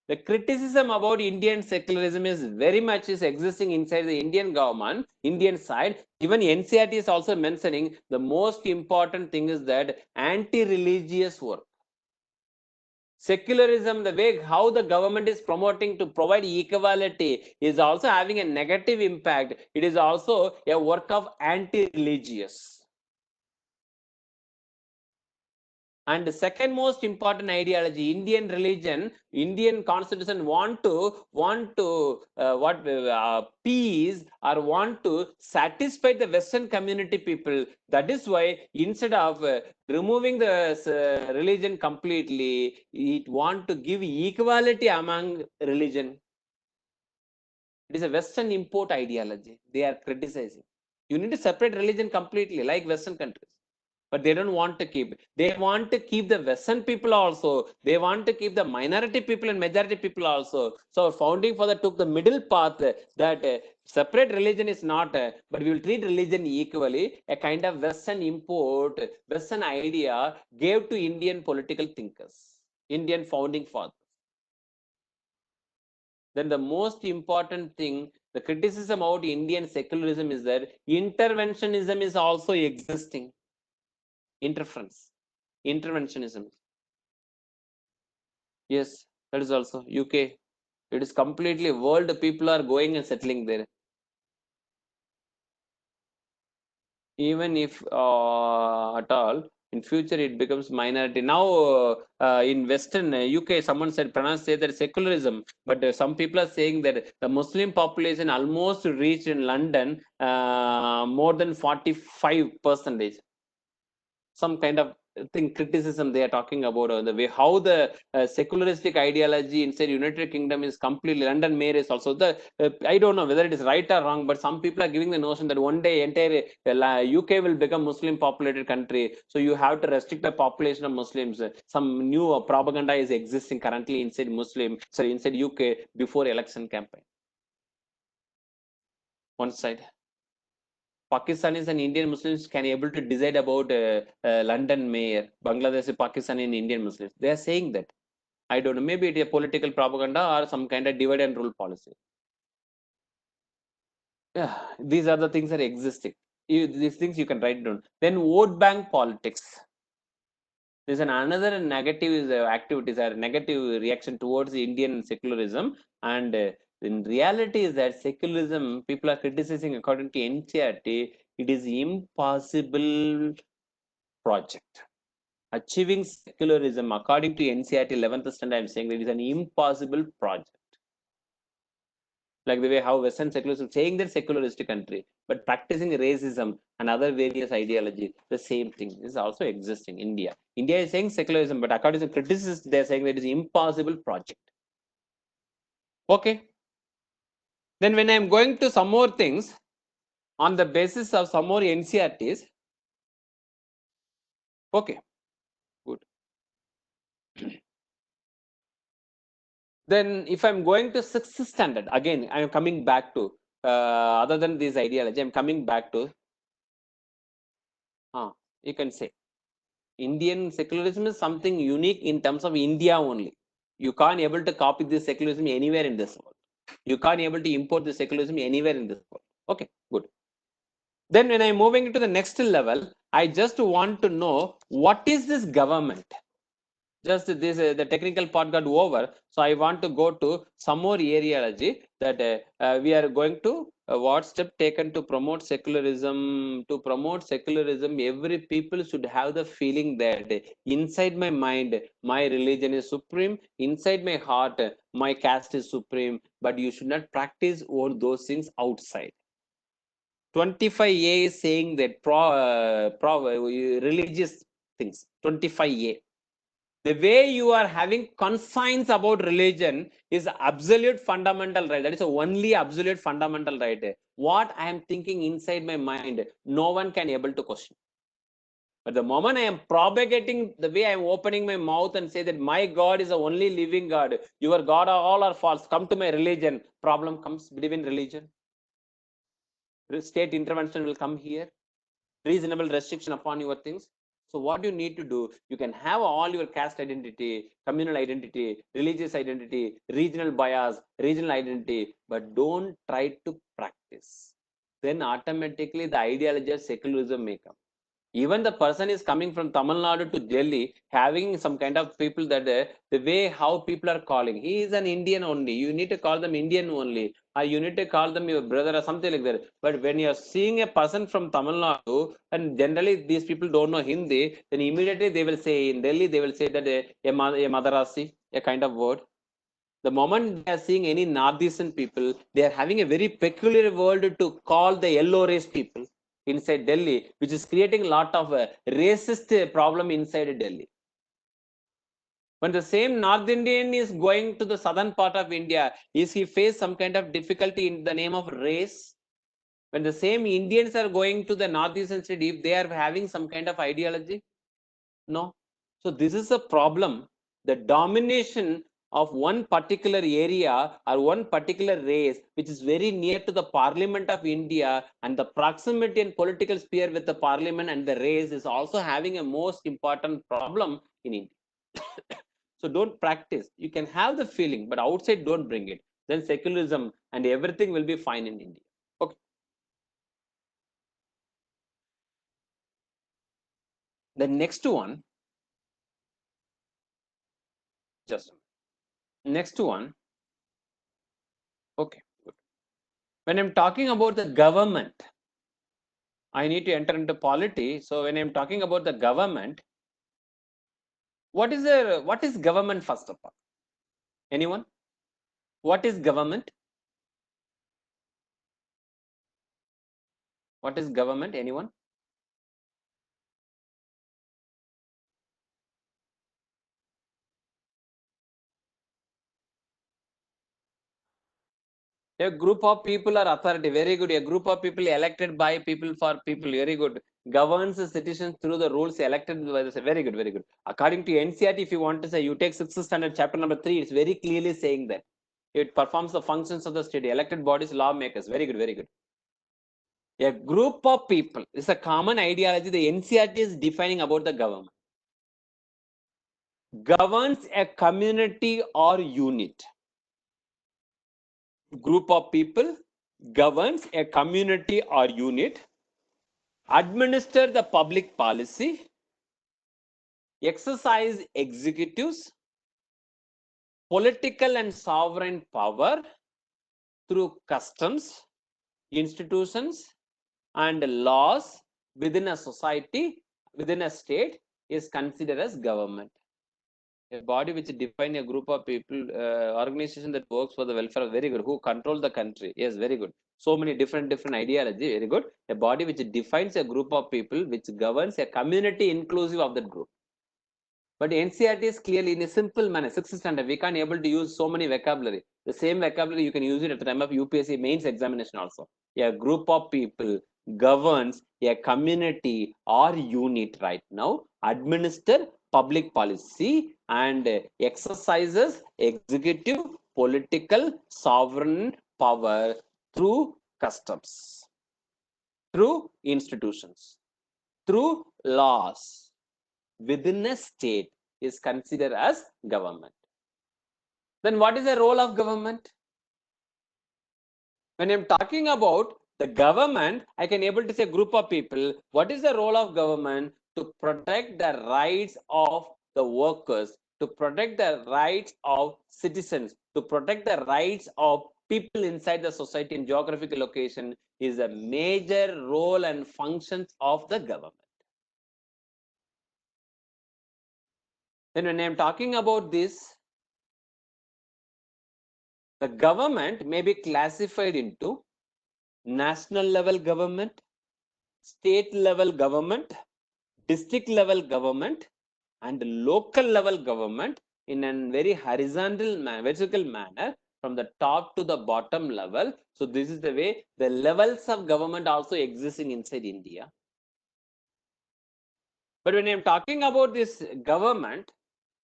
The criticism about Indian secularism is very much is existing inside the Indian government, Indian side. Even NCRT is also mentioning the most important thing is that anti-religious work. Secularism, the way how the government is promoting to provide equality is also having a negative impact. It is also a work of anti-religious. And the second most important ideology, Indian religion, Indian constitution want to peace or want to satisfy the Western community people. That is why instead of removing the religion completely, it want to give equality among religion. It is a Western import ideology. They are criticizing. You need to separate religion completely, like Western countries. But they don't want to keep. They want to keep the Western people also. They want to keep the minority people and majority people also. So our founding father took the middle path that separate religion is not, but we will treat religion equally. A kind of Western import, Western idea gave to Indian political thinkers, Indian founding fathers. Then the most important thing, the criticism about Indian secularism is that interventionism is also existing. interference, interventionism. Yes, that is also UK. It is completely world. People are going and settling there. Even if at all in future it becomes minority. Now in Western UK, someone said, Pranas said that secularism, but some people are saying that the Muslim population almost reached in London more than 45%. Some kind of thing criticism they are talking about the way how the secularistic ideology inside United Kingdom is completely. London mayor is also the I don't know whether it is right or wrong, but some people are giving the notion that one day entire UK will become Muslim populated country, so you have to restrict the population of Muslims. Some new propaganda is existing currently inside inside UK before election campaign. One side. Pakistanis and Indian Muslims can able to decide about London mayor, Bangladeshi, Pakistani and Indian Muslims. They are saying that. I don't know. Maybe it is a political propaganda or some kind of divide and rule policy. Yeah, these are the things that are existing. These things you can write down. Then vote bank politics. There's another negative activities or negative reaction towards Indian secularism, and in reality is that secularism people are criticizing according to NCERT. It is impossible project. Achieving secularism according to NCERT 11th standard, I'm saying that it is an impossible project. Like the way how Western secularism saying they're secularistic country, but practicing racism and other various ideologies, the same thing is also existing in India. India is saying secularism, but according to critics, they're saying that it is impossible project. Okay. Then when I'm going to some more things on the basis of some more NCERTs, okay, good. Then if I'm going to 6th standard, again, I'm coming back to, other than this ideology, I'm coming back to, you can say, Indian secularism is something unique in terms of India only. You can't able to copy this secularism anywhere in this world. You can't able to import the secularism anywhere in this world. Okay, good. Then when I'm moving into the next level, I just want to know what is this government? Just this the technical part got over, so I want to go to some more areology that we are going to what step taken to promote secularism. To promote secularism, every people should have the feeling that inside my mind my religion is supreme, inside my heart my caste is supreme, but you should not practice all those things outside. 25A is saying that religious things. 25A, the way you are having conscience about religion is absolute fundamental right. That is the only absolute fundamental right. What I am thinking inside my mind, no one can able to question. But the moment I am propagating, the way I am opening my mouth and say that my God is the only living God, your God are all are false, come to my religion, problem comes between religion. State intervention will come here, reasonable restriction upon your things. So what you need to do, you can have all your caste identity, communal identity, religious identity, regional bias, regional identity, but don't try to practice. Then automatically the ideology of secularism may come. Even the person is coming from Tamil Nadu to Delhi, having some kind of people that the way how people are calling, he is an Indian only. You need to call them Indian only, or you need to call them your brother or something like that. But when you are seeing a person from Tamil Nadu, and generally these people don't know Hindi, then immediately they will say in Delhi, they will say that a Madarasi, a kind of word. The moment they are seeing any Northeastern people, they are having a very peculiar word to call the yellow race people inside Delhi, which is creating a lot of racist problem inside Delhi. When the same North Indian is going to the southern part of India, is he face some kind of difficulty in the name of race? When the same Indians are going to the Northeastern state, if they are having some kind of ideology? No. So this is a problem. The domination of one particular area or one particular race, which is very near to the Parliament of India, and the proximity and political sphere with the Parliament and the race is also having a most important problem in India. So don't practice. You can have the feeling, but outside don't bring it. Then secularism and everything will be fine in India. Okay. The next one, just next one. Okay, good. When I'm talking about the government, I need to enter into polity. So when I'm talking about the government, what is government first of all? Anyone? What is government? What is government? Anyone? A group of people or authority. Very good. A group of people elected by people for people. Very good. Governs the citizens through the rules elected by the. Very good. Very good. According to NCERT, if you want to say, you take 6th standard chapter number 3, it's very clearly saying that it performs the functions of the state. Elected bodies, lawmakers. Very good. Very good. A group of people is a common ideology the NCERT is defining about the government. Governs a community or unit. Group of people governs a community or unit, administer the public policy, exercise executives, political and sovereign power through customs, institutions, and laws within a society, within a state, is considered as government. A body which define a group of people, organization that works for the welfare, very good, who control the country. Yes, very good. So many different ideology, very good. A body which defines a group of people, which governs a community inclusive of that group. But NCERT is clearly in a simple manner, 6th standard, we can't able to use so many vocabulary. The same vocabulary you can use it at the time of UPSC mains examination also. A group of people governs a community or unit right now, administer public policy and exercises executive, political, sovereign power through customs, through institutions, through laws within a state is considered as government. Then what is the role of government? When I'm talking about the government, I can able to say group of people. What is the role of government? To protect the rights of the workers, to protect the rights of citizens, to protect the rights of people inside the society and geographical location is a major role and functions of the government. Then when I'm talking about this, the government may be classified into national level government, state level government, district level government, and local level government in a very horizontal vertical manner from the top to the bottom level. So this is the way the levels of government also existing inside India. But when I'm talking about this government,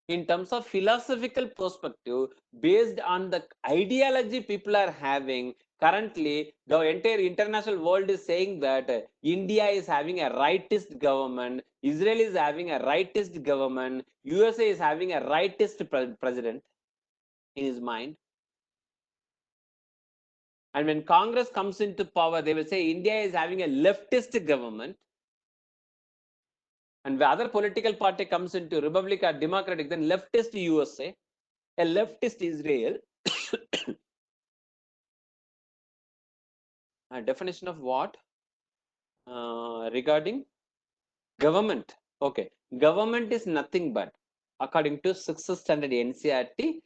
in terms of philosophical perspective, based on the ideology people are having, currently the entire international world is saying that India is having a rightist government, Israel is having a rightist government, USA is having a rightist president in his mind. And when Congress comes into power, they will say India is having a leftist government. And the other political party comes into Republic or Democratic, then leftist USA, a leftist Israel. A definition of what? Regarding government. Okay, government is nothing but, according to 6th standard NCERT,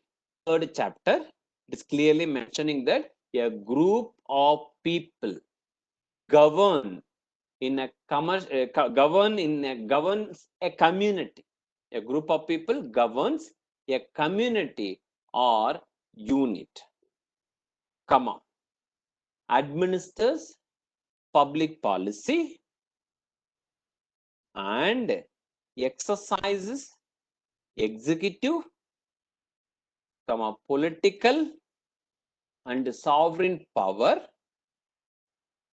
3rd chapter, it is clearly mentioning that a group of people govern in a governs a community. A group of people governs a community or unit, comma, administers public policy and exercises executive, comma, political and sovereign power,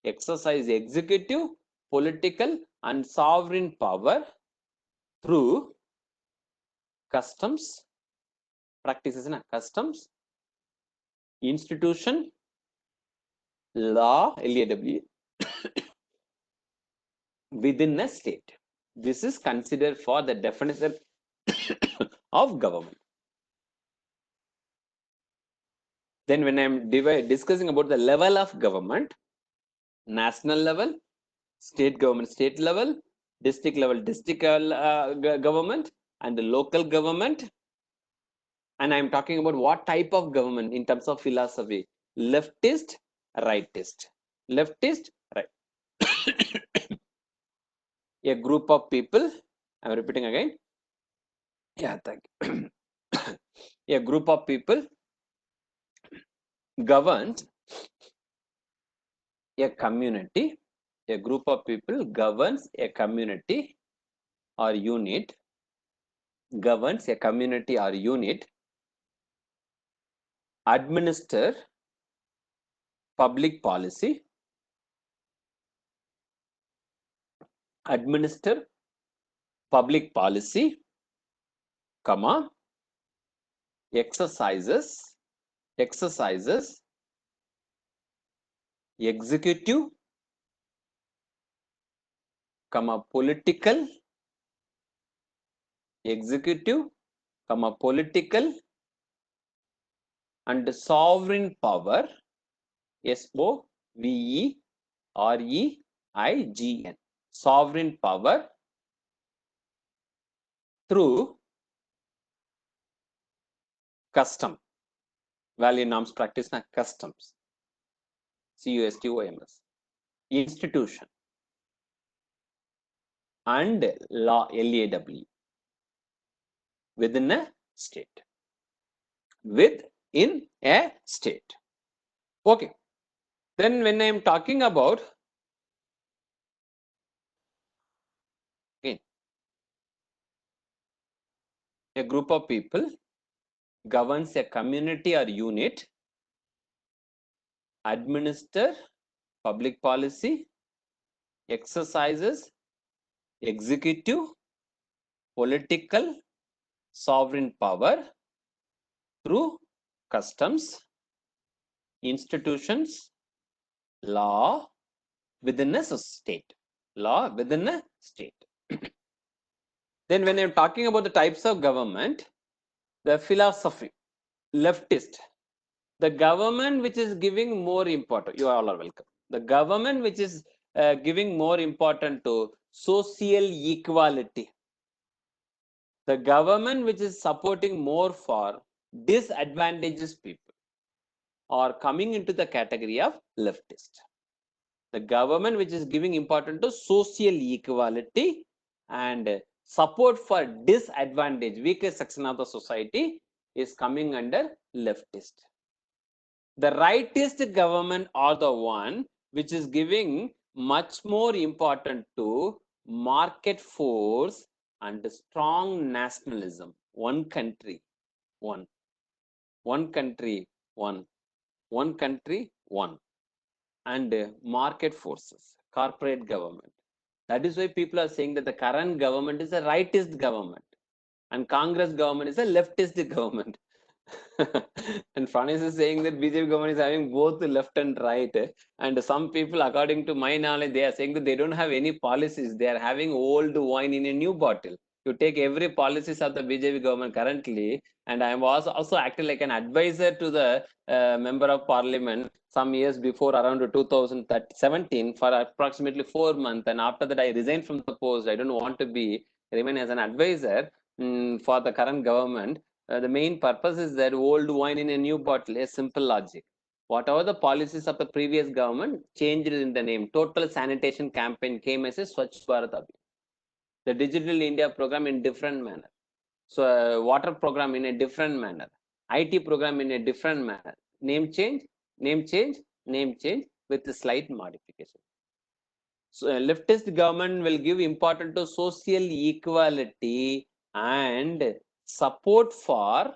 exercise executive, political and sovereign power through customs, practices, customs, institution, law, LAW, within a state. This is considered for the definition of government. Then when I'm discussing about the level of government, national level, state government, state level, district level, district government, and the local government. And I'm talking about what type of government in terms of philosophy: leftist, rightist, leftist, right. A group of people, I'm repeating again. Yeah, thank you. A group of people governs a community. A group of people governs a community or unit, governs a community or unit, administer public policy, administer public policy, comma, exercises executive, comma, political, executive, comma, political and sovereign power, SOVEREIGN, sovereign power through custom, value norms practice na customs, CUSTOMS, institution and law, LAW, within a state, within a state. Okay, then when I am talking about again a group of people governs a community or unit, administer public policy, exercises executive, political, sovereign power through customs, institutions, law within a state, law within a state. Then when I'm talking about the types of government, the philosophy, leftist, the government which is giving more important, you all are welcome, the government which is giving more important to social equality, the government which is supporting more for disadvantaged people are coming into the category of leftist. The government which is giving importance to social equality and support for disadvantaged, weaker section of the society is coming under leftist. The rightist government are the one which is giving much more important to market force and strong nationalism. One country, one country, one country, one, and market forces, corporate government. That is why people are saying that the current government is a rightist government and Congress government is a leftist government. And Franis is saying that BJP government is having both left and right. And some people, according to my knowledge, they are saying that they don't have any policies. They are having old wine in a new bottle. You take every policies of the BJP government currently, and I was also acting like an advisor to the member of parliament some years before, around 2017, for approximately 4 months. And after that, I resigned from the post. I don't want to remain as an advisor for the current government. The main purpose is that old wine in a new bottle, a simple logic. Whatever the policies of the previous government, changed in the name. Total sanitation campaign came as a Swachh Bharat Abhiyan. The Digital India program in different manner. So water program in a different manner. IT program in a different manner. Name change, name change, name change with a slight modification. So leftist government will give importance to social equality and support for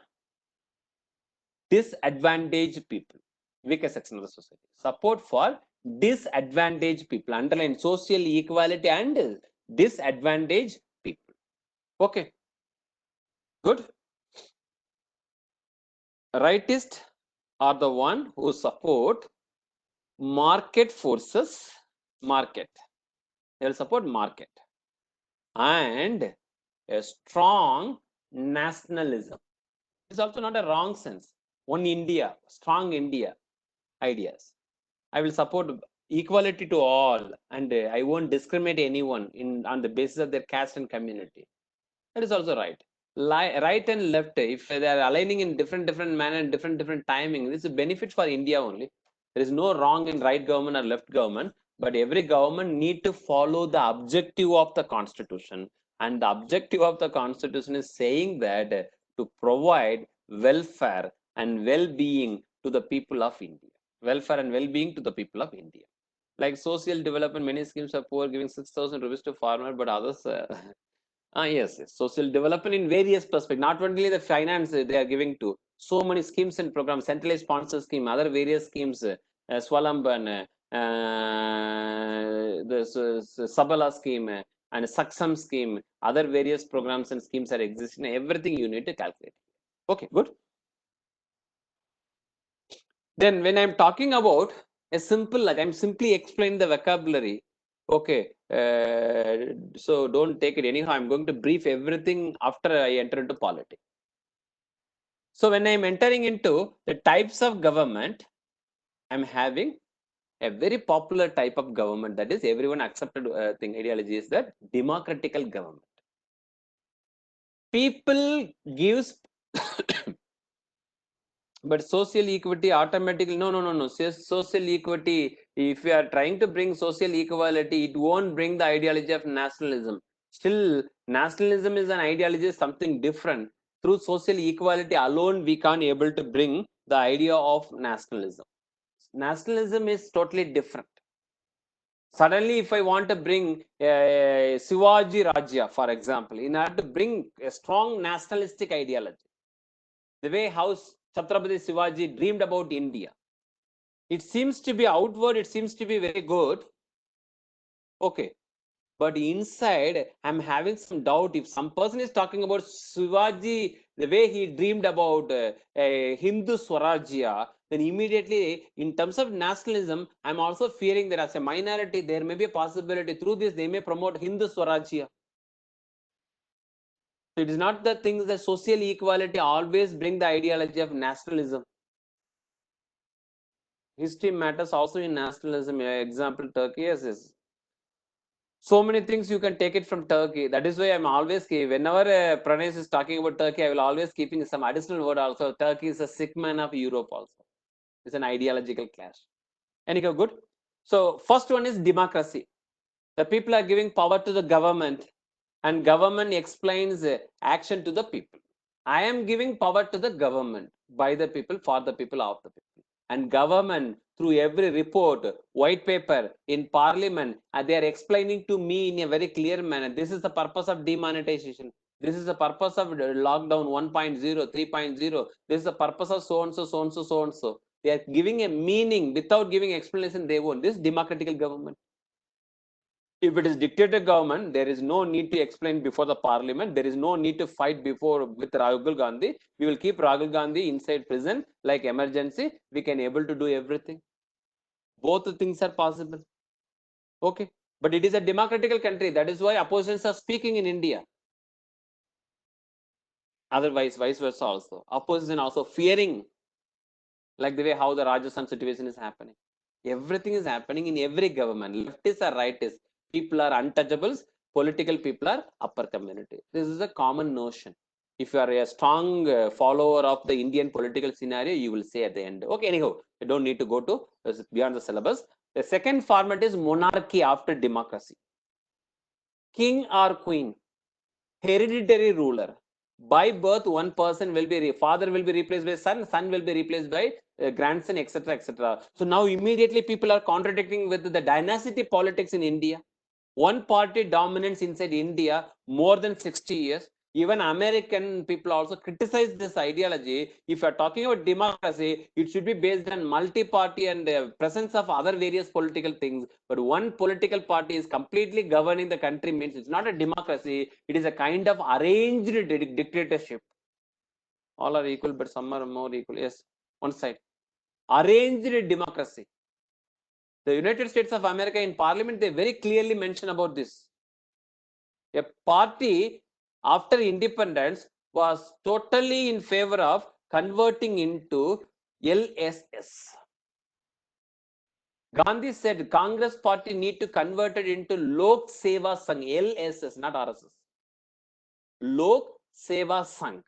disadvantaged people, weaker section of the society. Support for disadvantaged people. Underline social equality and disadvantaged people. Okay, good. Rightists are the one who support market forces. Market. They will support market. and a strong nationalism. It's also not a wrong sense. One India, strong India ideas. I will support equality to all, and I won't discriminate anyone on the basis of their caste and community. That is also right. Right and left, if they are aligning in different manner and different timing, this is a benefit for India only. There is no wrong in right government or left government, but every government need to follow the objective of the constitution, and the objective of the constitution is saying that to provide welfare and well-being to the people of India. Welfare and well-being to the people of India. Like social development, many schemes are poor, giving 6,000 rupees to farmer, but others yes. Social development in various perspectives, not only the finance they are giving to, so many schemes and programs, centralized sponsor scheme, other various schemes, Swalamban, the Sabala scheme, and Saksam scheme, other various programs and schemes are existing. Everything you need to calculate. Okay, good. Then when I'm talking about a simple, like I'm simply explaining the vocabulary. Okay, so don't take it anyhow. I'm going to brief everything after I enter into politics. So when I'm entering into the types of government, I'm having a very popular type of government, that is everyone accepted thing ideology, is that democratical government. People gives but social equity automatically, no. Social equity, if we are trying to bring social equality, it won't bring the ideology of nationalism. Still, nationalism is an ideology, something different. Through social equality alone, we can't able to bring the idea of nationalism. Nationalism is totally different. Suddenly, if I want to bring Shivaji Rajya, for example, in order to bring a strong nationalistic ideology, the way how Chhatrapati Shivaji dreamed about India, it seems to be outward, it seems to be very good. Okay. But inside, I'm having some doubt. If some person is talking about Shivaji, the way he dreamed about Hindu Swarajya, then immediately, in terms of nationalism, I'm also fearing that as a minority, there may be a possibility through this, they may promote Hindu Swarajya. So it is not the things that social equality always bring the ideology of nationalism. History matters also in nationalism. Example, Turkey, yes. So many things you can take it from Turkey. That is why I'm always, whenever Pranesh is talking about Turkey, I will always keeping some additional word also. Turkey is a sick man of Europe also. It's an ideological clash. Anyhow, good. So first one is democracy. The people are giving power to the government, and government explains action to the people. I am giving power to the government, by the people, for the people, of the people. And government, through every report, white paper, in parliament, they are explaining to me in a very clear manner. This is the purpose of demonetization. This is the purpose of lockdown 1.0, 3.0. This is the purpose of so and so, so and so, so and so. They are giving a meaning without giving explanation. They won't. This democratical government. If it is dictator government, there is no need to explain before the parliament. There is no need to fight before with Rahul Gandhi. We will keep Rahul Gandhi inside prison like emergency. We can able to do everything. Both things are possible. Okay. But it is a democratical country. That is why oppositions are speaking in India. Otherwise, vice versa also. Opposition also fearing, like the way how the Rajasthan situation is happening. Everything is happening in every government. Leftists or rightists. People are untouchables. Political people are upper community. This is a common notion. If you are a strong follower of the Indian political scenario, you will say at the end. Okay, anyhow, you don't need to go to beyond the syllabus. The second format is monarchy after democracy. King or queen, hereditary ruler. By birth, one person will be, father will be replaced by son will be replaced by grandson, etc., etc. So now immediately people are contradicting with the dynasty politics in India. One party dominance inside India more than 60 years. Even American people also criticize this ideology. If you are talking about democracy, it should be based on multi-party and presence of other various political things. But one political party is completely governing the country means it's not a democracy. It is a kind of arranged dictatorship. All are equal, but some are more equal. Yes, one side. Arranged democracy. The United States of America in Parliament, they very clearly mention about this. A party after independence was totally in favor of converting into LSS. Gandhi said Congress party need to convert it into Lok Seva Sangh, LSS, not RSS. Lok Seva Sangh.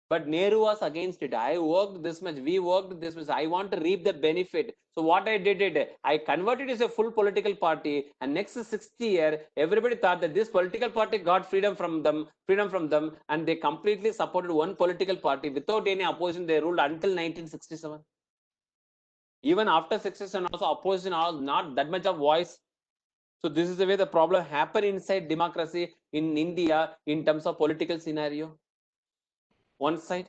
But Nehru was against it. I worked this much, we worked this much. I want to reap the benefit. So what I did, I converted it as a full political party. And next 60 year, everybody thought that this political party got freedom from them, and they completely supported one political party without any opposition. They ruled until 1967. Even after 67, also opposition was not that much of voice. So this is the way the problem happened inside democracy in India in terms of political scenario. One side.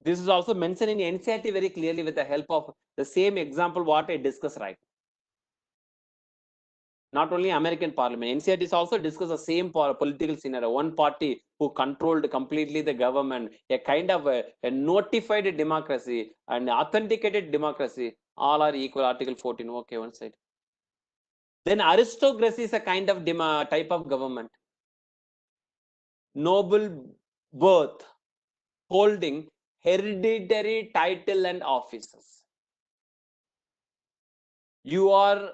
This is also mentioned in NCERT very clearly with the help of the same example what I discussed right. Not only American Parliament, NCERT is also discussed the same political scenario. One party who controlled completely the government, a kind of a notified democracy and authenticated democracy, all are equal. Article 14. Okay, one side. Then aristocracy is a kind of type of government. Noble birth, holding hereditary title and offices. You are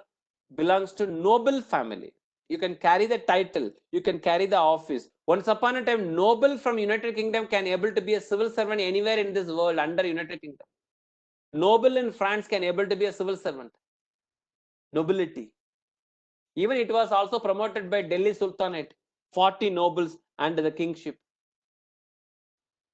belongs to noble family. You can carry the title, you can carry the office. Once upon a time, noble from United Kingdom can able to be a civil servant anywhere in this world under United Kingdom. Noble in France can able to be a civil servant. Nobility. Even it was also promoted by Delhi Sultanate, 40 nobles and the kingship.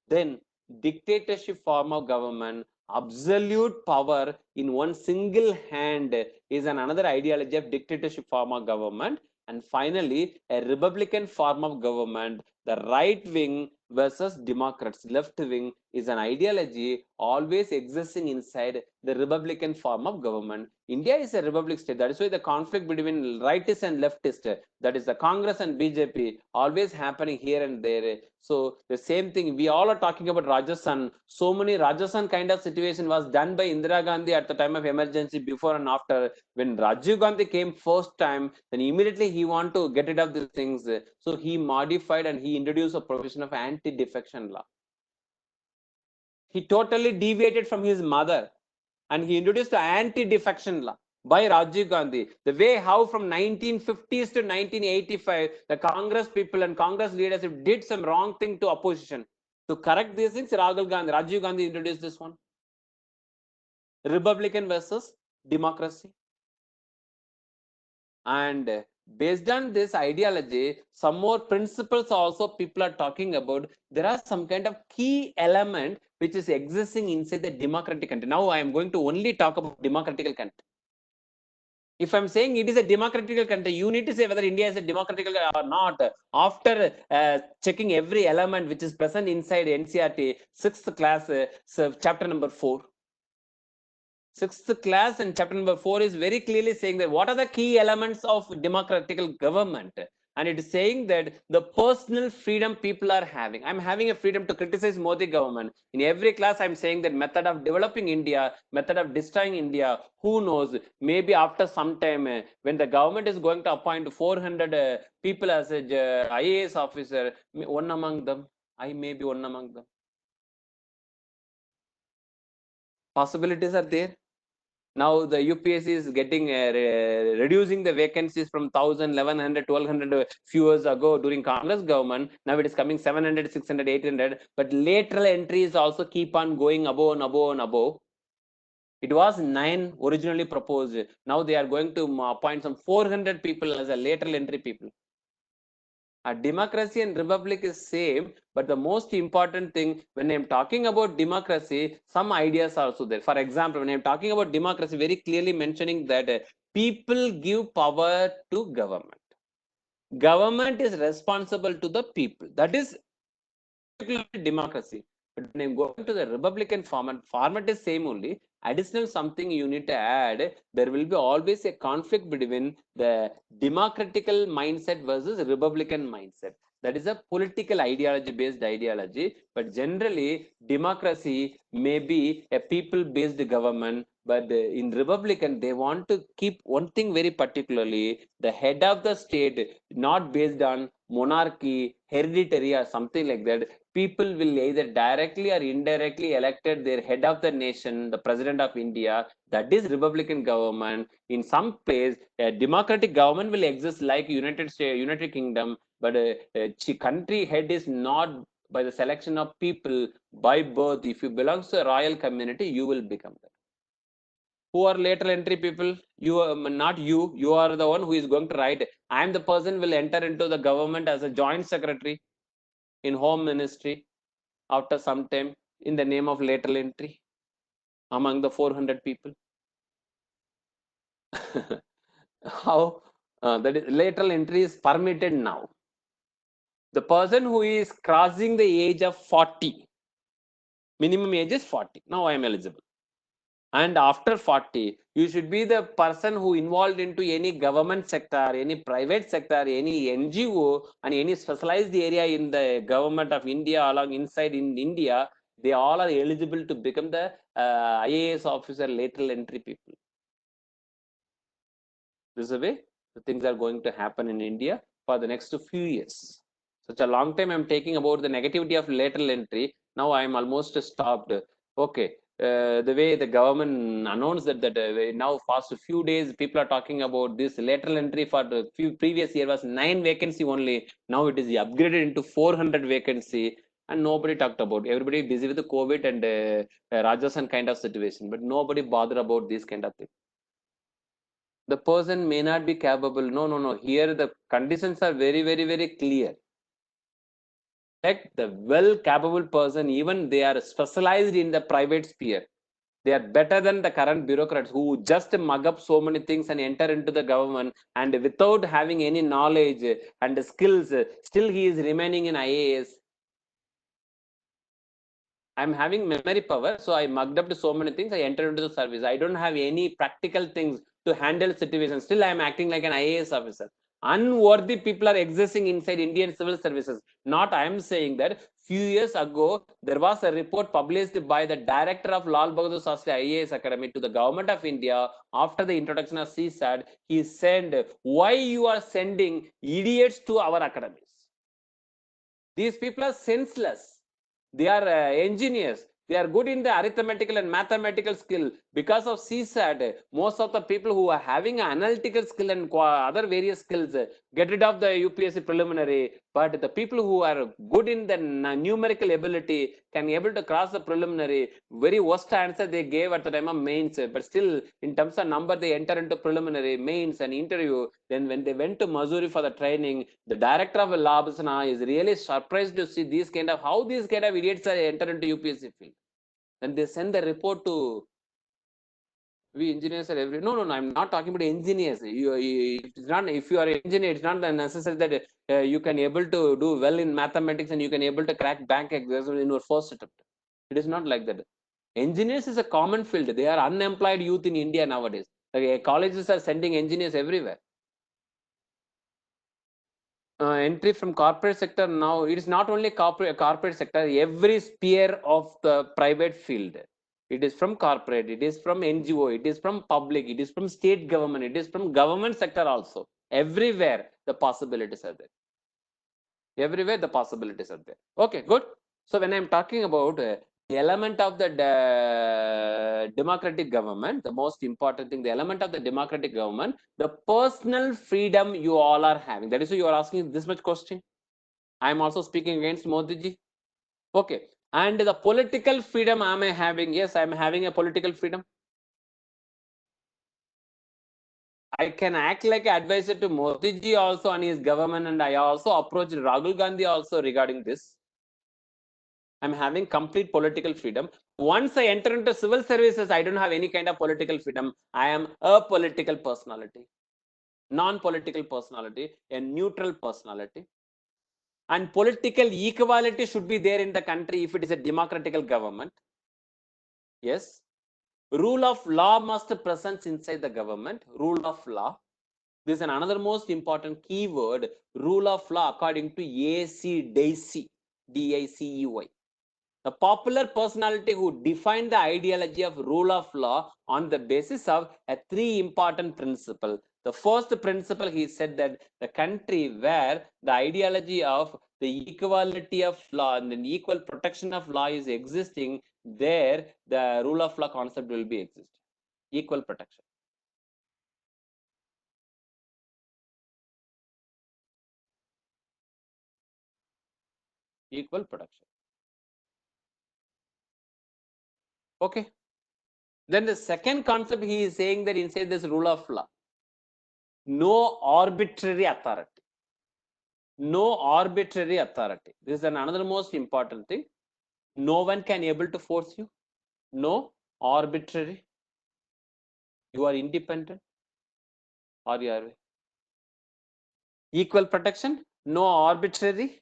Then dictatorship form of government, absolute power in one single hand is another ideology of dictatorship form of government. And finally, a republican form of government, the right wing versus Democrats, left wing, is an ideology always existing inside the republican form of government. India is a republic state. That is why the conflict between rightists and leftists, that is the Congress and BJP, always happening here and there. So the same thing, we all are talking about Rajasthan. So many Rajasthan kind of situation was done by Indira Gandhi at the time of emergency, before and after. When Rajiv Gandhi came first time, then immediately he want to get rid of these things. So he modified and he introduced a provision of anti-defection law. He totally deviated from his mother and he introduced the anti-defection law by Rajiv Gandhi. The way how from 1950s to 1985, the Congress people and Congress leadership did some wrong thing to opposition. To correct these things, Rajiv Gandhi introduced this one. Republican versus democracy. And based on this ideology, some more principles also people are talking about. There are some kind of key element which is existing inside the democratic country. Now I am going to only talk about democratic country. If I'm saying it is a democratic country, you need to say whether India is a democratic or not after checking every element which is present inside NCERT 6th class, chapter number 4. 6th class and chapter number 4 is very clearly saying that what are the key elements of democratic government. And it is saying that the personal freedom people are having. I'm having a freedom to criticize Modi government. In every class, I'm saying that method of developing India, method of destroying India, who knows, maybe after some time, when the government is going to appoint 400 people as a IAS officer, one among them, I may be one among them. Possibilities are there. Now the UPSC is getting reducing the vacancies from 1,000, 1,100, 1,200 few years ago during Congress government. Now it is coming 700, 600, 800. But lateral entries also keep on going above and above and above. It was 9 originally proposed. Now they are going to appoint some 400 people as a lateral entry people. A democracy and republic is same, but the most important thing when I'm talking about democracy, some ideas are also there. For example, when I'm talking about democracy, very clearly mentioning that people give power to government. Government is responsible to the people. That is democracy. But when I'm going to the republican format is same only. Additional something you need to add, there will be always a conflict between the democratical mindset versus republican mindset. That is a political ideology based ideology. But generally, democracy may be a people based government. But in Republican, they want to keep one thing very particularly: the head of the state, not based on monarchy, hereditary, or something like that. People will either directly or indirectly elected their head of the nation, the president of India. That is Republican government. In some place, a democratic government will exist like United States, United Kingdom, but a country head is not by the selection of people by birth. If you belong to a royal community, you will become that. Who are lateral entry people? You not you. You are the one who is going to write. I am the person will enter into the government as a joint secretary in home ministry after some time in the name of lateral entry among the 400 people. How that is lateral entry is permitted now. The person who is crossing the age of 40, minimum age is 40, now I am eligible. And after 40, you should be the person who involved into any government sector, any private sector, any NGO, and any specialized area in the government of India along inside in India. They all are eligible to become the IAS officer, lateral entry people. This is the way the things are going to happen in India for the next few years. Such a long time I'm taking about the negativity of lateral entry. Now I'm almost stopped. Okay, the way the government announced that now past few days people are talking about this lateral entry. For the few previous year was 9 vacancy only. Now it is upgraded into 400 vacancy, and nobody talked about. Everybody busy with the COVID and Rajasthan kind of situation, but nobody bother about this kind of thing. The person may not be capable. No. Here the conditions are very, very, very clear. The well capable person, even they are specialized in the private sphere. They are better than the current bureaucrats who just mug up so many things and enter into the government, and without having any knowledge and skills, still he is remaining in IAS. I'm having memory power, so I mugged up to so many things. I entered into the service. I don't have any practical things to handle situations. Still, I'm acting like an IAS officer. Unworthy people are existing inside Indian civil services. Not I am saying that. Few years ago, there was a report published by the director of Lal Bahadur Shastri IAS Academy to the government of India after the introduction of CSAT. He said, "Why you are sending idiots to our academies? These people are senseless. They are engineers. They are good in the arithmetical and mathematical skill. Because of CSAT, most of the people who are having analytical skill and other various skills get rid of the UPSC preliminary. But the people who are good in the numerical ability can able to cross the preliminary. Very worst answer they gave at the time of mains. But still, in terms of number, they enter into preliminary, mains, and interview. Then when they went to Missouri for the training, the director of Labsana is really surprised to see these kind of how these kind of idiots are enter into UPSC field. And they send the report to we engineers are every no. I'm not talking about engineers. It's not if you are an engineer, it's not necessary that you can able to do well in mathematics and you can able to crack bank exams in your first attempt. It is not like that. Engineers is a common field. They are unemployed youth in India nowadays. Colleges are sending engineers everywhere. Entry from corporate sector now, it is not only corporate sector, every sphere of the private field. It is from corporate, it is from NGO, it is from public, it is from state government, it is from government sector also. Everywhere the possibilities are there. Everywhere the possibilities are there. Okay, good. So when I'm talking about the element of the democratic government, the most important thing, the element of the democratic government, the personal freedom you all are having. That is why you are asking this much question. I am also speaking against Modi ji. Okay. And the political freedom am I having? Yes, I am having a political freedom. I can act like an advisor to Modi ji also and his government, and I also approached Rahul Gandhi also regarding this. I'm having complete political freedom. Once I enter into civil services, I don't have any kind of political freedom. I am a political personality, non-political personality, a neutral personality. And political equality should be there in the country if it is a democratical government. Yes. Rule of law must present inside the government. Rule of law. This is another most important keyword, rule of law according to A.C. Dicey, D-I-C-E-Y. The popular personality who defined the ideology of rule of law on the basis of three important principles. The first principle, he said that the country where the ideology of the equality of law and the equal protection of law is existing, there the rule of law concept will be existing. Equal protection. Equal protection. Okay. Then the second concept, he is saying that inside this rule of law, no arbitrary authority. No arbitrary authority. This is another most important thing. No one can able to force you. No arbitrary. You are independent or you are equal protection. No arbitrary.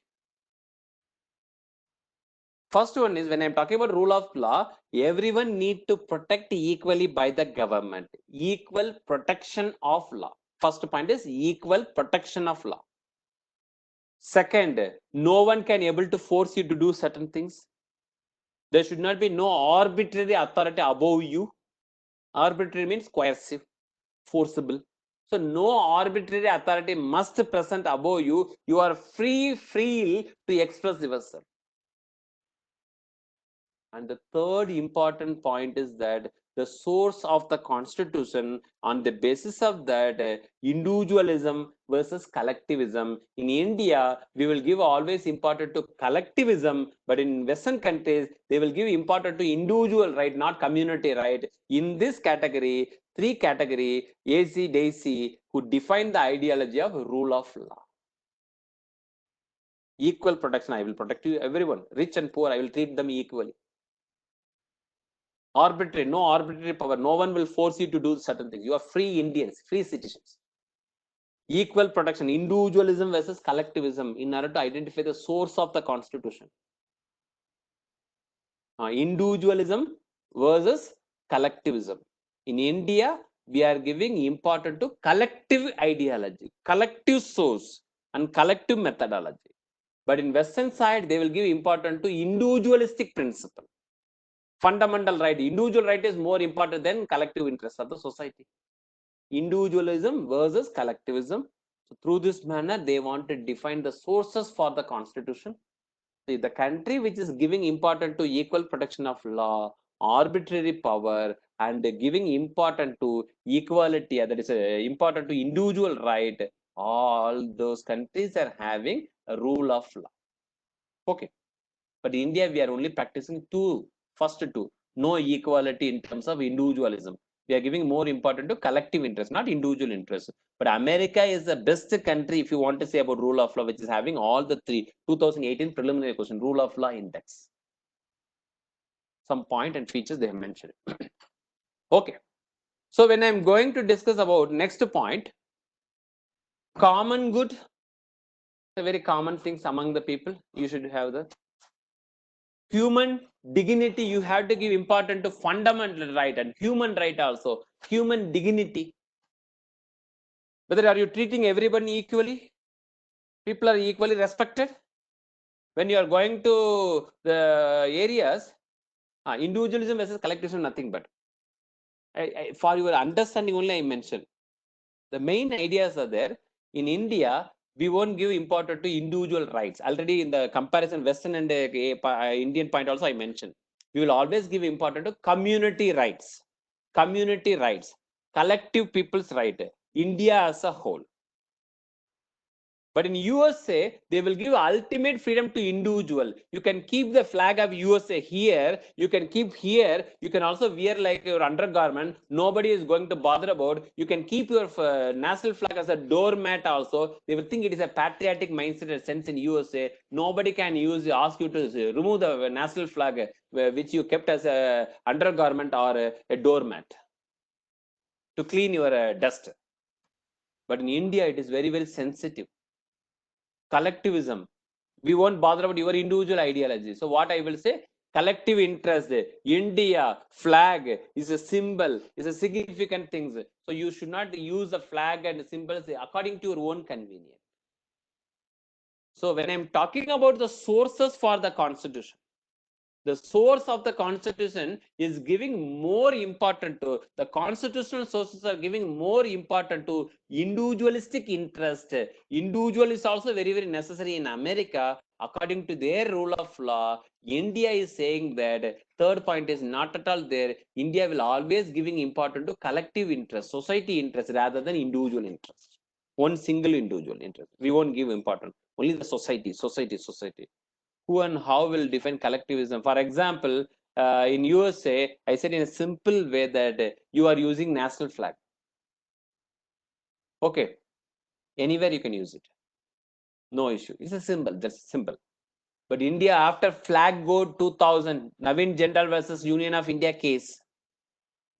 First one is when I'm talking about rule of law, everyone need to protect equally by the government. Equal protection of law. First point is equal protection of law. Second, no one can able to force you to do certain things. There should not be no arbitrary authority above you. Arbitrary means coercive, forcible. So no arbitrary authority must present above you. You are free to express yourself. And the third important point is that the source of the constitution, on the basis of that individualism versus collectivism. In India, we will give always importance to collectivism, but in Western countries, they will give importance to individual right, not community right. In this category, three category, A.C. Dicey, who define the ideology of rule of law. Equal protection, I will protect you, everyone, rich and poor, I will treat them equally. Arbitrary, no arbitrary power. No one will force you to do certain things. You are free Indians, free citizens. Equal protection, individualism versus collectivism in order to identify the source of the constitution. Individualism versus collectivism. In India, we are giving importance to collective ideology, collective source, and collective methodology. But in Western side, they will give importance to individualistic principle. Fundamental right, individual right is more important than collective interest of the society. Individualism versus collectivism. So through this manner, they want to define the sources for the constitution. The country which is giving importance to equal protection of law, arbitrary power, and giving importance to equality, that is important to individual right, all those countries are having a rule of law. Okay. But in India, we are only practicing first two, no equality in terms of individualism. We are giving more important to collective interest, not individual interest. But America is the best country if you want to say about rule of law, which is having all the three. 2018 preliminary question, rule of law index. Some point and features they have mentioned. Okay. So when I'm going to discuss about next point, common good, a very common things among the people. You should have the human dignity. You have to give importance to fundamental right and human right also. Human dignity. Whether are you treating everybody equally? People are equally respected. When you are going to the areas, individualism versus collectivism, nothing but. For your understanding only, I mentioned. The main ideas are there. In India, we won't give importance to individual rights. Already in the comparison, Western and Indian point also I mentioned. We will always give importance to community rights. Community rights. Collective people's right. India as a whole. But in USA, they will give ultimate freedom to individual. You can keep the flag of USA here. You can keep here. You can also wear like your undergarment. Nobody is going to bother about. You can keep your national flag as a doormat also. They will think it is a patriotic mindset and sense in USA. Nobody can ask you to remove the national flag which you kept as a undergarment or a doormat to clean your dust. But in India, it is very, very sensitive. Collectivism, we won't bother about your individual ideology. So what I will say, collective interest. India flag is a symbol, is a significant thing. So you should not use the flag and symbols according to your own convenience. So when I'm talking about the sources for the constitution, the source of the constitution is giving more important to the constitutional sources are giving more important to individualistic interest. Individual is also very, very necessary in America. According to their rule of law, India is saying that third point is not at all there. India will always giving important to collective interest, society interest rather than individual interest. One single individual interest. We won't give important. Only the society. Who and how will define collectivism? For example, in USA, I said in a simple way that you are using national flag. Okay, anywhere you can use it. No issue. It's a symbol. That's simple. But India, after flag code 2000, Navin Jindal versus Union of India case,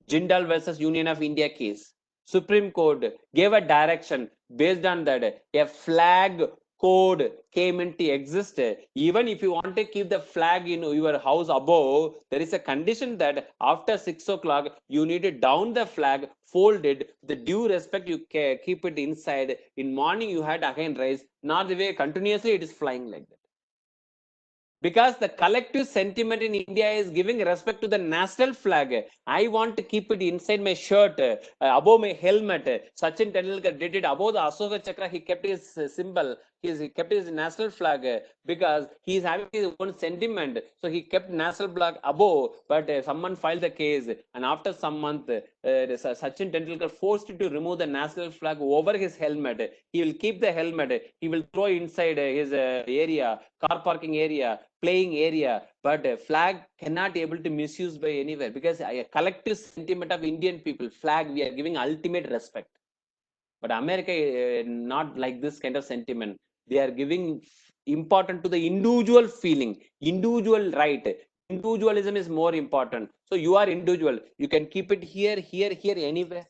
Jindal versus Union of India case, Supreme Court gave a direction based on that a flag code came into existence. Even if you want to keep the flag in your house above, there is a condition that after 6 o'clock you need to down the flag, fold it, the due respect you keep it inside. In morning you had again raise, not the way continuously it is flying like that. Because the collective sentiment in India is giving respect to the national flag. I want to keep it inside my shirt, above my helmet. Sachin Tendulkar did it above the Ashoka Chakra. He kept his symbol. He kept his national flag because he is having his own sentiment. So he kept national flag above. But someone filed the case, and after some month, Sachin Tendulkar forced to remove the national flag over his helmet. He will keep the helmet. He will throw inside his area, car parking area, playing area, but flag cannot be able to misuse by anywhere because a collective sentiment of Indian people, flag, we are giving ultimate respect. But America, not like this kind of sentiment. They are giving important to the individual feeling, individual right. Individualism is more important. So you are individual. You can keep it here, anywhere.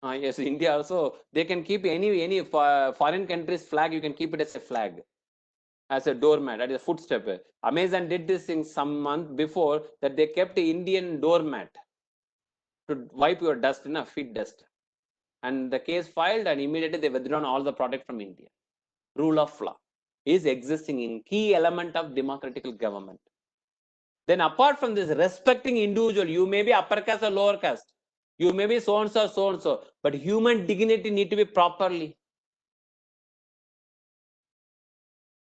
Yes, India also, they can keep any foreign country's flag, you can keep it as a flag, as a doormat, as a footstep. Amazon did this in some month before that they kept the Indian doormat to wipe your dust, feet dust. And the case filed and immediately they withdrawn all the product from India. Rule of law is existing in key element of democratic government. Then apart from this, respecting individual, you may be upper caste or lower caste. You may be so and so, but human dignity need to be properly.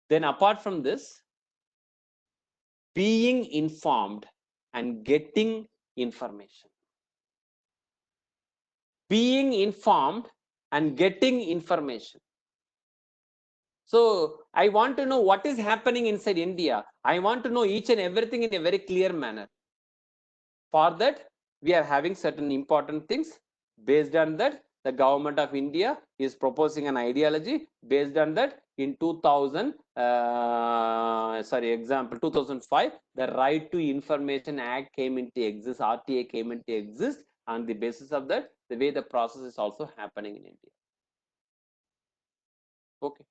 Then apart from this, being informed and getting information. Being informed and getting information. So I want to know what is happening inside India. I want to know each and everything in a very clear manner. For that, we are having certain important things. Based on that, the government of India is proposing an ideology. Based on that, in 2005, the Right to Information Act came into exist, RTA came into exist. On the basis of that, the way the process is also happening in India. Okay.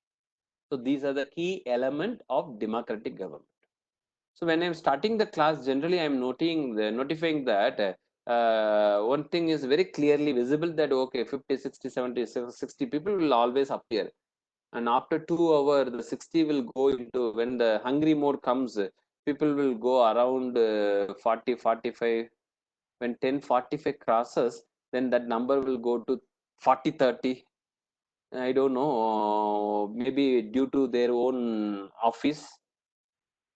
So these are the key element of democratic government. So when I'm starting the class, generally I'm notifying that one thing is very clearly visible that okay, 50, 60, 70, 60 people will always appear. And after 2 hours, the 60 will go into, when the hungry mode comes, people will go around 40, 45. When 10:45 crosses, then that number will go to 40, 30. I don't know, maybe due to their own office,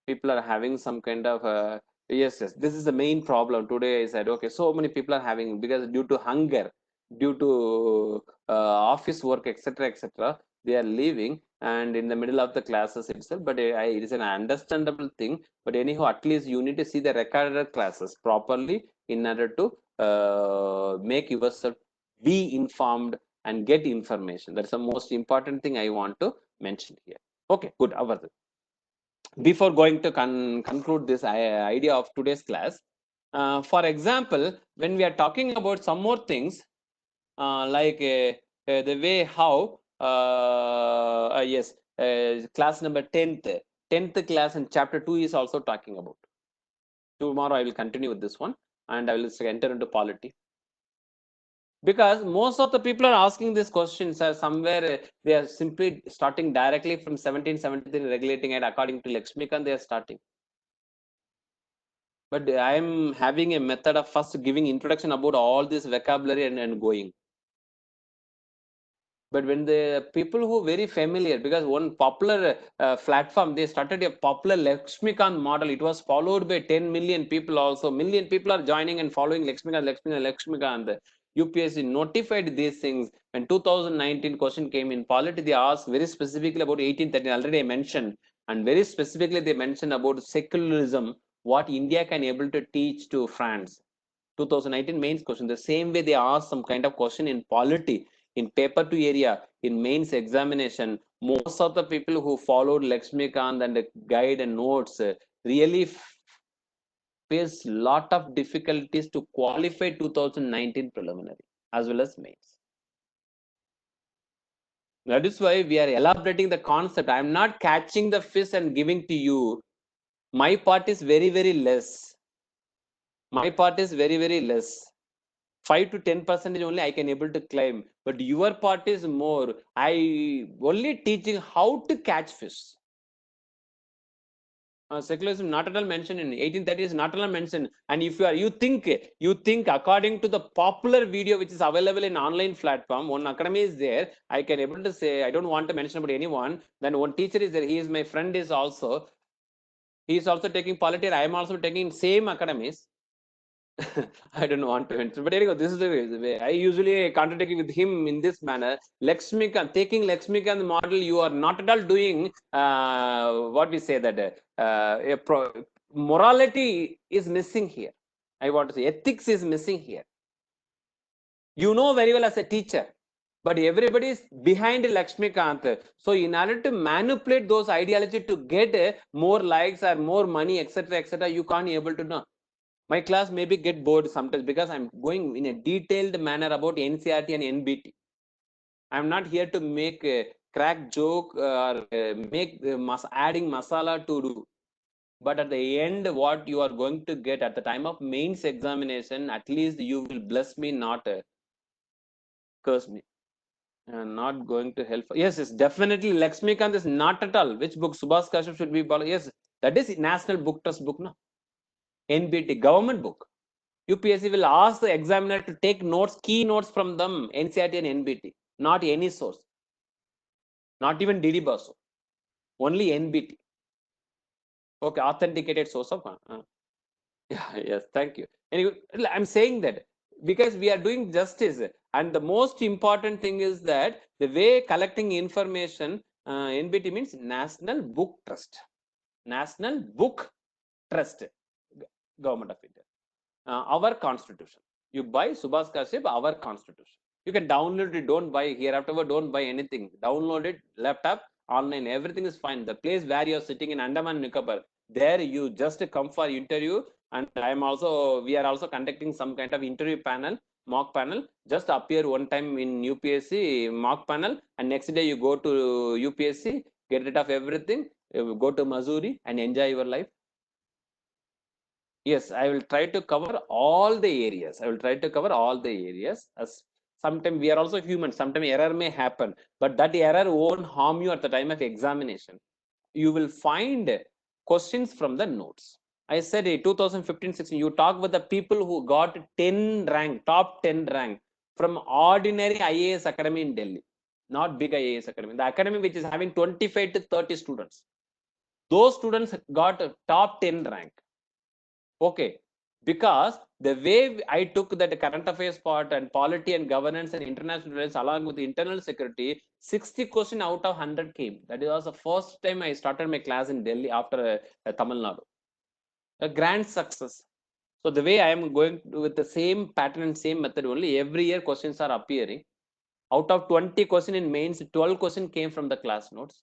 people are having some kind of yes, this is the main problem today. I said okay, so many people are having, because due to hunger, due to office work, etc., they are leaving and in the middle of the classes itself. But it is an understandable thing. But anyhow, at least you need to see the recorded classes properly in order to make yourself be informed and get information. That's the most important thing I want to mention here. Okay, good. Before going to conclude this idea of today's class, for example, when we are talking about some more things, like the way how Yes, class number 10th class and chapter 2 is also talking about. Tomorrow I will continue with this one and I will enter into polity. Because most of the people are asking these questions are somewhere they are simply starting directly from 1773 regulating it according to Lakshmikant they are starting. But I am having a method of first giving introduction about all this vocabulary and going. But when the people who very familiar, because one popular platform, they started a popular Lakshmikant model. It was followed by 10 million people also. Million people are joining and following Lakshmikant. UPSC notified these things. When 2019 question came in polity, they asked very specifically about 1813. Already I mentioned. And very specifically, they mentioned about secularism, what India can able to teach to France. 2019 mains question. The same way they asked some kind of question in polity, in paper 2 area, in mains examination. Most of the people who followed Lakshmikant and the guide and notes really face lot of difficulties to qualify 2019 preliminary as well as mains. That is why we are elaborating the concept. I am not catching the fish and giving to you. My part is very, very less. My part is very, very less. 5 to 10% only I can able to claim, but your part is more. I only teaching how to catch fish. Secularism not at all mentioned in 1830 is not at all mentioned. And if you think according to the popular video which is available in online platform, one academy is there. I can able to say I don't want to mention about anyone. Then one teacher is there. He is my friend is also. He is also taking polity. I am also taking same academies. I don't want to mention, but anyway, this is the way. I usually contradict with him in this manner. Taking Lakshmikant model, you are not at all doing what we say that morality is missing here. I want to say ethics is missing here. You know very well as a teacher, but everybody is behind Lakshmikant. So in order to manipulate those ideology to get more likes or more money, etc., you can't able to know. My class maybe get bored sometimes because I'm going in a detailed manner about NCERT and NBT. I'm not here to make a crack joke or make adding masala to do. But at the end, what you are going to get at the time of mains examination, at least you will bless me, not curse me. Not going to help. Yes, definitely. Lakshmikant is not at all. Which book? Subhas Kashyap should be followed. Yes, that is National Book Trust book, no? NBT, government book. UPSC will ask the examiner to take notes, key notes from them, NCERT and NBT, not any source, not even DD Basu, only NBT. Okay, authenticated source of. Yeah, yes, thank you. Anyway, I'm saying that because we are doing justice, and the most important thing is that the way collecting information, NBT means National Book Trust, National Book Trust, Government of India. Our constitution. You buy Subhas Kashyap, our constitution. You can download it. Don't buy hereafter. Don't buy anything. Download it. Laptop, online. Everything is fine. The place where you are sitting in Andaman and Nicobar, there you just come for interview. And we are also conducting some kind of interview panel, mock panel. Just appear one time in UPSC mock panel, and next day you go to UPSC, get rid of everything, go to Missouri and enjoy your life. Yes, I will try to cover all the areas. I will try to cover all the areas. As sometimes we are also human. Sometimes error may happen, but that error won't harm you at the time of examination. You will find questions from the notes. I said 2015-16, you talk with the people who got 10 rank, top 10 rank from ordinary IAS academy in Delhi, not big IAS academy. The academy which is having 25 to 30 students. Those students got top 10 rank. Okay, because the way I took that current affairs part and polity and governance and international relations along with internal security, 60 question out of 100 came. That was the first time I started my class in Delhi after Tamil Nadu. A grand success. So the way I am going with the same pattern and same method only, every year questions are appearing. Out of 20 question in mains, 12 question came from the class notes.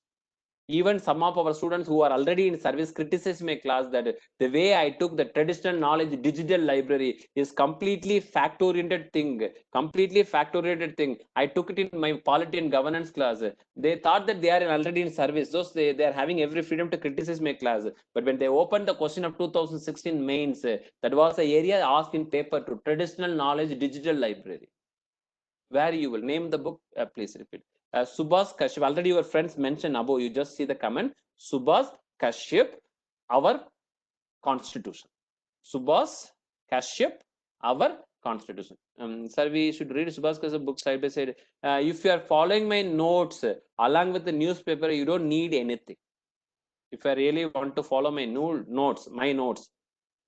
Even some of our students who are already in service criticize my class that the way I took the traditional knowledge digital library is completely fact oriented thing. I took it in my polity and governance class. They thought that they are already in service, so they are having every freedom to criticize my class. But when they opened the question of 2016 mains, that was the area asked in paper to traditional knowledge digital library, where you will name the book. Please repeat. Subhas Kashyap, already your friends mentioned above, you just see the comment. Subhas Kashyap, our constitution. Subhas Kashyap, our constitution. Sir, we should read Subhas Kashyap book side by side. If you are following my notes along with the newspaper, you don't need anything. If I really want to follow my notes,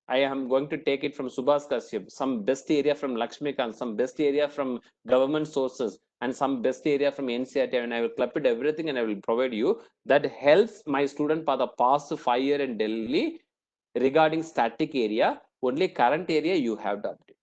I am going to take it from Subhas Kashyap, some best area from Lakshmikant, some best area from government sources, and some best area from NCERT, and I will club it everything and I will provide you. That helps my student for the past 5 years in Delhi regarding static area. Only current area you have to update.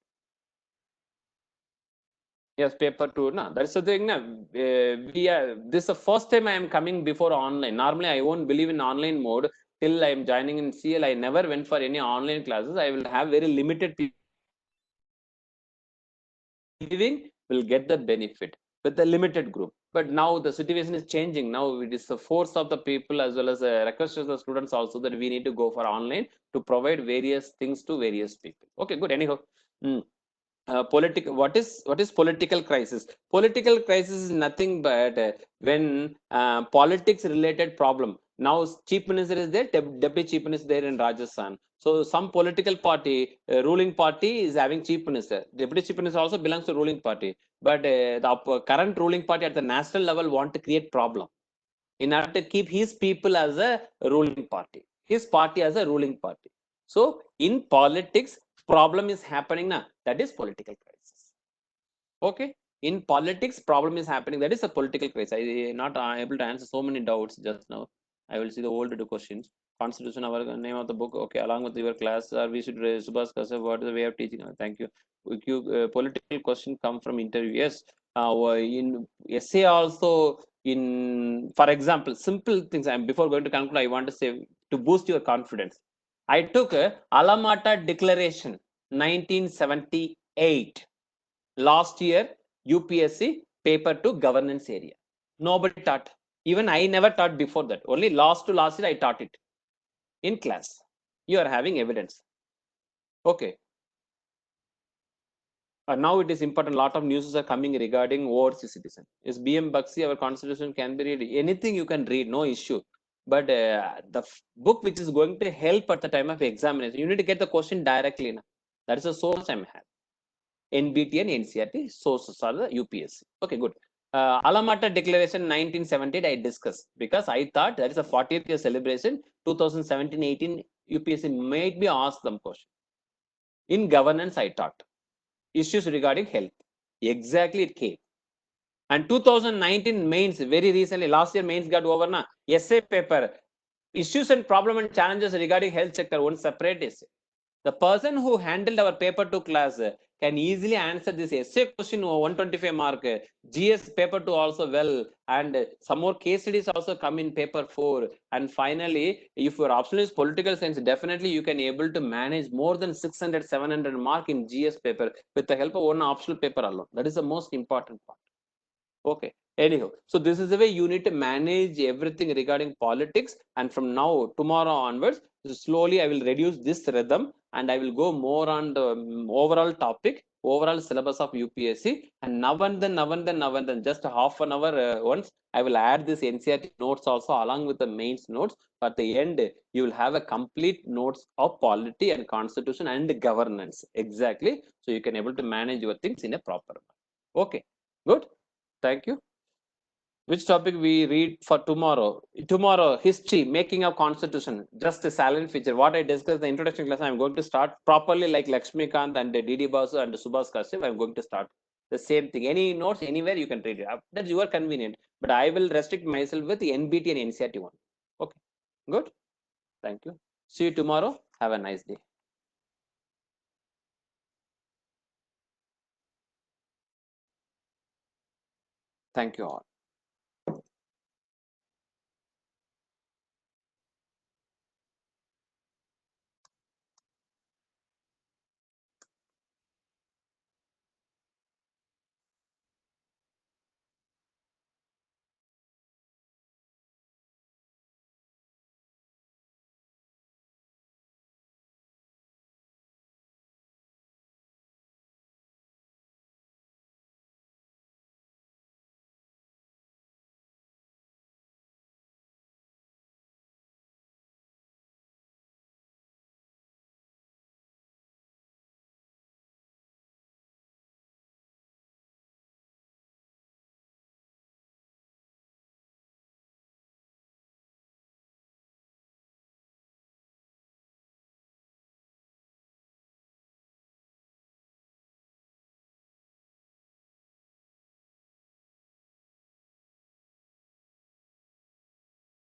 Yes, paper 2. No, that's the thing. This is the first time I am coming before online. Normally, I won't believe in online mode till I am joining in CL. I never went for any online classes. I will have very limited people will get the benefit with the limited group. But now the situation is changing. Now it is the force of the people as well as the request of the students also that we need to go for online to provide various things to various people. Okay, good. Anyhow. What is political crisis? Political crisis is nothing but when politics related problem. Now chief minister is there, deputy chief minister there in Rajasthan. So some political party, ruling party is having chief minister. Deputy chief minister also belongs to ruling party, but the current ruling party at the national level want to create problem in order to keep his people as a ruling party, his party as a ruling party. So in politics, problem is happening now. That is political crisis. Okay. In politics, problem is happening. That is a political crisis. I am not able to answer so many doubts just now. I will see the old questions. Constitution, our name of the book. Okay, along with your class, we should Subhas Kashyap, what is the way of teaching? Thank you. Political question come from interview. Yes. In essay also, in for example, simple things. Before going to conclude, I want to say to boost your confidence. I took Alamata Declaration 1978. Last year, UPSC paper to governance area. Nobody taught. Even I never taught before that. Only last year I taught it in class. You are having evidence. Okay. Now it is important. A lot of news are coming regarding overseas citizen. Is BM Baxi, our constitution can be read. Anything you can read, no issue. But the book which is going to help at the time of examination, you need to get the question directly. Na? That is the source I'm having. NBT and NCERT sources are the UPSC. Okay, good. Alamata Declaration 1978 I discussed because I thought that is a 40th year celebration. 2017-18 UPSC made me ask them question. In governance, I taught issues regarding health. Exactly, it came. And 2019 mains, very recently, last year mains got over na essay paper, issues and problem and challenges regarding health sector, one separate essay. The person who handled our paper 2 class can easily answer this essay question 125 mark, GS paper 2 also well, and some more case studies also come in paper 4. And finally, if your option is political science, definitely you can able to manage more than 600, 700 mark in GS paper with the help of one optional paper alone. That is the most important part. Okay. Anyhow, so this is the way you need to manage everything regarding politics. And from now, tomorrow onwards, slowly I will reduce this rhythm and I will go more on the overall topic, overall syllabus of UPSC. And now and then, just half an hour once, I will add this NCERT notes also along with the mains notes. At the end, you will have a complete notes of polity and constitution and governance. Exactly. So you can able to manage your things in a proper way. Okay, good. Thank you. Which topic we read for tomorrow? Tomorrow, history, making of constitution, just a silent feature. What I discussed in the introduction class, I'm going to start properly like Lakshmikant and DD Basu and Subhas Kashyap. I'm going to start the same thing. Any notes, anywhere you can read it. That's your convenient. But I will restrict myself with the NBT and NCERT one. Okay, good. Thank you. See you tomorrow. Have a nice day. Thank you all.